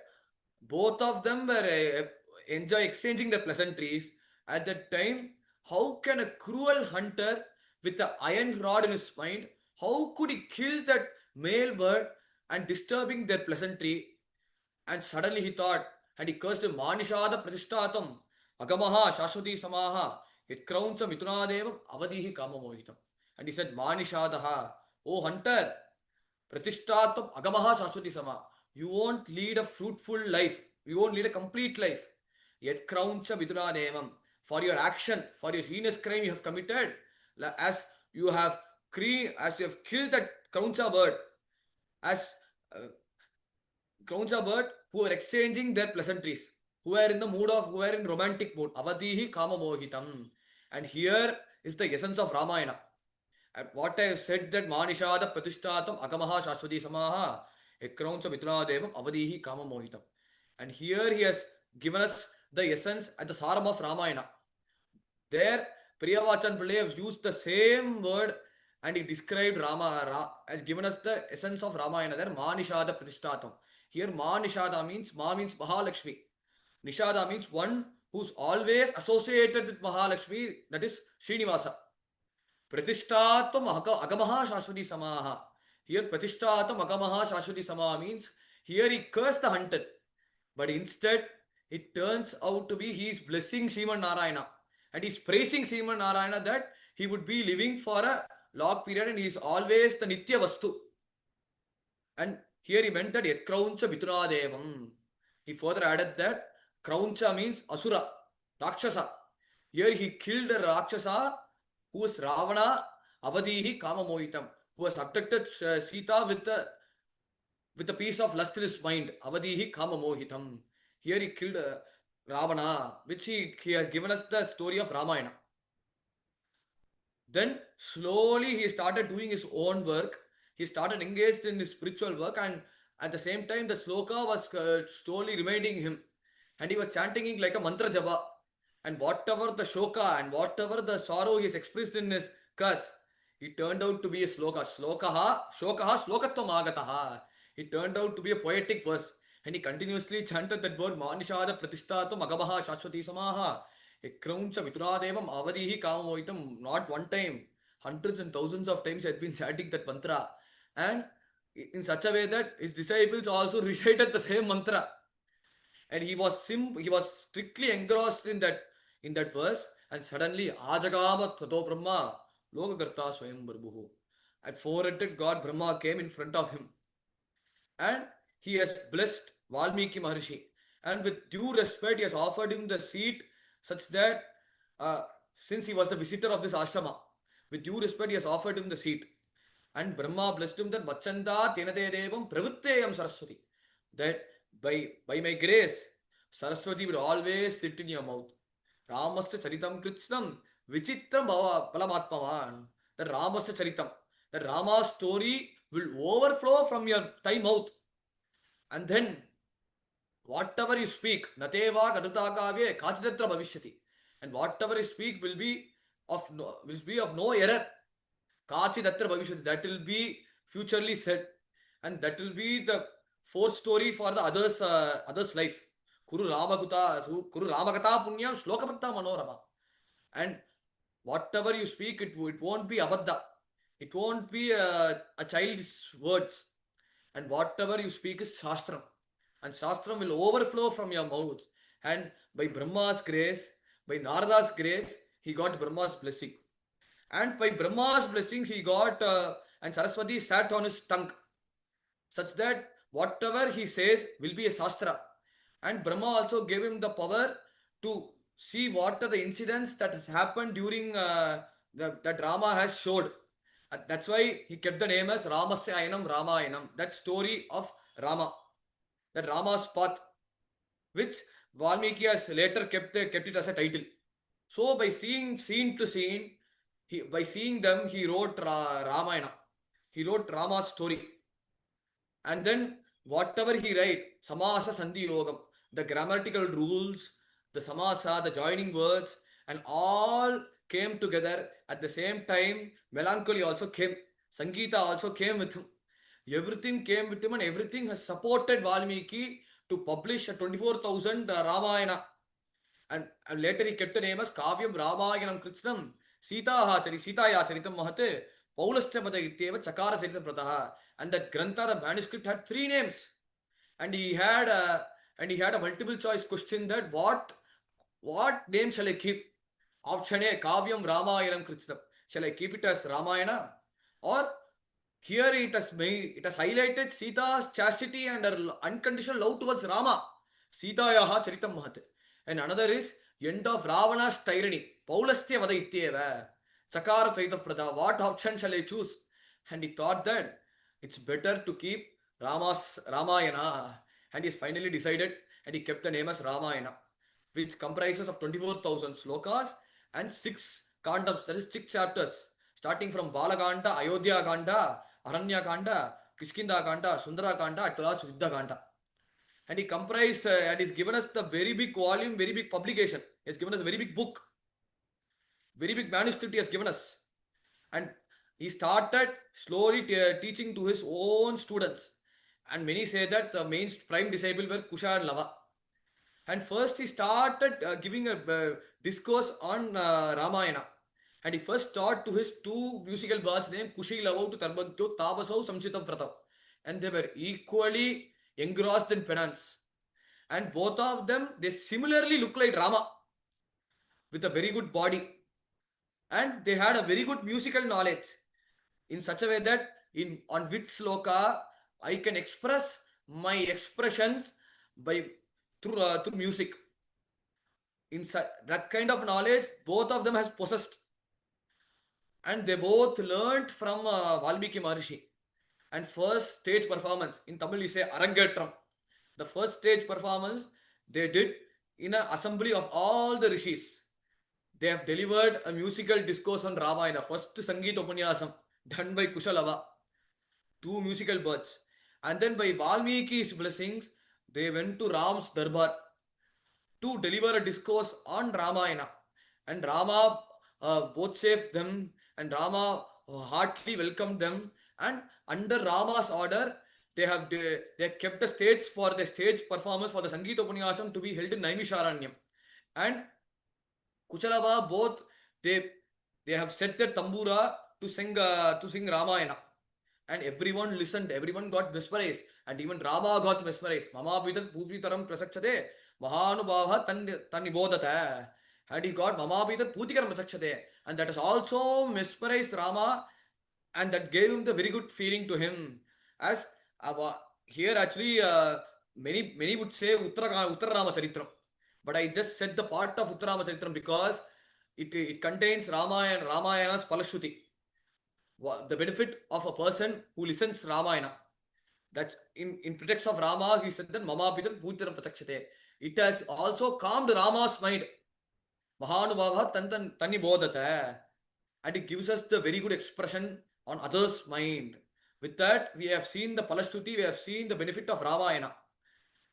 both of them were enjoy exchanging their pleasantries. At that time, how can a cruel hunter with an iron rod in his mind, how could he kill that male bird and disturbing their pleasantry? And suddenly he thought, and he cursed him, Manishada Pratishtatam, Agamaha Shashwati Samaha, it Krauncha Mitunadevam, Avadihi Kamamohitam. And he said, Manishadaha, O hunter, Pratishtatam Agamaha Shashwati Sama. You won't lead a fruitful life. You won't lead a complete life. Yet Krauncha Vidunadevam. For your action, for your heinous crime you have committed, as you have killed that Krauncha bird, as Krauncha bird who are exchanging their pleasantries, who are in the mood of, who are in romantic mood. Avadihi Kama Mohitam. And here is the essence of Ramayana. And what I have said that Manishada Pratishtatam Agamaha Shashwati Samaha Ekrauncha Mitunadevam Avadihi Kama Mohitam. And here he has given us the essence at the Saram of Ramayana. There, Priyavachan Pillai has used the same word and he described has given us the essence of Ramayana. There, Manishada Pratishtatam. Here, Manishada means, Ma means Mahalakshmi. Nishada means one who's always associated with Mahalakshmi, that is Srinivasa. Pratishtatam Agamaha Shashwati Samaha. Here, Pratishtatam Agamaha Shashwati Samaha means, here he cursed the hunter. But instead, it turns out to be he is blessing Sriman Narayana. And he is praising Sriman Narayana that he would be living for a long period and he is always the Nitya Vastu. And here he meant that Yet Krauncha Mitunadevam. He further added that Krauncha means Asura, Rakshasa. Here he killed a Rakshasa who is Ravana Avadihi Kama Mohitam, who has abducted Sita with a piece of lust in his mind. Avadihi Kama Mohitam. Here he killed Ravana, which he has given us the story of Ramayana. Then slowly he started doing his own work. He started engaged in his spiritual work, and at the same time the sloka was slowly reminding him, and he was chanting it like a mantra japa. And whatever the shoka and whatever the sorrow he has expressed in his curse, it turned out to be a sloka. Shokaha slokatvam agataha. It turned out to be a poetic verse. And he continuously chanted that word, Manishada Pratishtatam Agabaha Shashwati Samaha. Ekrauncha Mitunadevam Avadihi Kamamohitam. Not one time, hundreds and thousands of times he had been chanting that mantra. And in such a way that his disciples also recited the same mantra. And he was strictly engrossed in that verse. And suddenly, Ajagama Tato Brahma Lokakarta Swayam Barbuhu. A four-headed God Brahma came in front of him. And he has blessed Valmiki Maharshi. And with due respect, he has offered him the seat such that since he was the visitor of this ashrama, with due respect, he has offered him the seat. And Brahma blessed him that Vachanda Tenate Devam Pravutteyam Saraswati. That by my grace, Saraswati will always sit in your mouth. Ramasya Charitam Kritshnam Vichitram Palamatmavan. That Ramasya Charitam, that Rama's story will overflow from your thy mouth. And then, whatever you speak, Nateva Kadutakavye Kachidatra Bhavishyati. And whatever you speak will be of no error. Kachidatra Bhavishyati. That will be futurely said. And that will be the fourth story for the others' life. Kuru Ramakata Punyam Shlokapatta Manorama. And whatever you speak, it won't be abadda. It won't be a child's words. and whatever you speak is Shastram. And Shastram will overflow from your mouth. And by Brahma's grace, by Narada's grace, he got Brahma's blessing. And by Brahma's blessings, he got, and Saraswati sat on his tongue, such that whatever he says will be a Shastra. And Brahma also gave him the power to see what are the incidents that has happened during that Rama has showed. That's why he kept the name as Ramasya Ayanam Ramayanam. That story of Rama, that Rama's path, which Valmiki has later kept it as a title. So by seeing scene to scene, by seeing them, he wrote Ramayana. He wrote Rama's story. And then whatever he write, Samasa Sandhi Yogam, the grammatical rules, the Samasa, the joining words, and all came together at the same time. Melancholy also came. Sangeeta also came with him. Everything came with him, and everything has supported Valmiki to publish a 24,000 Ramayana. And later he kept the name as Kavyam Ramayanam Kritsnam Sitaya Charitam Mahate Paulastya Pada Ityeva Chakara Charitam Prataha. And that Grantha, the manuscript, had 3 names. And he had a multiple choice question that what name shall I keep? Option A, Kavyam Ramayanam Kritsnam. Shall I keep it as Ramayana? Or here it has highlighted Sita's chastity and her unconditional love towards Rama. Sitayaha Charitam Mahate. And another is end of Ravana's tyranny. Paulastya Vada Ityeva. Chakara Chaitya Prada. What option shall I choose? And he thought that it's better to keep Ramayana. And he's finally decided, and he kept the name as Ramayana, which comprises of 24,000 slokas and 6 kandams, that is 6 chapters, starting from Balakanda, Ayodhya Kanda, Aranya Kanda, Kishkinda Kanda, Sundara Kanda, at last Viddha Kanda. And he comprised, and he's given us the very big volume, very big publication. He has given us a very big book, very big manuscript he has given us. And he started slowly teaching to his own students. And many say that the main prime disciple were Kusha and Lava. And first he started giving a discourse on Ramayana. And he first taught to his 2 musical birds named Kushi Lavau to Tarbagyo Tabasau Samchitam Vratav. And they were equally engrossed in penance. And both of them, they similarly look like Rama with a very good body. And they had a very good musical knowledge in such a way that on which sloka I can express my expressions by through music. In that kind of knowledge, both of them has possessed. And they both learnt from Valmiki Maharishi. And first stage performance, in Tamil we say Arangetram. The first stage performance they did in an assembly of all the rishis. They have delivered a musical discourse on Ramayana, first Sangeet Upanyasam, done by Kushalava, 2 musical birds. And then by Valmiki's blessings, they went to Ram's Darbar to deliver a discourse on Ramayana. And Rama both saved them, and Rama heartily welcomed them. And under Rama's order, they have kept the stage for the stage performance for the Sangeet Upanyasam to be held in Naimisharanyam. And Kuchalava both they have set their tambura to sing Ramayana, and everyone listened. Everyone got mesmerized, and even Rama got mesmerized. Mama pitat pupitaram prasakshate mahanubhava tanibodata, and he got Mama pitat putikaram prasakshate, and that has also mesmerized Rama, and that gave him the very good feeling to him. As here actually many would say Uttara Rama Charitram. But I just said the part of Uttarama Charitram because it contains Ramayana's Palashruti. The benefit of a person who listens Ramayana. That's in pretext of Rama, he said that Mama Pitar Bhutiram Pratakshate. It has also calmed Rama's mind. Mahanubhava Tani Bodhata. And it gives us the very good expression on others' mind. With that, we have seen the Palashruti, we have seen the benefit of Ramayana.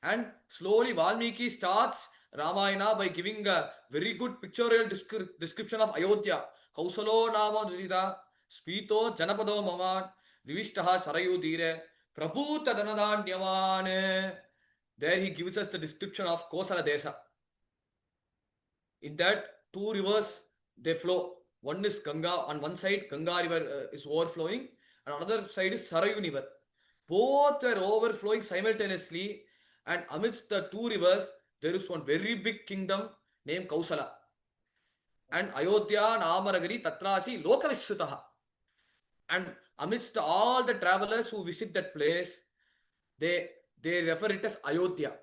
And slowly Valmiki starts Ramayana by giving a very good pictorial description of Ayodhya. Kausalo Nama Durida, Spito Janapado Maman, Vivishtaha Sarayu Dire, Prabhuta Danadanyamane. There he gives us the description of Kosala Desa. In that, 2 rivers they flow. One is Ganga, on one side Ganga river is overflowing, and another side is Sarayu river. both were overflowing simultaneously, and amidst the two rivers, there is one very big kingdom named Kausala. And Ayodhya Namaragari Tatrasi Lokavishutaha. And amidst all the travelers who visit that place, they they refer it as Ayodhya.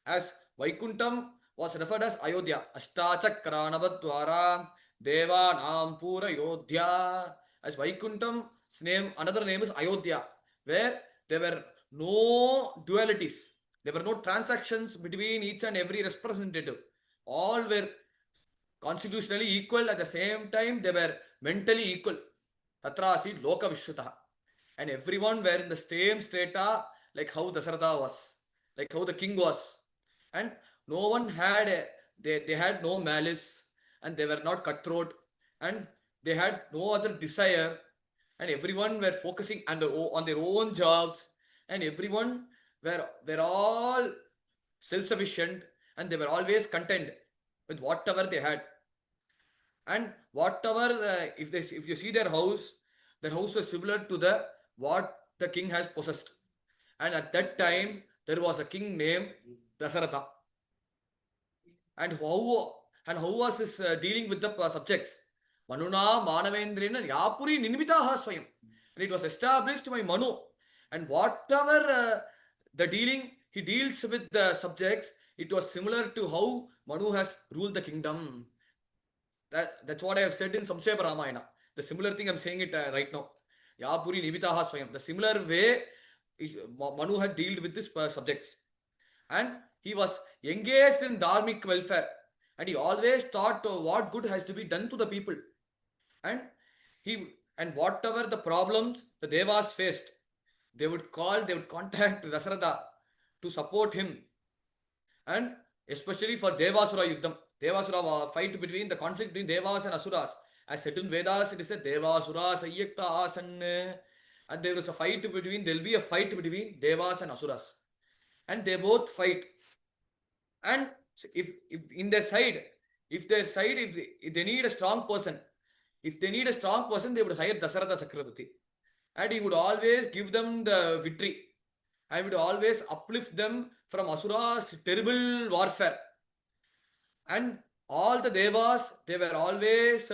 As Vaikuntham was referred as Ayodhya. Ashtachakranavadwara Deva Nampura Yodhya. As Vaikuntham's name, another name is Ayodhya, where there were no dualities. There were no transactions between each and every representative. All were constitutionally equal, at the same time they were mentally equal. Tatra asid loka vishrutaha. And everyone were in the same strata, like how Dasaratha was, like how the king was. And no one had they had no malice, and they were not cutthroat, and they had no other desire, and everyone were focusing on their own jobs, and everyone were all self-sufficient, and they were always content with whatever they had. And whatever if you see their house was similar to the what the king has possessed. And at that time there was a king named Dasaratha. And how was his dealing with the subjects? Manuna Manavendrena Yapuri Ninvitaha Swayam. And it was established by Manu. And whatever the dealing he deals with the subjects, it was similar to how Manu has ruled the kingdom. That's what I have said in Samshaya Ramayana. The similar thing I'm saying it right now. Yapuri Nivitaha Swayam. The similar way Manu had dealt with these subjects. And he was engaged in dharmic welfare. And he always thought what good has to be done to the people. And whatever the problems the Devas faced, they would contact Dasaratha to support him. And especially for Devasura Yuddham. Devasura fight between the conflict between Devas and Asuras. As said in Vedas, it is said Devasura Sayyakta Asan. And there will be a fight between Devas and Asuras. And they both fight. And if they need a strong person, they would hire Dasaratha Chakravarti. And he would always give them the victory. And would always uplift them from Asura's terrible warfare. And all the Devas, they were always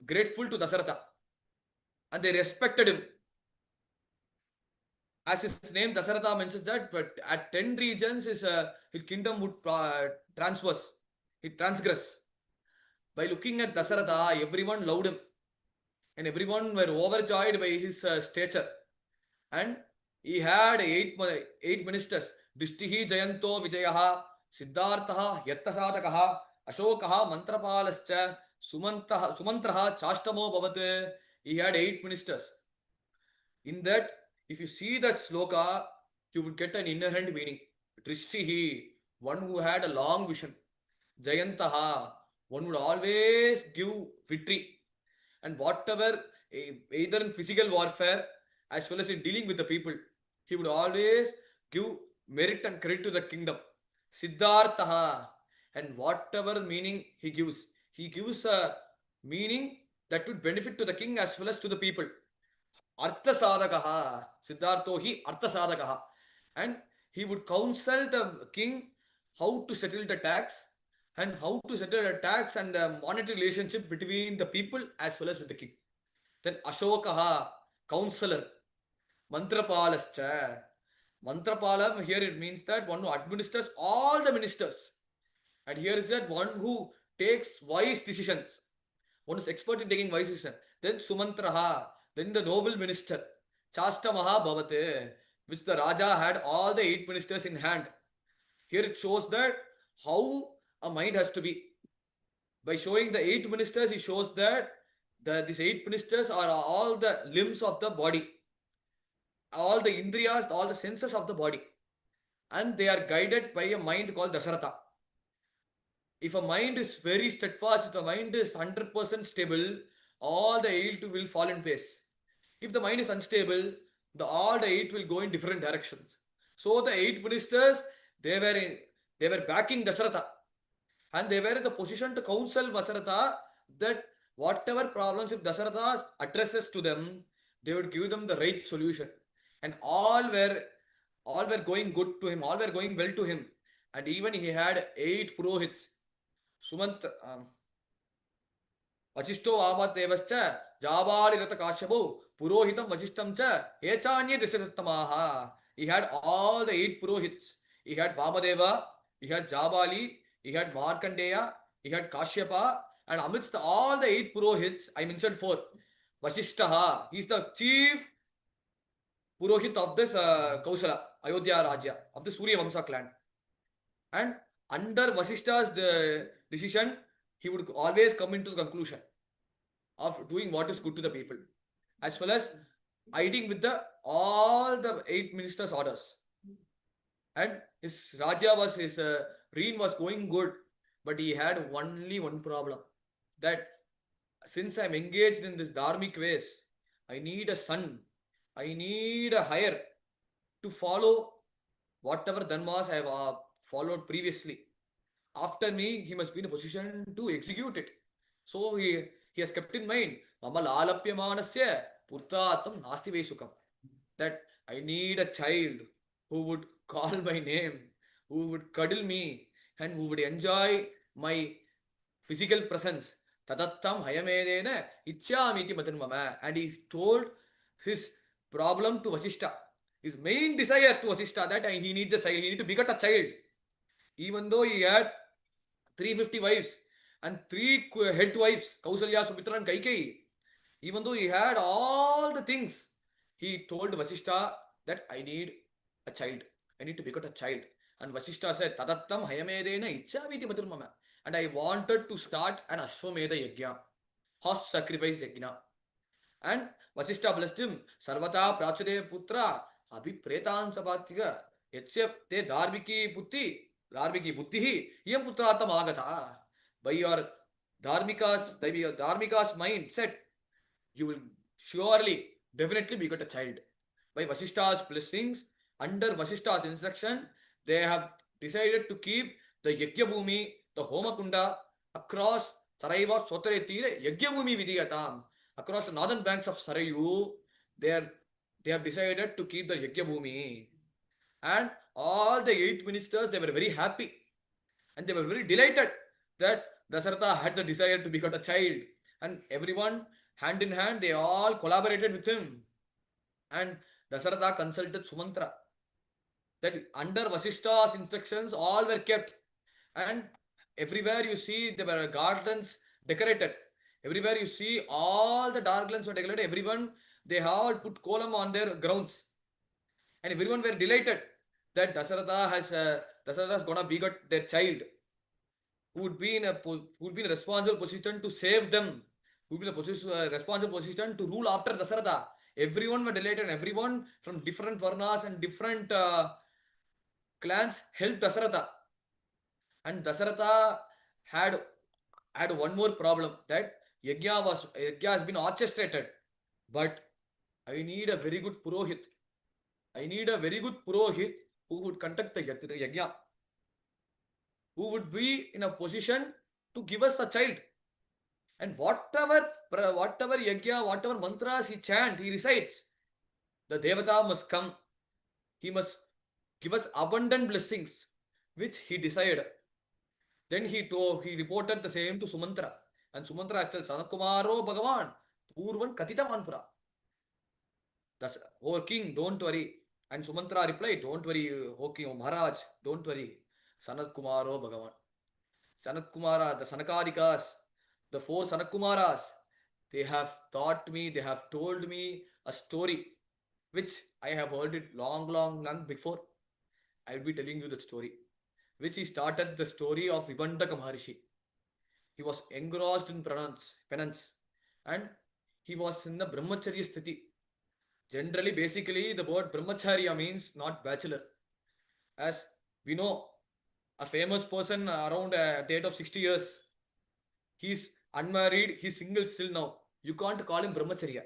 grateful to Dasaratha. And they respected him. As his name Dasaratha mentions that, but at 10 regions his kingdom would transgress. By looking at Dasaratha, everyone loved him. And everyone were overjoyed by his stature. And he had eight ministers. Dishtihi Jayanto Vijayaha, Siddharthaha, Yattasadakaha, Ashokaha, Mantrapalascha, Sumantraha, Chastamo Bhavate. He had 8 ministers. In that, if you see that sloka, you would get an inherent meaning. Drishtihi, one who had a long vision. Jayantaha, one would always give victory. And whatever, either in physical warfare as well as in dealing with the people, he would always give merit and credit to the kingdom. Siddharthaha, and whatever meaning he gives a meaning that would benefit to the king as well as to the people. Artha Sadakaha, Siddhartho hi Artha Sadakaha. And he would counsel the king how to settle the tax and how to settle the tax and the monetary relationship between the people as well as with the king. Then Ashokaha, counselor. Mantrapalascha. Mantrapala, here it means that one who administers all the ministers. And here is that one who takes wise decisions. One is expert in taking wise decisions. Then Sumantraha, then the noble minister. Chastamaha Bhavate, which the Raja had all the 8 ministers in hand. Here it shows that how a mind has to be. By showing the 8 ministers, he shows that these 8 ministers are all the limbs of the body. All the indriyas, all the senses of the body. And they are guided by a mind called Dasaratha. If a mind is very steadfast, if the mind is 100% stable, all the 8 will fall in place. If the mind is unstable, all the 8 will go in different directions. So the 8 ministers, they were backing Dasaratha. And they were in the position to counsel Dasaratha that whatever problems if Dasaratha addresses to them, they would give them the right solution. and all were going good to him, all were going well to him, and even he had 8 purohits. Sumant Vasishto Amatevascha Jabalirata Kashyapau Purohitam Vasishtam cha Echanye Disasatamaha. He had all the 8 purohits. He had Vamadeva, he had Jabali, he had Markandeya, he had Kashyapa, and amidst all the 8 purohits, I mentioned 4. Vasishtaha, he is the chief Purohit of this Kausala, Ayodhya Rajya, of the Surya Vamsa clan. And under Vasishta's decision, he would always come into the conclusion of doing what is good to the people, as well as aiding with the all the 8 ministers' orders. And his reign was going good, but he had only one problem, that since I'm engaged in this dharmic ways, I need a son, I need a hire to follow whatever dharmas I have followed previously. After me, he must be in a position to execute it. So he has kept in mind, Mama lalapyamanasya purtatam nasti vesukam, that I need a child who would call my name, who would cuddle me, and who would enjoy my physical presence. Tadattam hayamedena ichyamiti matanmama. And he told his problem to Vasishta, his main desire to Vasishta, that he needs a child, he needs to beget a child. Even though he had 350 wives and 3 head wives, Kausalya, Sumitra, and Kaikeyi, even though he had all the things, he told Vasishta that I need a child, I need to beget a child. And Vasishta said, Tadattam hayamedena ichaviti maturmama. And I wanted to start an Ashwamedha Yajna, horse sacrifice Yajna. And Vasishta blessed him, Sarvata Prachade Putra, Abhipretan Sabatiga, except te Dharmiki Buddhi, Yam Putratam Agata. By your Dharmika's mindset, you will surely, definitely beget a child. By Vasishta's blessings, under Vasishta's instruction, they have decided to keep the Yagyabhumi, the Homakunda, across Saraiva Sotare Tire, Yagyabhumi Vidiyatam, across the northern banks of Sarayu, they have decided to keep the Yagyabhumi. And all the 8 ministers, they were very happy. And they were very delighted that Dasaratha had the desire to beget a child. And everyone, hand in hand, they all collaborated with him. And Dasaratha consulted Sumantra, that under Vasishta's instructions, all were kept. And everywhere you see, there were gardens decorated. Everywhere you see, all the darklands were decorated. Everyone, they all put kolam on their grounds. And everyone were delighted that Dasaratha is gonna beget their child, who would be in a responsible position to save them, who would be in a responsible position to rule after Dasaratha. Everyone were delighted. Everyone from different varnas and different clans helped Dasaratha. And Dasaratha had one more problem, that Yajna has been orchestrated, but I need a very good Purohit. I need a very good Purohit who would conduct the Yajna, who would be in a position to give us a child. And whatever Yajna, whatever mantras he chants, he recites, the Devata must come. He must give us abundant blessings, which he desired. Then he reported the same to Sumantra. And Sumantra asked, Sanakumaro Bhagavan, Purvan Katita Manpura. That's, oh king, don't worry. And Sumantra replied, don't worry, O king, O Maharaj, don't worry. Sanat Kumaro Bhagavan. Sanat Kumara, the Sanakadikas, the 4 Sanakumaras, they have taught me, they have told me a story, which I have heard it long before. I will be telling you the story, which he started the story of Vibhandaka Maharishi. He was engrossed in penance, and he was in the Brahmacharya sthiti. Generally, basically, the word Brahmacharya means not bachelor. As we know, a famous person around the age of 60 years, he's unmarried, he's single still now. You can't call him Brahmacharya.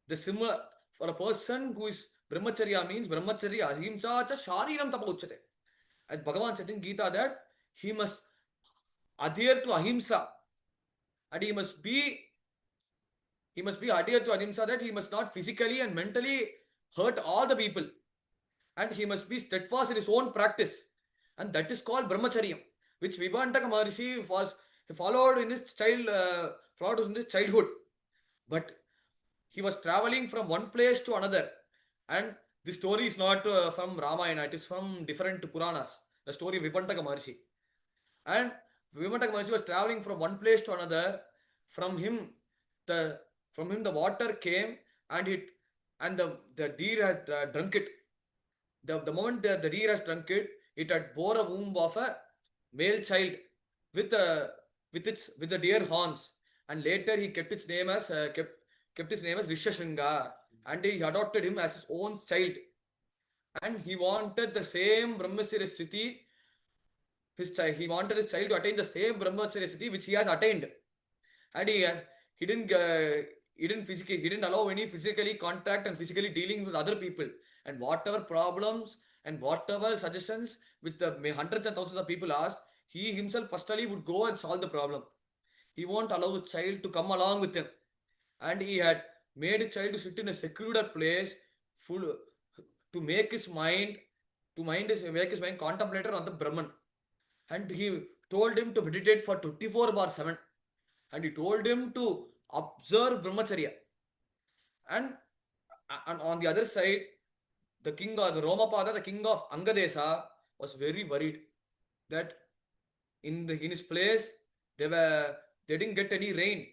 The similar, for a person who is Brahmacharya means Brahmacharya, ahimsa cha sharinam tapa uchyate. As Bhagavan said in Gita that he must adhere to ahimsa, and he must be adhere to ahimsa, that he must not physically and mentally hurt all the people, and he must be steadfast in his own practice, and that is called brahmacharya, which Vibhantaka Maharishi was followed in his childhood. But he was traveling from one place to another, and the story is not from Ramayana; it is from different Puranas. The story of Vibhantaka Maharishi, and Vibhantaka Maharishi was traveling from one place to another. From him, the the water came, and the deer had drunk it. The moment the deer has drunk it, it had bore a womb of a male child with with the deer horns, and later he kept its name as kept his name as Rishashringa, and he adopted him as his own child, and he wanted the same Brahmacharya Sthiti. He wanted his child to attain the same Brahmacharya Sthiti which he has attained, and he didn't he didn't allow any physically contact and physically dealing with other people, and whatever problems and whatever suggestions which the hundreds and thousands of people asked, he himself personally would go and solve the problem. He won't allow his child to come along with him, and he had made his child to sit in a secluded place full to make his mind make his mind contemplator on the Brahman, and he told him to meditate for 24 bar 7, and he told him to observe brahmacharya, and on the other side, the king of the Romapada, the king of Angadesa, was very worried that in his place they didn't get any rain,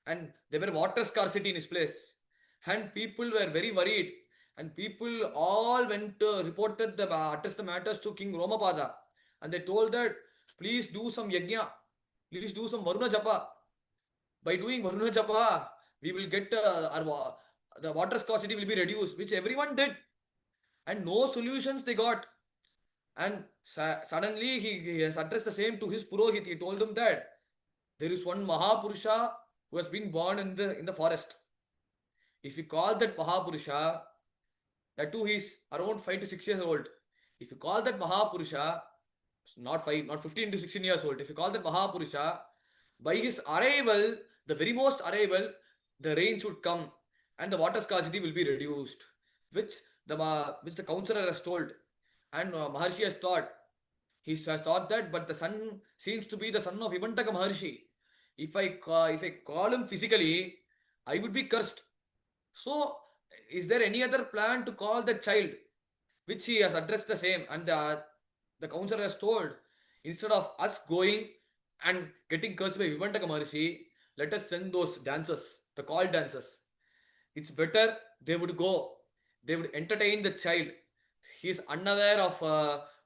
and there were water scarcity in his place, and people were very worried, and people all went to reported the attest the matters to King Romapada, and they told that please do some yajna, please do some Varuna Japa. By doing Varuna Japa, we will get the water scarcity will be reduced, which everyone did, and no solutions they got. And suddenly he has addressed the same to his Purohit. He told him that there is one Mahapurusha who has been born in the forest. If you call that Mahapurusha, that too he is around 5 to 6 years old. If you call that Mahapurusha, not 5, not 15 to 16 years old. If you call that Mahapurusha, by his arrival, the very most arrival, the rain should come and the water scarcity will be reduced, which the counselor has told, and Maharshi has thought. He has thought that, but the son seems to be the son of Vibhantaka Maharshi. If I call him physically, I would be cursed. So, is there any other plan to call the child? Which he has addressed the same, and the counselor has told, instead of us going and getting cursed by Vibhantaka Maharshi, let us send those dancers, the called dancers. It's better they would go, they would entertain the child. He is unaware of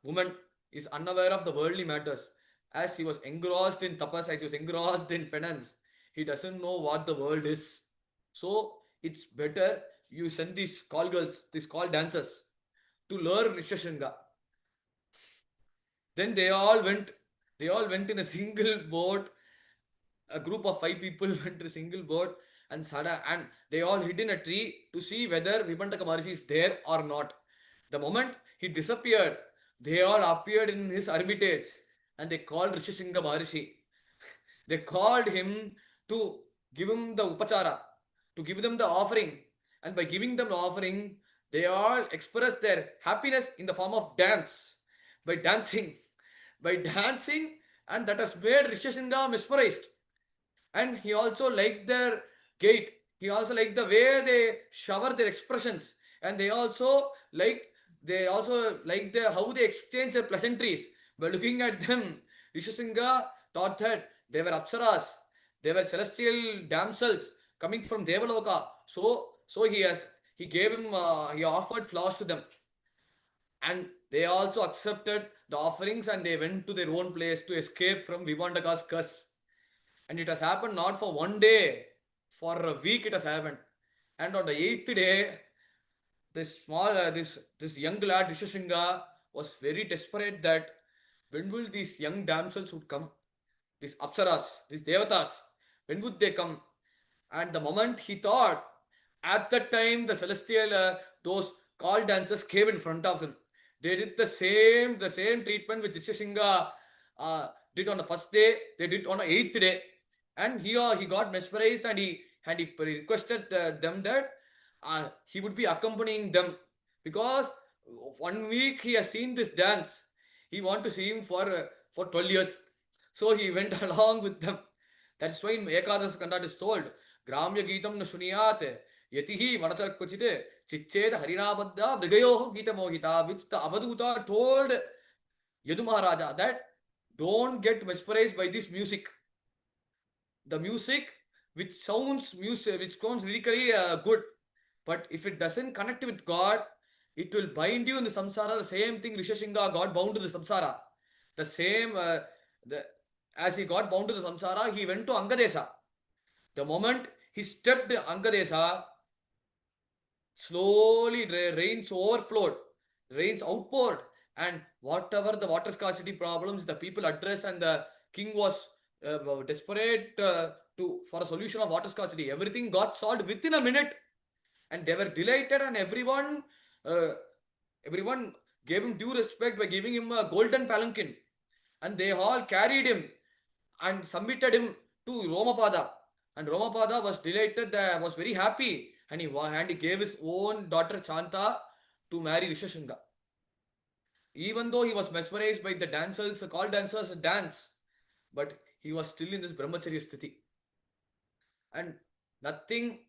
woman, he is unaware of the worldly matters. As he was engrossed in tapas, as he was engrossed in penance, he doesn't know what the world is. So it's better you send these call girls, these call dancers to learn Rishashringa. Then they all went in a single boat. A group of 5 people went in a single boat, and they all hid in a tree to see whether Vibhantaka Maharishi is there or not. The moment he disappeared, they all appeared in his hermitage, and they called Rishishringa Maharishi. They called him to give him the upachara, to give them the offering, and by giving them the offering, they all expressed their happiness in the form of dance, by dancing, by dancing, and that has made Rishishringa mesmerized. And he also liked their gait. He also liked the way they shower their expressions, and they also like how they exchange their pleasantries. By looking at them, Rishishringa thought that they were apsaras, they were celestial damsels coming from Devaloka. So he gave him he offered flowers to them, and they also accepted the offerings, and they went to their own place to escape from Vibhandaka's curse. And it has happened not for one day, for a week it has happened. And on the 8th day, this young lad Rishishringa was very desperate that when will these young damsels would come, these apsaras, these devatas, when would they come? And the moment he thought, at that time the celestial those call dancers came in front of him. They did the same treatment which Rishishringa did on the first day. They did on the 8th day, and he got mesmerized, and he requested them that he would be accompanying them, because 1 week he has seen this dance. He want to see him for 12 years. So he went along with them. That's why in Ekadas Kanda is told, Gramya Geetam na Shuniyate, Yatihi Vanachar Kuchite, Chicheta Harinabadda, Brigayo Gita Mohita, which the Avaduta told Yadu Maharaja that don't get mesmerized by this music. The music which sounds lyrically good, but if it doesn't connect with God, it will bind you in the samsara. The same thing Rishashinga got bound to the samsara. The same as he got bound to the samsara, he went to Angadesa. The moment he stepped in Angadesa, slowly rains overflowed, rains outpoured, and whatever the water scarcity problems the people addressed, and the king was desperate for a solution of water scarcity, everything got solved within a minute, and they were delighted, and uh, everyone gave him due respect by giving him a golden palanquin, and they all carried him and submitted him to Romapada. And Romapada was delighted, was very happy, and he gave his own daughter Chanta to marry Rishashinga. Even though he was mesmerized by the dancers, called dancers dance, but he was still in this brahmacharya sthiti, and nothing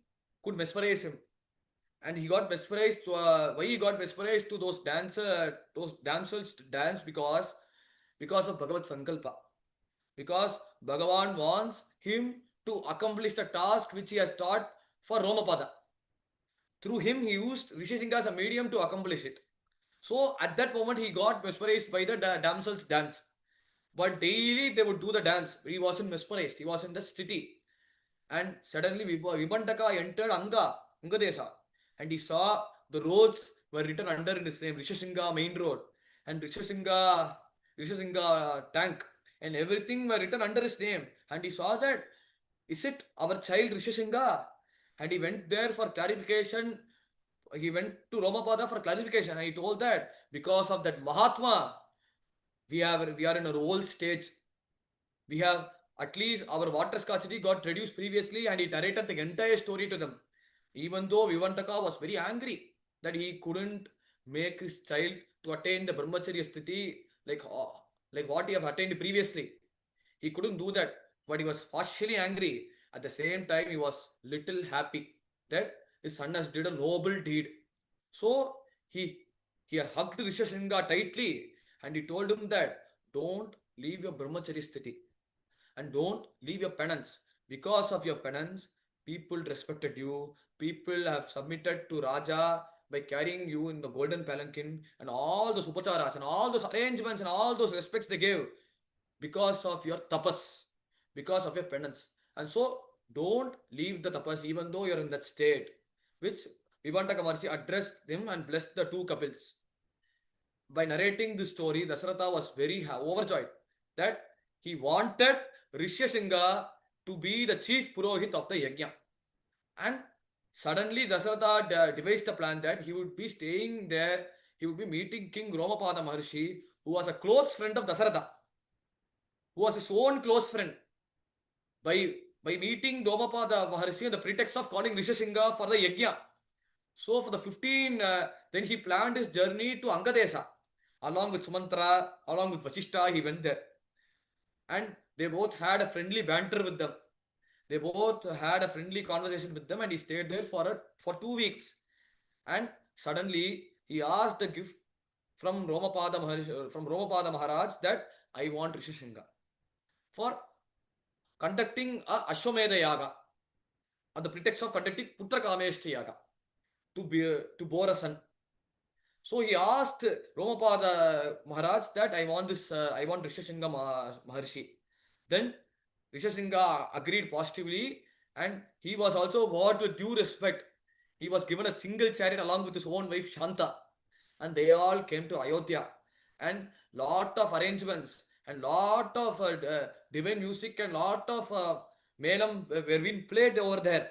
could mesmerize him. And he got mesmerized. Why he got mesmerized to those damsels to dance? Because of Bhagavad Sankalpa. Because Bhagavan wants him to accomplish the task which he has taught for Romapada. Through him, he used Rishishinga as a medium to accomplish it. So at that moment, he got mesmerized by the damsels' dance. But daily they would do the dance. He wasn't mesmerized. He was in the sthiti. And suddenly Vibandaka entered Angadesa, and he saw the roads were written under in his name, Rishashinga main road, and Rishashinga tank, and everything were written under his name. And he saw that, is it our child Rishashinga? And he went there for clarification. He went to Romapada for clarification, and he told that because of that Mahatma, we are in a old stage. We have at least our water scarcity got reduced previously, and he narrated the entire story to them. Even though Vivantaka was very angry that he couldn't make his child to attain the brahmacharya sthiti like what he have attained previously. He couldn't do that, but he was partially angry. At the same time, he was little happy that his son has did a noble deed. So he he hugged Rishashinga tightly, and he told him that don't leave your brahmacharya sthiti, and don't leave your penance. Because of your penance, people respected you. People have submitted to Raja by carrying you in the golden palanquin, and all those upacharas and all those arrangements and all those respects they gave because of your tapas, because of your penance. And so don't leave the tapas even though you're in that state, which Vivantaka Maharishi addressed them and blessed the two Kapils. By narrating this story, Dasaratha was very overjoyed that he wanted Rishyasingha to be the chief Purohit of the Yajna. And suddenly Dasaratha devised a plan that he would be staying there, he would be meeting King Romapada Maharshi, who was a close friend of Dasaratha, who was his own close friend. By meeting Romapada Maharshi on the pretext of calling Rishyasingha for the Yajna. So for the 15, then he planned his journey to Angadesa. Along with Sumantra, along with Vasishta, he went there. And they both had a friendly banter with them. They both had a friendly conversation with them, and he stayed there for 2 weeks. And suddenly he asked a gift from Romapada Maharaj that I want Rishishinga for conducting a Ashwamedha Yaga on the pretext of conducting Putra Kameshti Yaga to bore a son. So he asked Romapada Maharaj that I want Rishyasingha Maharshi. Then Rishyasingha agreed positively, and he was also brought with due respect. He was given a single chariot along with his own wife Shanta, and they all came to Ayodhya. And lot of arrangements and lot of divine music and lot of melam were being played over there,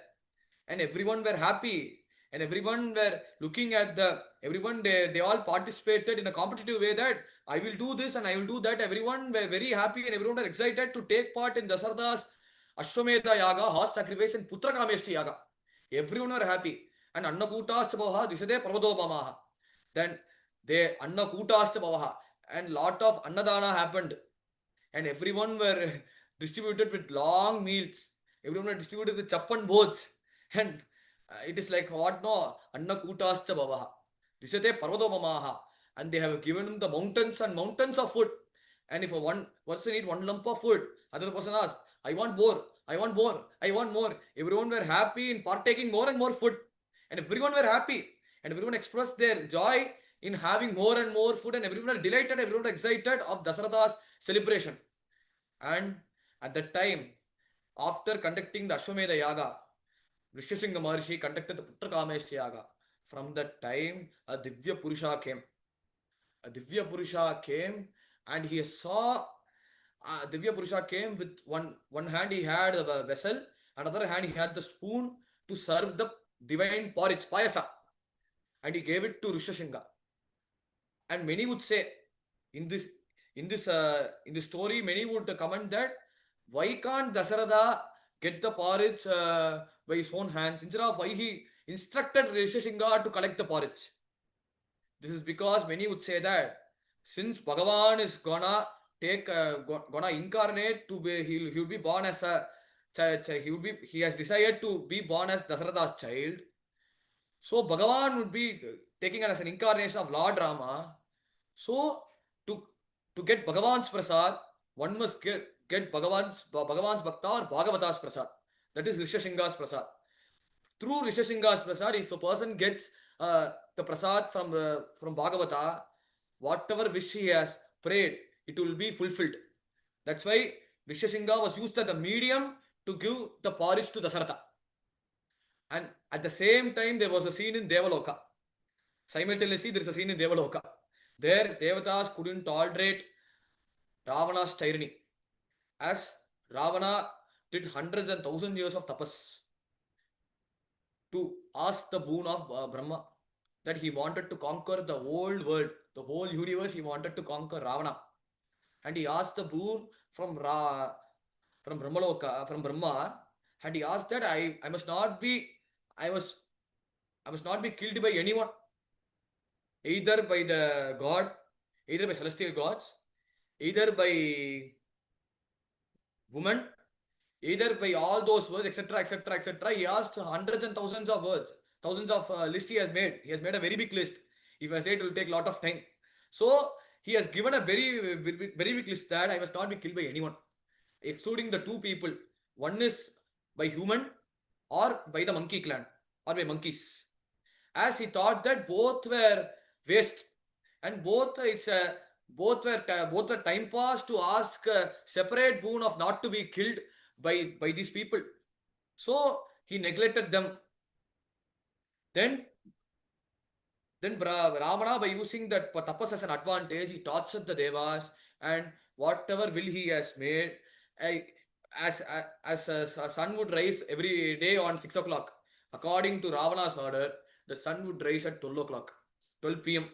and everyone were happy, and everyone were looking at everyone, they all participated in a competitive way that I will do this and I will do that. Everyone were very happy, and everyone were excited to take part in Dasaratha's Ashwamedha Yaga, horse sacrifice, and Putra Kameshti Yaga. Everyone were happy. and Annakutascha Bhavaha Disate Parvatopamaha. Then they Annakutascha Bhavaha, and lot of Annadana happened, and everyone were distributed with long meals. Everyone were distributed with chappan boats, and it is like what no Annakutascha Bhavaha Disate Parvatopamaha, and they have given him the mountains and mountains of food. And if one person eat one lump of food, other person asks, I want more, I want more, I want more. Everyone were happy in partaking more and more food. And everyone were happy. And everyone expressed their joy in having more and more food. And everyone were delighted, everyone were excited of Dasaratha's celebration. And at that time, after conducting the Ashwamedha Yaga, Rishyasingha Maharshi conducted the Putrakamesha Yaga. From that time, a Divya Purusha came. A Divya Purusha came, and he saw Divya Purusha came with one hand he had a vessel, another hand he had the spoon to serve the divine porridge, payasa, and he gave it to Rishyasingha. And many would say in this story, many would comment that why can't Dasaratha get the porridge by his own hands instead of why he instructed Rishyasingha to collect the porridge. This is because many would say that since Bhagavan is gonna gonna incarnate to be, he'll be born as a he has decided to be born as Dasaratha's child. So Bhagavan would be taking as an incarnation of Lord Rama. So to get Bhagavan's prasad, one must get Bhagavan's Bhakta or Bhagavata's prasad. That is Rishyasingha's prasad. Through Rishyasingha's prasad, if a person gets the prasad from Bhagavata, whatever wish he has prayed, it will be fulfilled. That's why Rishyasingha was used as a medium to give the porridge to Dasaratha. And at the same time, there was a scene in Devaloka. Simultaneously, there is a scene in Devaloka. There, Devatas couldn't tolerate Ravana's tyranny, as Ravana did hundreds and thousands years of tapas to ask the boon of Brahma, that he wanted to conquer the whole world, the whole universe. He wanted to conquer Ravana, and he asked the boon from Brahmaloka, from Brahma, and he asked that I must not be killed by anyone, either by the god, either by celestial gods, either by woman, either by all those words, etc., etc., etc. He asked hundreds and thousands of words, thousands of list he has made. He has made a very big list. If I say it will take a lot of time. So he has given a very, very, very big list that I must not be killed by anyone, excluding the two people. One is by human or by the monkey clan or by monkeys. As he thought that both were waste and both were time pass to ask separate boon of not to be killed by these people. So he neglected them. Then Ramana, by using that tapas as an advantage, he tortured the devas, and whatever will he has made, as a sun would rise every day on 6 o'clock. According to Ravana's order, the sun would rise at 12 o'clock, 12 p.m.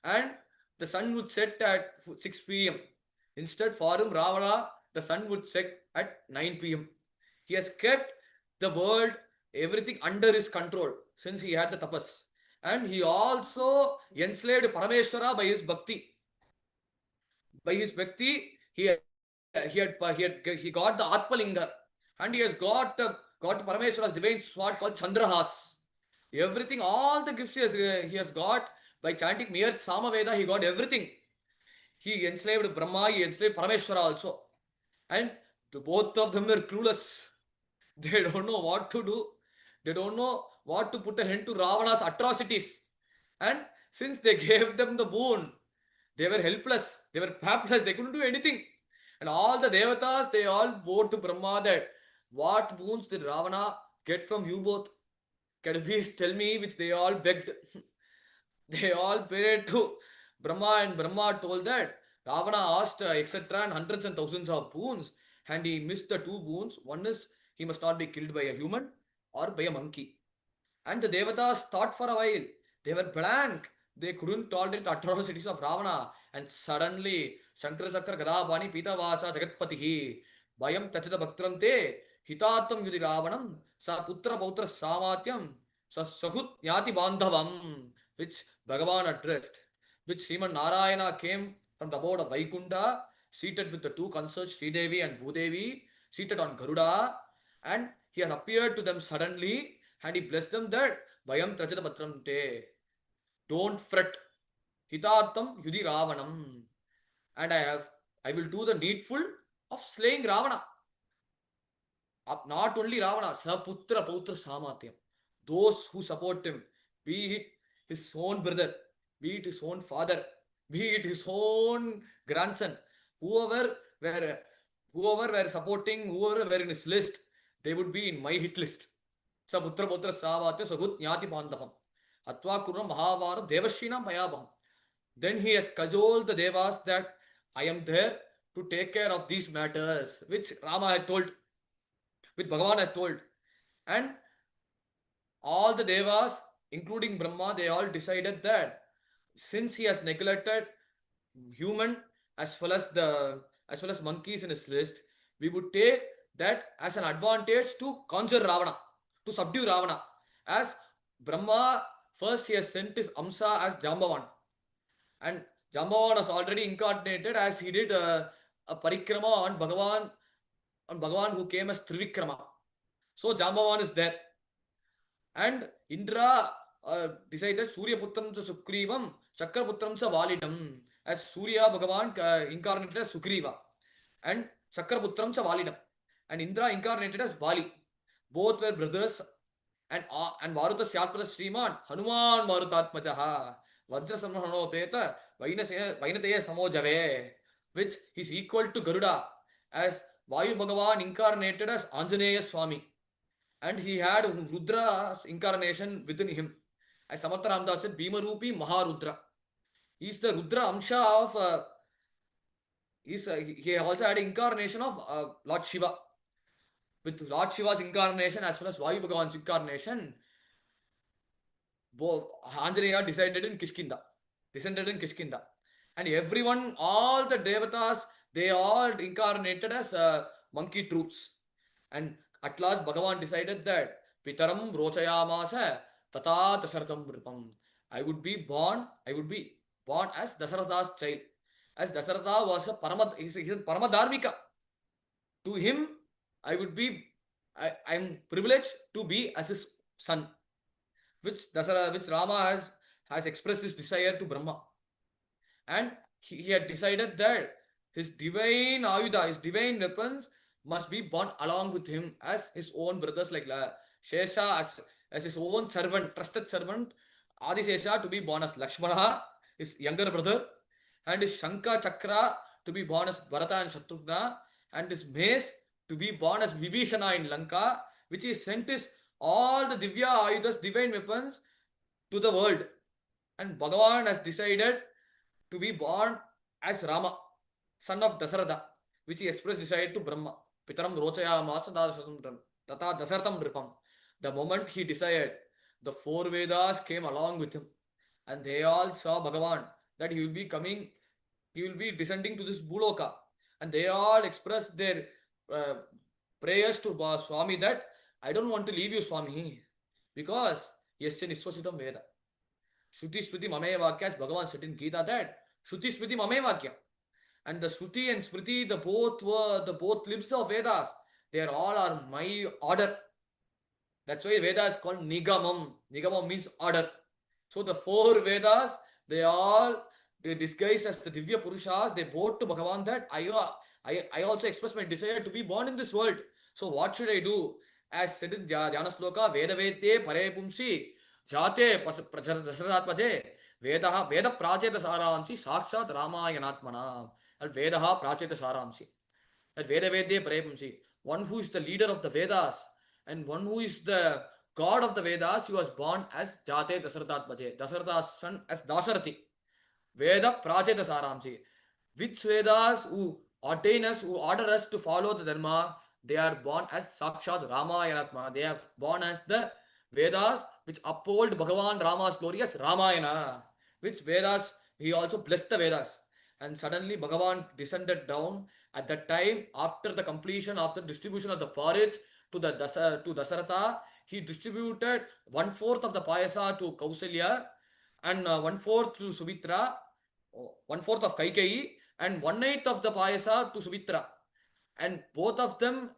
and the sun would set at 6 p.m. Instead, for him, Ravana, the sun would set at 9 p.m. He has kept the world, everything under his control since he had the tapas. And he also enslaved Parameshwara by his bhakti. By his bhakti, he got the Atmalinga, and he has got Parameshwara's divine sword called Chandrahas. Everything, all the gifts he has got by chanting mere Samaveda, he got everything. He enslaved Brahma, he enslaved Parameshwara also. And both of them were clueless. They don't know what to do. They don't know what to put an end to Ravana's atrocities. And since they gave them the boon, they were helpless. They were helpless. They couldn't do anything. And all the devatas, they all vowed to Brahma that what boons did Ravana get from you both? Can you please tell me? Which they all begged. They all prayed to Brahma, and Brahma told that Ravana asked etc. and hundreds and thousands of boons, and he missed the two boons. One is he must not be killed by a human or by a monkey. And the Devatas thought for a while. They were blank. They couldn't tolerate the atrocities of Ravana. And suddenly, Shankara Chakra Gadabani Pitavasa Jagatpatihi Bayam Tachita Bhaktrante, Hitatam yudi Ravanam, sa putra pautra samatyam, sa sahut nyati bandhavam, which Bhagavan addressed, which Sriman Narayana came from the abode of Vaikunta, seated with the two consorts, Sridevi and Bhudevi, seated on Garuda, and he has appeared to them suddenly, and he blessed them that Vayam Trajata Patram Te. Don't fret. Hitatam Yudi Ravanam. And I will do the needful of slaying Ravana. Not only Ravana, Saputra Pautra Samatyam. Those who support him, be it his own brother, be it his own father, be it his own grandson, whoever were whoever were supporting, whoever were in his list, they would be in my hit list. Saputra Pautra Samatyam Sagut Nyati Pandaham. Atva Kuram Mahavara Devashinam Mayabham. Then he has cajoled the Devas that I am there to take care of these matters, which Rama had told, which Bhagavan had told. And all the Devas, including Brahma, they all decided that since he has neglected human as well as monkeys in his list, we would take that as an advantage to conjure Ravana, to subdue Ravana. As Brahma, first he has sent his Amsa as Jambavan, and Jambavan was already incarnated as he did a parikrama on Bhagavan who came as Trivikrama. So Jambavan is there. And Indra decided Surya Putram cha Sukrivam, Shakar Putram cha Validam. As Surya Bhagavan incarnated as Sukriva, and Shakar Putram cha Validam. And Indra incarnated as Vali. Both were brothers. And Maruta Syatpada Sriman, Hanuman Marutatmajaha, Vajrasamhanopeta, Vainataya Samojave, which is equal to Garuda, as Vayu Bhagavan incarnated as Anjaneya Swami. And he had Rudra's incarnation within him. As Samatha Ramdas said, Bhimarupi Maharudra. He is the Rudra Amsha of, he also had incarnation of Lord Shiva. With Lord Shiva's incarnation as well as Vayu Bhagavan's incarnation, Anjaneya descended in Kishkinda. And everyone, all the Devatas, they all incarnated as monkey troops. And at last Bhagavan decided that Pitaram Rochayamasa Tata Dasaratham Ripam. I would be born as Dasaratha's child. As Dasaratha was he's a Paramadharmika. To him, I'm privileged to be as his son, which Rama has expressed his desire to Brahma. And he had decided that his divine Ayuda, his divine weapons must be born along with him as his own brothers, like Shesha as his own servant, trusted servant, Adishesha to be born as Lakshmana, his younger brother, and his Shanka Chakra to be born as Bharata and Shatrughna, and his mace to be born as Vibhishana in Lanka, which he sent his all the Divya Ayudas, divine weapons, to the world. And Bhagavan has decided to be born as Rama, son of Dasaratha, which he expressed desire to Brahma. Pitaram Rochaya Masa Tata Dasaratham Ripam. The moment he desired, the four Vedas came along with him, and they all saw Bhagavan that he will be descending to this Bhuloka, and they all expressed their prayers to Swami that I don't want to leave you, Swami, because Yasya Niswasitam Veda. Shruti Smriti Mame Vakya, as Bhagavan said in Gita that Shruti Smriti Mame Vakya. And the Shruti and Smriti, the both limbs of Vedas, they all are my order. That's why Veda is called Nigamam. Nigamam means order. So the four Vedas, they disguise as the Divya Purushas, they vote to Bhagavan that I also express my desire to be born in this world. So what should I do? As said in Dhyana Sloka, Veda Vedte Pare Pumsi, Jate Dasaratmaje, Veda Pracheta Saramsi, Sakshat Ramayanatmana, and Veda Pracheta Saramsi. That Veda Vedte Pare Pumsi, one who is the leader of the Vedas and one who is the god of the Vedas, he was born as Jate Dasaratmaje, Dasaratha's son as Dasarathi. Veda Pracheta Saramsi. Which Vedas who ordain us, who order us to follow the Dharma, they are born as Sakshat Ramayanatma. They are born as the Vedas which uphold Bhagavan Rama's glory as Ramayana. Which Vedas, he also blessed the Vedas. And suddenly Bhagavan descended down at that time after the completion, after distribution of the porridge. to to Dasaratha, he distributed 1/4 of the payasa to Kausalya and 1/4 to Subitra, 1/4 of Kaikeyi, and 1/8 of the payasa to Subitra. And both of them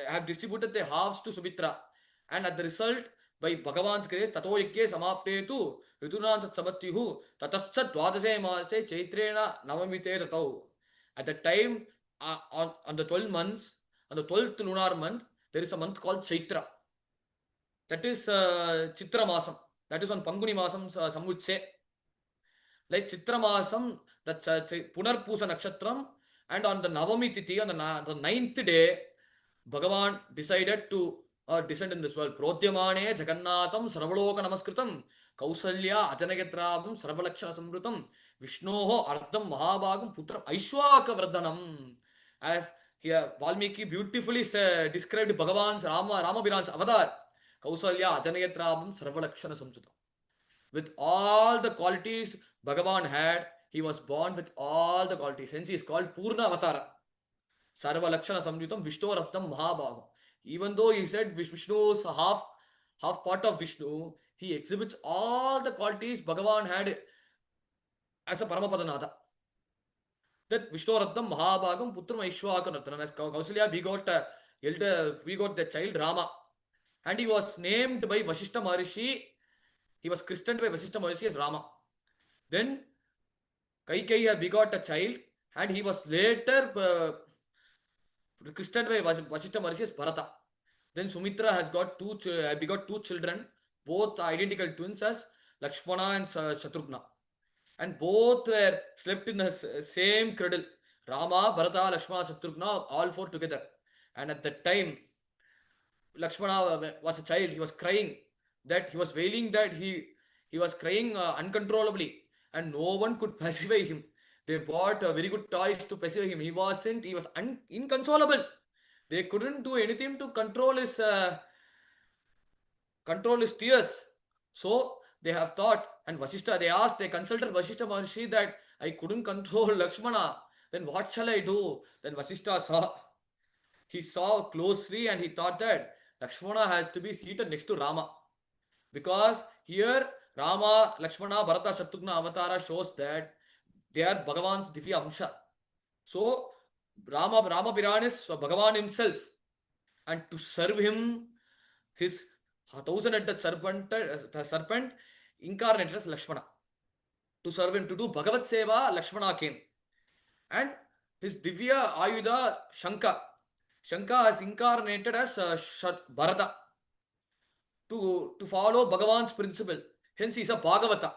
have distributed their halves to Subitra. And at the result, by Bhagavan's grace, Tato Yajఞe Samaptetu Ritunantat Sabatyuhu Tatascha Dwadase Mase Chaitrena Navamite Tatau. At the time, on the 12 months, on the 12th lunar month, there is a month called Chaitra. That is Chitra Masam. That is on Panguni Masam Samvutse. Like Chitra Masam, that's Punarpusa Nakshatram. And on the Navami Tithi, on the 9th day, Bhagavan decided to descend in this world. Prodhyamane Jagannatham Sarvaloka Namaskritam Kausalya Ajanayatrabam Sarvalakshana Samrutam Vishnoho Ardham Mahabhagam Putram Aishwaka Vardhanam. As here Valmiki beautifully described Bhagavan's Ramabiran's avatar. Kausalya Ajanayatrabam Sarvalakshana Samrutam. With all the qualities Bhagavan had, he was born with all the qualities. Hence he is called Purna Avatara. Sarva Lakshana Samritam Vishnorattam Mahabhagam. Even though he said Vishnu is half part of Vishnu, he exhibits all the qualities Bhagavan had as a Paramapadanatha. That Vishnorattam Mahabhagam Putram Aishwaka Rattanam. As Kausalya, we got the child Rama. And he was named by Vasishta Maharishi. He was christened by Vasishta Maharishi as Rama. Then Kaikeyi begot a child, and he was later christened by Vasishta Maharishi as Bharata. Then Sumitra has got begot two children, both identical twins as Lakshmana and Shatrughna. And both were slept in the same cradle. Rama, Bharata, Lakshmana, Shatrughna, all four together. And at that time, Lakshmana was a child. He was crying. That he was wailing. That he was crying uncontrollably, and no one could pacify him. They bought very good toys to pacify him. He was inconsolable. They couldn't do anything to control his tears. So they have thought, and they consulted Vasishta Maharishi that I couldn't control Lakshmana. Then what shall I do? Then Vasishta saw closely, and he thought that Lakshmana has to be seated next to Rama. Because here Rama, Lakshmana, Bharata, Shatrughna Avatara shows that they are Bhagavan's Divya Amsha. So Rama Piran is Bhagavan himself. And to serve him, his 1,000-headed serpent incarnated as Lakshmana. To serve him, to do Bhagavat Seva, Lakshmana came. And his Divya Ayuda Shanka has incarnated as Bharata. To follow Bhagavan's principle. Hence he is a Bhagavata.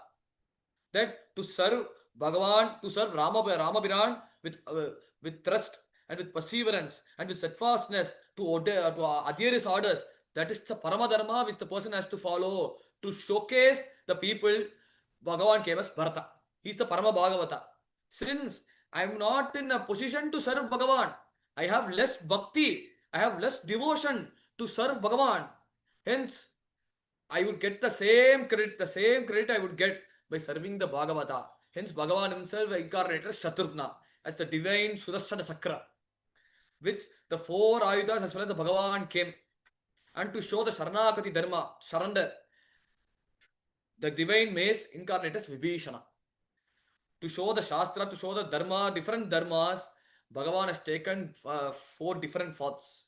That to serve Bhagavan, to serve Ramabiran with trust and with perseverance and with steadfastness to adhere his orders. That is the Paramadharma which the person has to follow. To showcase the people, Bhagavan came as Bharata. He is the Parama Bhagavata. Since I am not in a position to serve Bhagavan, I have less bhakti, I have less devotion to serve Bhagavan. Hence, I would get the same credit I would get by serving the Bhagavata. Hence, Bhagavan himself incarnated as Shatrughna, as the divine Sudarsana Sakra, which the four Ayudas as well as the Bhagavan came. And to show the Saranagati Dharma, surrender, the divine mace incarnated as Vibhishana. To show the Shastra, to show the Dharma, different Dharmas, Bhagavan has taken 4 different forms.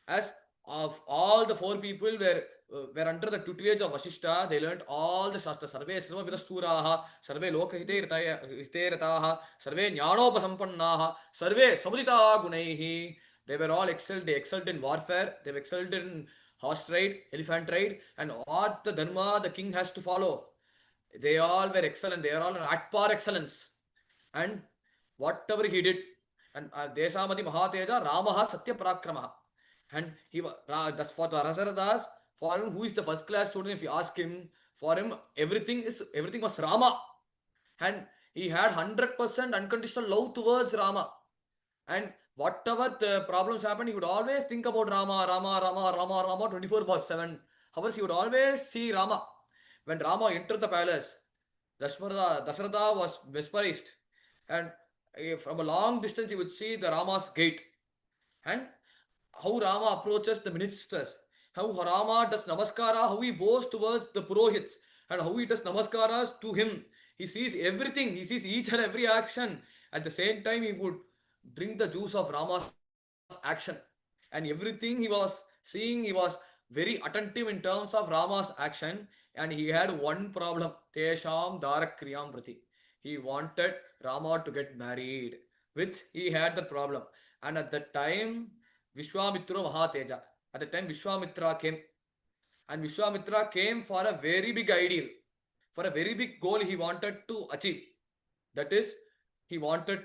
As of all the 4 people were under the tutelage of Vasishta, they learnt all the Shastra. Sarve Srva Vidasuraha, Sarve Lokahiterataha, Sarve Jnanopasampannaha, Sarve Samudita Gunaihi. They were all excelled. They excelled in warfare. They excelled in horse ride, elephant ride, and what the Dharma the king has to follow. They all were excellent. They are all at par excellence. And whatever he did, and Desamati Mahateja, Ramaha Satya Parakramaha. And he was for the Rasaradas, for him, who is the first class student, if you ask him, for him, everything was Rama. And he had 100% unconditional love towards Rama. And whatever the problems happened, he would always think about Rama 24/7. However, he would always see Rama. When Rama entered the palace, Dasaratha was mesmerized. And from a long distance, he would see the Rama's gate. And how Rama approaches the ministers, how Rama does namaskara, how he bows towards the purohits, and how he does namaskaras to him. He sees everything, he sees each and every action. At the same time, he would drink the juice of Rama's action. And everything he was seeing, he was very attentive in terms of Rama's action. And he had one problem, Tesham Darakriyam Prati. He wanted Rama to get married, which he had the problem. And at that time, Vishwamitra Mahateja, at the time Vishwamitra came, and Vishwamitra came for a very big ideal, for a very big goal he wanted to achieve. That is, he wanted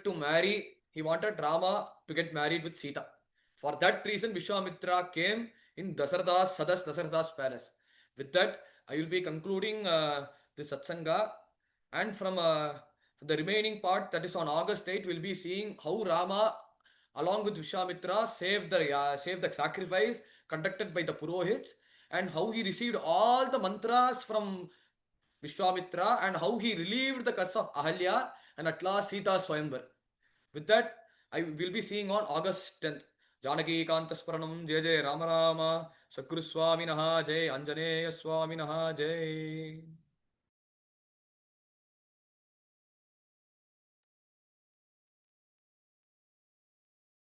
Rama to get married with Sita. For that reason, Vishwamitra came in Dasarada's palace. With that, I will be concluding this satsanga, and from the remaining part, that is on August 8, we'll be seeing how Rama, along with Vishwamitra, saved the sacrifice conducted by the Purohits, and how he received all the mantras from Vishwamitra, and how he relieved the curse of Ahalya, and at last Sita Swayamvar. With that, I will be seeing on August 10th. Janaki Kantasparanam Jai Jai Rama Rama Sakuru Swaminaha Jai Anjaneya Swaminaha Jai.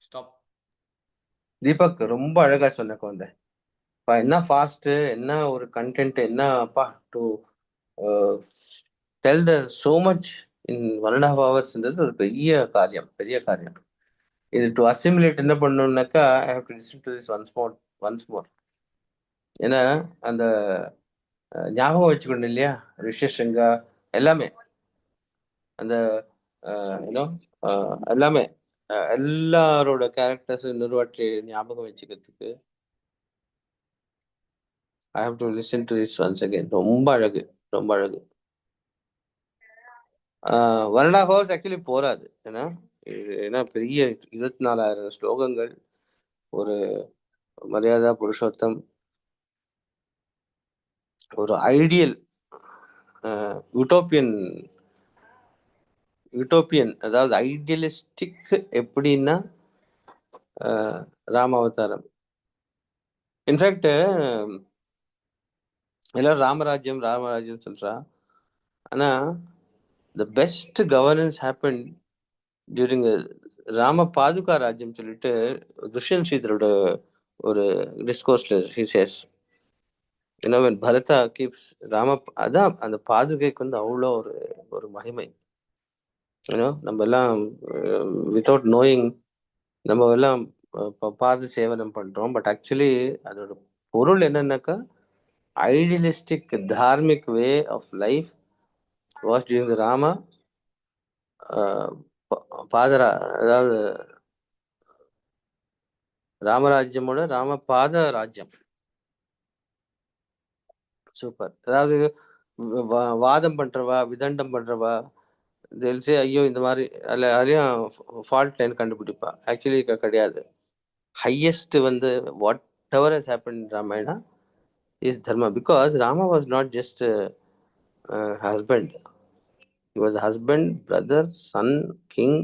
Stop. Deepak ரொம்ப அழகா சொன்ன குழந்தை. என்ன fast, என்ன ஒரு content, என்ன அப்பா to tell the so much in 1.5 hours ஒரு பெரிய காரியம். இது டு அசிமுலேட் என்ன பண்ணணும்னாக்கா I have to listen to this once more. ஏன்னா அந்த ஞாபகம் வச்சுக்கணும் இல்லையா, ரிஷிஷங்கா எல்லாமே, அந்த யூனோ எல்லாமே, எல்லாரோட கேரக்டர்ஸ் இன்னொருவாற்றி ஞாபகம் வச்சுக்கிறதுக்கு I have to listen to this once again. ரொம்ப அழகு. 1.5 hours ஆக்சுவலி போராது. ஏன்னா பெரிய 24,000 ஸ்லோகங்கள், ஒரு மரியாதா புருஷோத்தம், ஒரு ஐடியல் யூட்டோப்பியன், அதாவது ஐடியலிஸ்டிக் எப்படின்னா ராமாவதாரம். இன்ஃபேக்ட் எல்லாரும் ராமராஜ்யம் சொல்றா, ஆனா the best governance happen during Rama பாதுகா ராஜ்யம் சொல்லிட்டு துஷ்யந்த் ஸ்ரீதரோட ஒரு டிஸ்கோர்ஸ்ல ஹி சேஸ், பரதா கீப்ஸ் அதான் அந்த பாதுகைக்கு அவ்வளோ ஒரு மகிமை. நம்ம எல்லாம் வித்தவுட் நோயிங் நம்ம எல்லாம் பாத சேவனம் பண்றோம். பட் ஆக்சுவலி அதோட பொருள் என்னன்னாக்கா idealistic dharmic way of life was during the Rama பாதரா, அதாவது ராமராஜ்யமோட ராமபாத ராஜ்யம். சூப்பர். அதாவது வாதம் பண்றவா, விதண்டம் பண்றவா தெரிஞ்சு ஐயோ இந்த மாதிரி அதையும் ஃபால்ட் லைன் கண்டுபிடிப்பா. ஆக்சுவலி கிடையாது. Highest what ever has happen in Ramayana is Dharma. Because Rama was not just husband, he was husband, brother, son, king,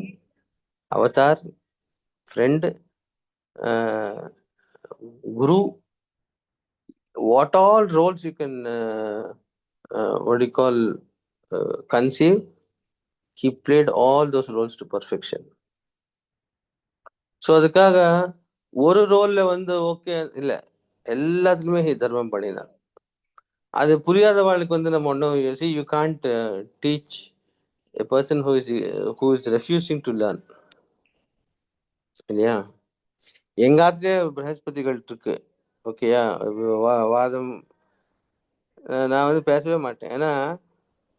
avatar, friend, guru, what all roles you can conceive, he played all those roles to perfection. So அதுக்காக ஒரு ரோல்ல okay இல்லை, எல்லாத்துக்குமே தர்மம் பண்ணினார். அது புரியாதவர்களுக்கு நம்ம ஒன்றும் you can't teach a person who is refusing to learn, இல்லையா? எங்காத்துலயே பிரகஸ்பதிகள் இருக்கு, ஓகேயா? வாதம் நான் பேசவே மாட்டேன். ஏன்னா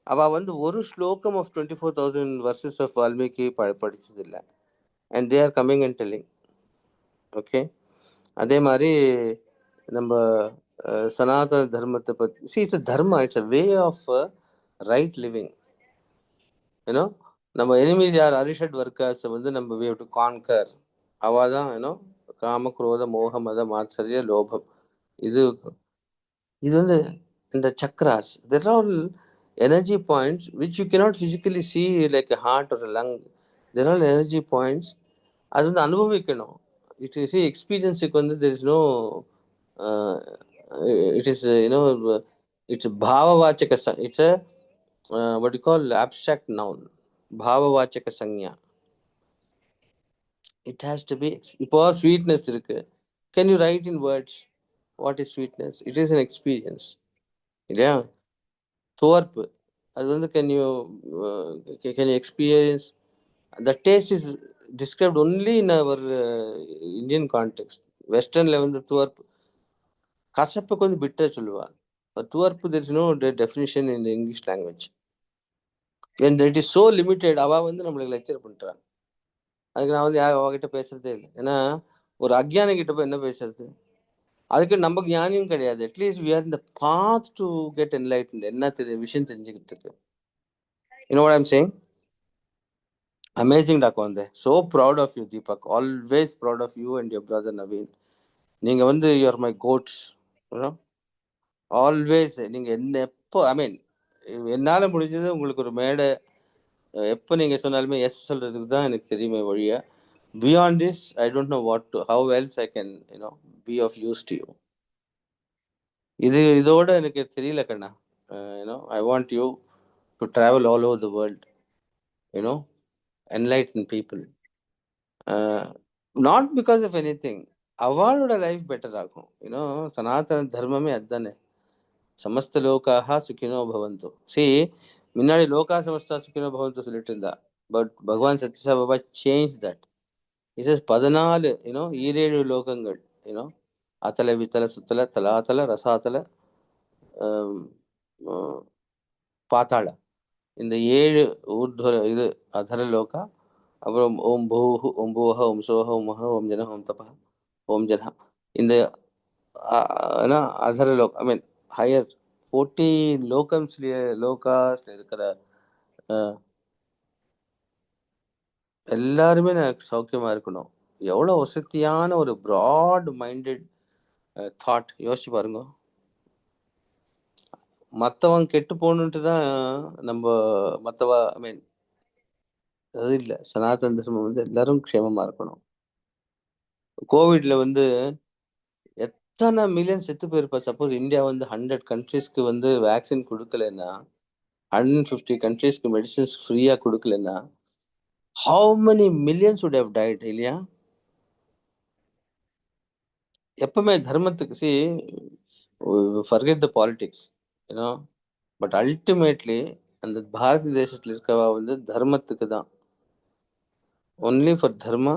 அவ ஒரு ஸ்லோகம் ஆஃப் 24,000 verses ஆஃப் வால்மீகி படிச்சதில்லை. And they are coming and telling. Okay, அதே மாதிரி நம்ம சனாதன தர்மத்தை பற்றி, it's a dharma, it's a way of right living. நம்ம எனிமீஸ் யார்? அரிஷட் வர்க்கர்ஸ் நம்ம we have to conquer. அவாதான் காம குரோத மோக மத மாத்சரிய லோபம். இது இந்த chakras, there are all energy points which you cannot physically see like a heart or a lung. There are all energy points. அது அனுபவிக்கணும். it is, see, experience there is no it is it's a bhavavachaka it's a what you call abstract noun, bhavavachaka sanya. It has to be இப்போ sweetness இருக்கு, can you write in words what is sweetness? It is an experience இல்லையா? துவர்ப்பு அது can you can you experience? The taste is described only in our Indian context. Westernல துவர்ப்பு கசப்புக்கு bitter சொல்லுவா. துவர்ப்பு there is no definition in the English language. And it is so limited. அவ நம்மளுக்கு lecture பண்றாங்க. அதுக்கு நான் அவகிட்ட பேசுறதே இல்லை. ஏன்னா ஒரு அக்ஞானி கிட்ட போய் என்ன பேசுறது? அதுக்கு நம்ம ஞானியும் கிடையாது. At least we are in the path to get enlightened. என்ன விஷயம் தெரிஞ்சுக்கிட்டு. You know what I'm saying? Amazing டா குழந்தை. So proud of you Deepak. Always proud of you and your brother Naveen. நீங்க you are my goats. You know? Always நீங்க எப்போ ஐ மீன் என்னால முடிஞ்சது உங்களுக்கு ஒரு மேடை எப்போ நீங்க சொன்னாலுமே எஸ் சொல்றதுக்கு தான் எனக்கு தெரியுமே ஒழிய beyond this I don't know how else I can be of use to you. இதோட எனக்கு தெரியல கண்ணா. I want you to travel all over the world, enlighten people, not because of anything. அவளோட லைஃப் பெட்டர் ஆகும். சனாதன தர்மமே அதுதானே. சமஸ்த லோகாக சுக்கினோ பவந்து. முன்னாடி லோகா சமஸ்தா சுக்கினோ பவந்து சொல்லிட்டு இருந்தா. பட் பகவான் Sathya Sai Baba change that. It is 14 ஈரேழு லோகங்கள். அத்தல வித்தல சுத்தல தலாத்தல ரசாத்தல பாத்தாள, இந்த 7 ஊர்துவ இது அதர லோகா. அப்புறம் ஓம் பூஹு ஓம் பூஹ ஓம் சோஹ ஓம் மஹ ஓம் ஜன ஓம் தப ஓம் ஜன. இந்த அதர லோக் ஐ மீன் ஹையர் 14 லோகாஸ்ல இருக்கிற எல்லாருமே எனக்கு சௌக்கியமா இருக்கணும். எவ்வளோ வசதியான ஒரு ப்ராட் மைண்டட் தாட். யோசிச்சு பாருங்க. மற்றவங்க கெட்டு போகணுன்ட்டு தான் நம்ம மற்றவ ஐ மீன் அது இல்லை. சனாதன தர்மம் எல்லாரும் க்ஷேமமா இருக்கணும். கோவிட்ல எத்தனை மில்லியன் செத்து போயிருப்பா. சப்போஸ் இந்தியா 100 கண்ட்ரீஸ்க்கு வேக்சின் கொடுக்கலன்னா, 150 கண்ட்ரீஸ்க்கு மெடிசின்ஸ் ஃப்ரீயா கொடுக்கலன்னா, how many millions would have died இல்லையா? எப்பவுமே தர்மத்துக்கு forget the politics, but ultimately அந்த பாரத தேசத்துல இருக்கவா தர்மத்துக்கு தான். Only for Dharma.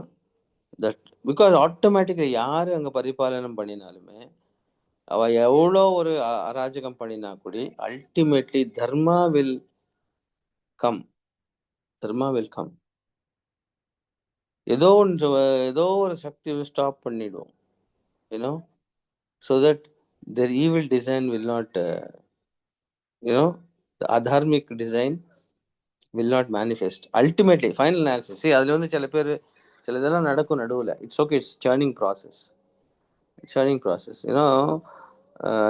That because automatically யாரு அங்க பரிபாலனம் பண்ணினாலுமே அவ எவ்வளோ ஒரு அராஜகம் பண்ணினா கூட ultimately Dharma will come. Dharma will come. ஏதோ ஒரு சக்தி ஸ்டாப் பண்ணிடும். So that their evil design will not, the adharmic design will not manifest. Ultimately, final analysis. அதில் சில பேர் சில இதெல்லாம் நடக்கும் நடுவில். It's okay, it's churning process.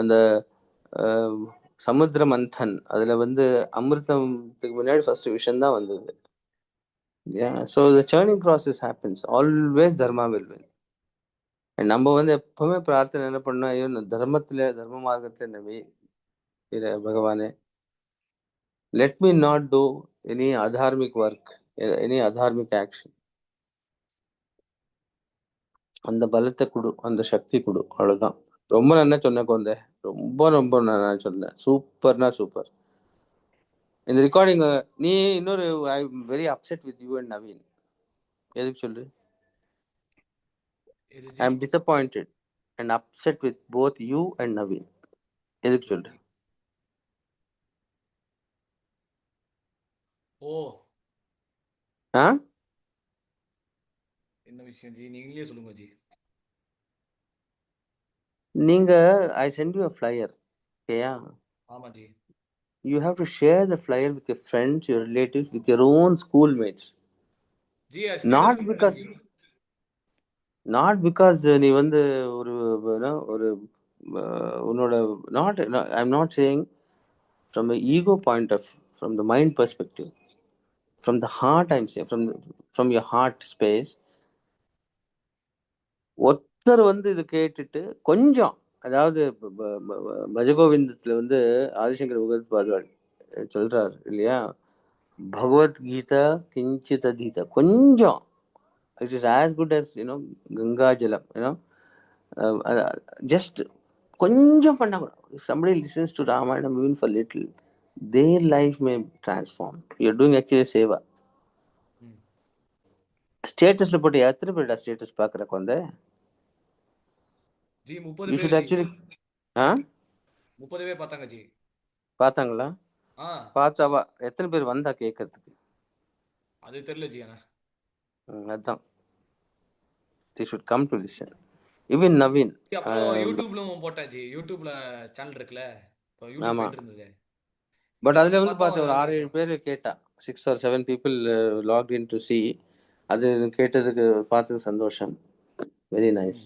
அந்த சமுத்திர மந்தன் அதில் அமிர்தத்துக்கு முன்னாடி ஃபர்ஸ்ட் விஷயம் தான் வந்தது. So the churning process happens. Always Dharma will win. நம்ம எப்பவுமே பிரார்த்தனை என்ன பண்ணோம்? ஐயோ தர்ம மார்க்கத்துல நவி பகவானே, let me not do any adharmic work, any adharmic action. அந்த பலத்தை கொடு, அந்த சக்தி கொடு. அவ்வளவுதான். ரொம்ப நல்லா சொன்ன குழந்தை. ரொம்ப ரொம்ப நல்லா சொன்ன. சூப்பர்னா சூப்பர். இந்த ரெக்கார்டிங் நீ இன்னொரு I am very upset with you and Naveen. எதுக்கு சொல்லு? I am disappointed and upset with both you and Naveen. எதுக்கு சொல்லு? ஓ என்ன விஷயம் ஜி? நீங்களே சொல்லுங்க ஜி. நீங்க I sent you a flyer. ஓகேயா? ஆமா G. You have to share the flyer with your friends, your relatives, with your own schoolmates. G not because நீ ஒரு ஒரு உன்னோட not I'm not saying from the ego point of, from the mind perspective, from the heart I'm saying, from your heart space. ஒருத்தர் வந்து இது கேட்டுட்டு கொஞ்சம், அதாவது பஜகோவிந்தத்துல வந்து ஆதிசங்கர் பகவத் பாதுகாள் சொல்றாரு இல்லையா, பகவத்கீதா கிஞ்சித் அதீதா, கொஞ்சம் it is as good as Ganga ஜலம், ஜஸ்ட் கொஞ்சம் பண்ண கூட, somebody listens to Ramayana even for little, their life may transform. You're doing actually Seva. ஸ்டேட்டஸ்ல போட்டு எத்தனை பேர்டா ஸ்டேட்டஸ் பாக்குற குழந்தை? ஜி 30 யூ பேர் ஷுட் ஜி. ஆக்சுவலி. ஆ 30 பேர் பார்த்தாங்க ஜி. பார்த்தாங்களா? பார்த்தாவா? எத்தனை பேர் வந்தா கேட்கறதுக்கு? அது தெரியல ஜி. ஆனா அதான் they should come to listen. Even Naveen. அப்புறம் யூடியூப்லும் போட்டேன் ஜி. யூடியூப்ல சேனல் இருக்குல்ல, இப்போ யூடியூப் போயிட்டு இருந்தது. பட் அதில் வந்து பார்த்தா பார்த்தேன் ஒரு 6-7 பேர் கேட்டா, 6 or 7 people logged in to see. அது கேட்டதுக்கு பார்த்தது சந்தோஷம், வெரி நைஸ்.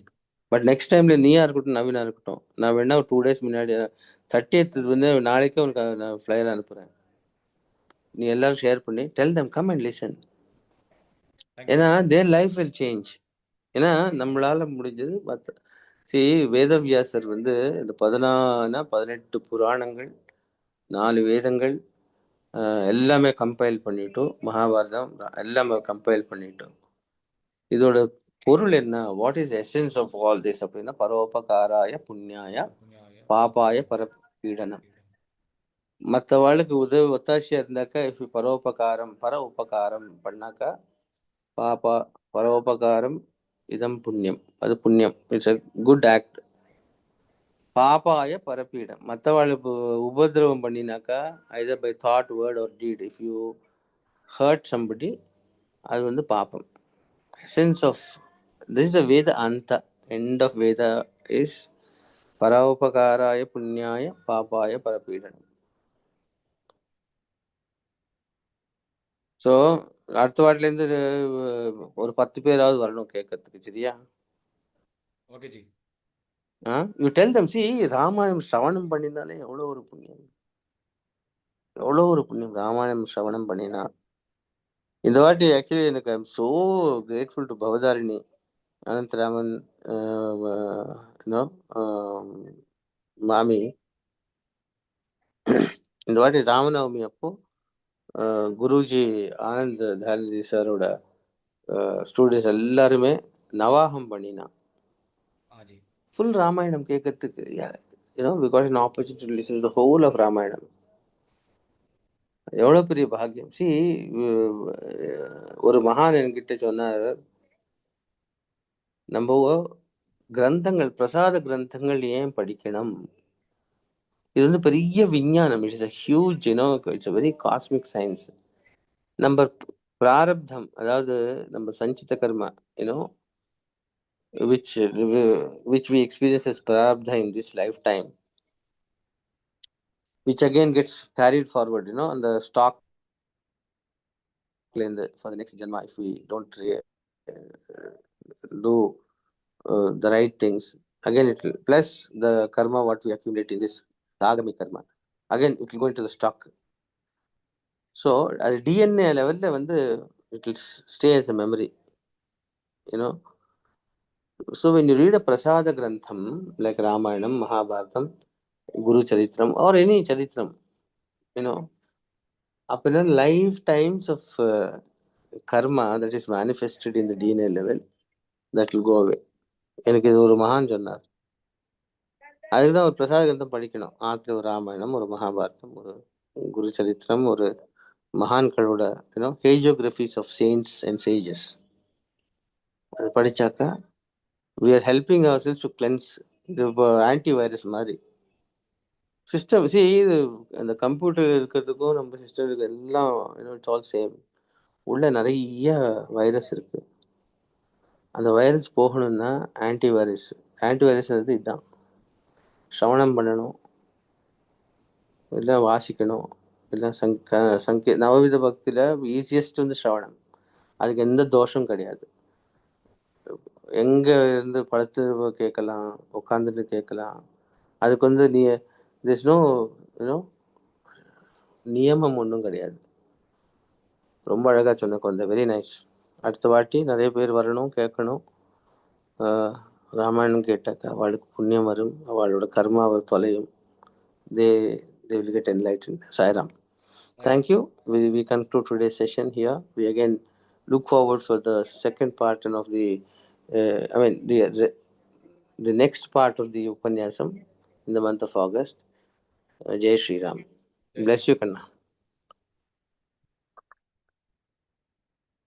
பட் நெக்ஸ்ட் டைம்ல நீயா இருக்கட்டும் நவீனா இருக்கட்டும், நான் வேணா ஒரு 2 days முன்னாடி 30th வந்து நாளைக்கே உனக்கு நான் ஃப்ளையர் அனுப்புகிறேன். நீ எல்லாரும் ஷேர் பண்ணி tell them come and listen. ஏன்னா தேர் லைஃப் வில் சேஞ்ச். ஏன்னா நம்மளால முடிஞ்சது மற்ற வேதவியாசர் வந்து இந்த 18 புராணங்கள், 4 வேதங்கள் எல்லாமே கம்பைல் பண்ணிட்டோம், மகாபாரதம் எல்லாமே கம்பைல் பண்ணிட்டோம். இதோட பொருள் என்ன, what is essence of all this அப்படின்னா, பரோபகாராய புண்ணியாய பாபாய பரபீடனம். மற்றவாளுக்கு ஒத்தாசியா இருந்தாக்கா, இஃப் பரோபகாரம் பர உபகாரம் பண்ணாக்கா, பாபா பரோபகாரம் இதம் புண்ணியம், அது புண்ணியம், இட்ஸ் அ குட் ஆக்ட். பாபாய பரப்பீடம், மற்றவாளுக்கு உபதிரவம் பண்ணினாக்கா, either by thought word or deed, if you hurt somebody, அது வந்து பாப்பம். Essence of this is the Vedanta end of Veda is பரோபகாராய புண்ணியாய பாபாய பரப்பீடனம். ஸோ அடுத்த வாட்டிலேருந்து ஒரு 10 பேராவது வரணும் கேட்கறதுக்கு, சரியா? Okay ji. You tell them, சி ராமாயணம் ஸ்ரவணம் பண்ணினாலே எவ்வளோ ஒரு புண்ணியம், எவ்வளோ ஒரு புண்ணியம் ராமாயணம் ஸ்ரவணம் பண்ணினா. இந்த வாட்டி ஆக்சுவலி எனக்கு I am so grateful to Bhavatharini, Anantharaman, மாமி. இந்த வாட்டி ராமநவமி அப்போ குருஜி ஆனந்த் தாரிஜி சாரோட ஸ்டூடெண்ட்ஸ் எல்லாருமே நவாகம் பண்ணினான் ஃபுல் ராமாயணம் கேட்கறதுக்கு. we got an opportunity to listen to the whole of Ramayanam. எவ்வளோ பெரிய பாக்கியம். ஒரு மகான் என்கிட்ட சொன்னார், நம்ம கிரந்தங்கள், பிரசாத கிரந்தங்கள் ஏன் படிக்கணும், இது வந்து பெரிய விஞ்ஞானம், it's a huge it's a very cosmic science. நம்ம பிராரப்தம், அதாவது நம்ம சஞ்சித கர்மா, which we experience as prarabdha in this lifetime, which again gets carried forward, on the stock for the next janma, if we don't do the right things. Again, it will plus the karma what we accumulate in this agami karma, again it will go into the stock. So at DNA level it will stay as a memory. So when you read a prasada grantham like Ramayanam, Mahabharatam, Guru Charitram or any Charitram, upon lifetimes of karma that is manifested in the DNA level, that will go away. எனக்கு இது ஒரு மகான் சொன்னார். அதுதான் ஒரு பிரசாத கிரந்தம் படிக்கணும். ஆத்துல ஒரு ராமாயணம், ஒரு மகாபாரதம், ஒரு குரு சரித்திரம், ஒரு மகான்களோட ஹேஜியோகிராஃபிஸ் ஆஃப் செயின்ட்ஸ் அண்ட் சேஜஸ். அது படிச்சாக்கா we are helping ourselves to cleanse. இது ஆன்டிவைரஸ் மாதிரி சிஸ்டம். இது அந்த கம்ப்யூட்டர் இருக்கிறதுக்கும் நம்ம சிஸ்டம் இருக்கு எல்லாம் இட்ஸ் ஆல் சேம். உள்ள நிறைய வைரஸ் இருக்கு. அந்த வைரஸ் போகணும்னா ஆன்டிவைரஸ் இதுதான். ஸ்ரவணம் பண்ணணும், இல்லை வாசிக்கணும், இல்லை நவவித பக்தியில் ஈஸியஸ்ட் வந்து ஸ்ரவணம். அதுக்கு எந்த தோஷம் கிடையாது. எங்கே இருந்து படுத்து கேட்கலாம், உட்காந்துட்டு கேட்கலாம். அதுக்கு வந்து there's no நியமம் ஒன்றும் கிடையாது. ரொம்ப அழகாக சொன்ன குழந்தை, வெரி நைஸ். அடுத்த வாட்டி நிறைய பேர் வரணும், கேட்கணும். ராமாயணம் கேட்டாக்கா அவளுக்கு புண்ணியம் வரும், அவளோட கர்மா தொலையும். They will get enlightened. Sairam. Thank you. We conclude today's session here. We again look forward for the second part and of the, the next part of the Upanyasam in the month of August. Jai Shri Ram. Bless you, Kanna.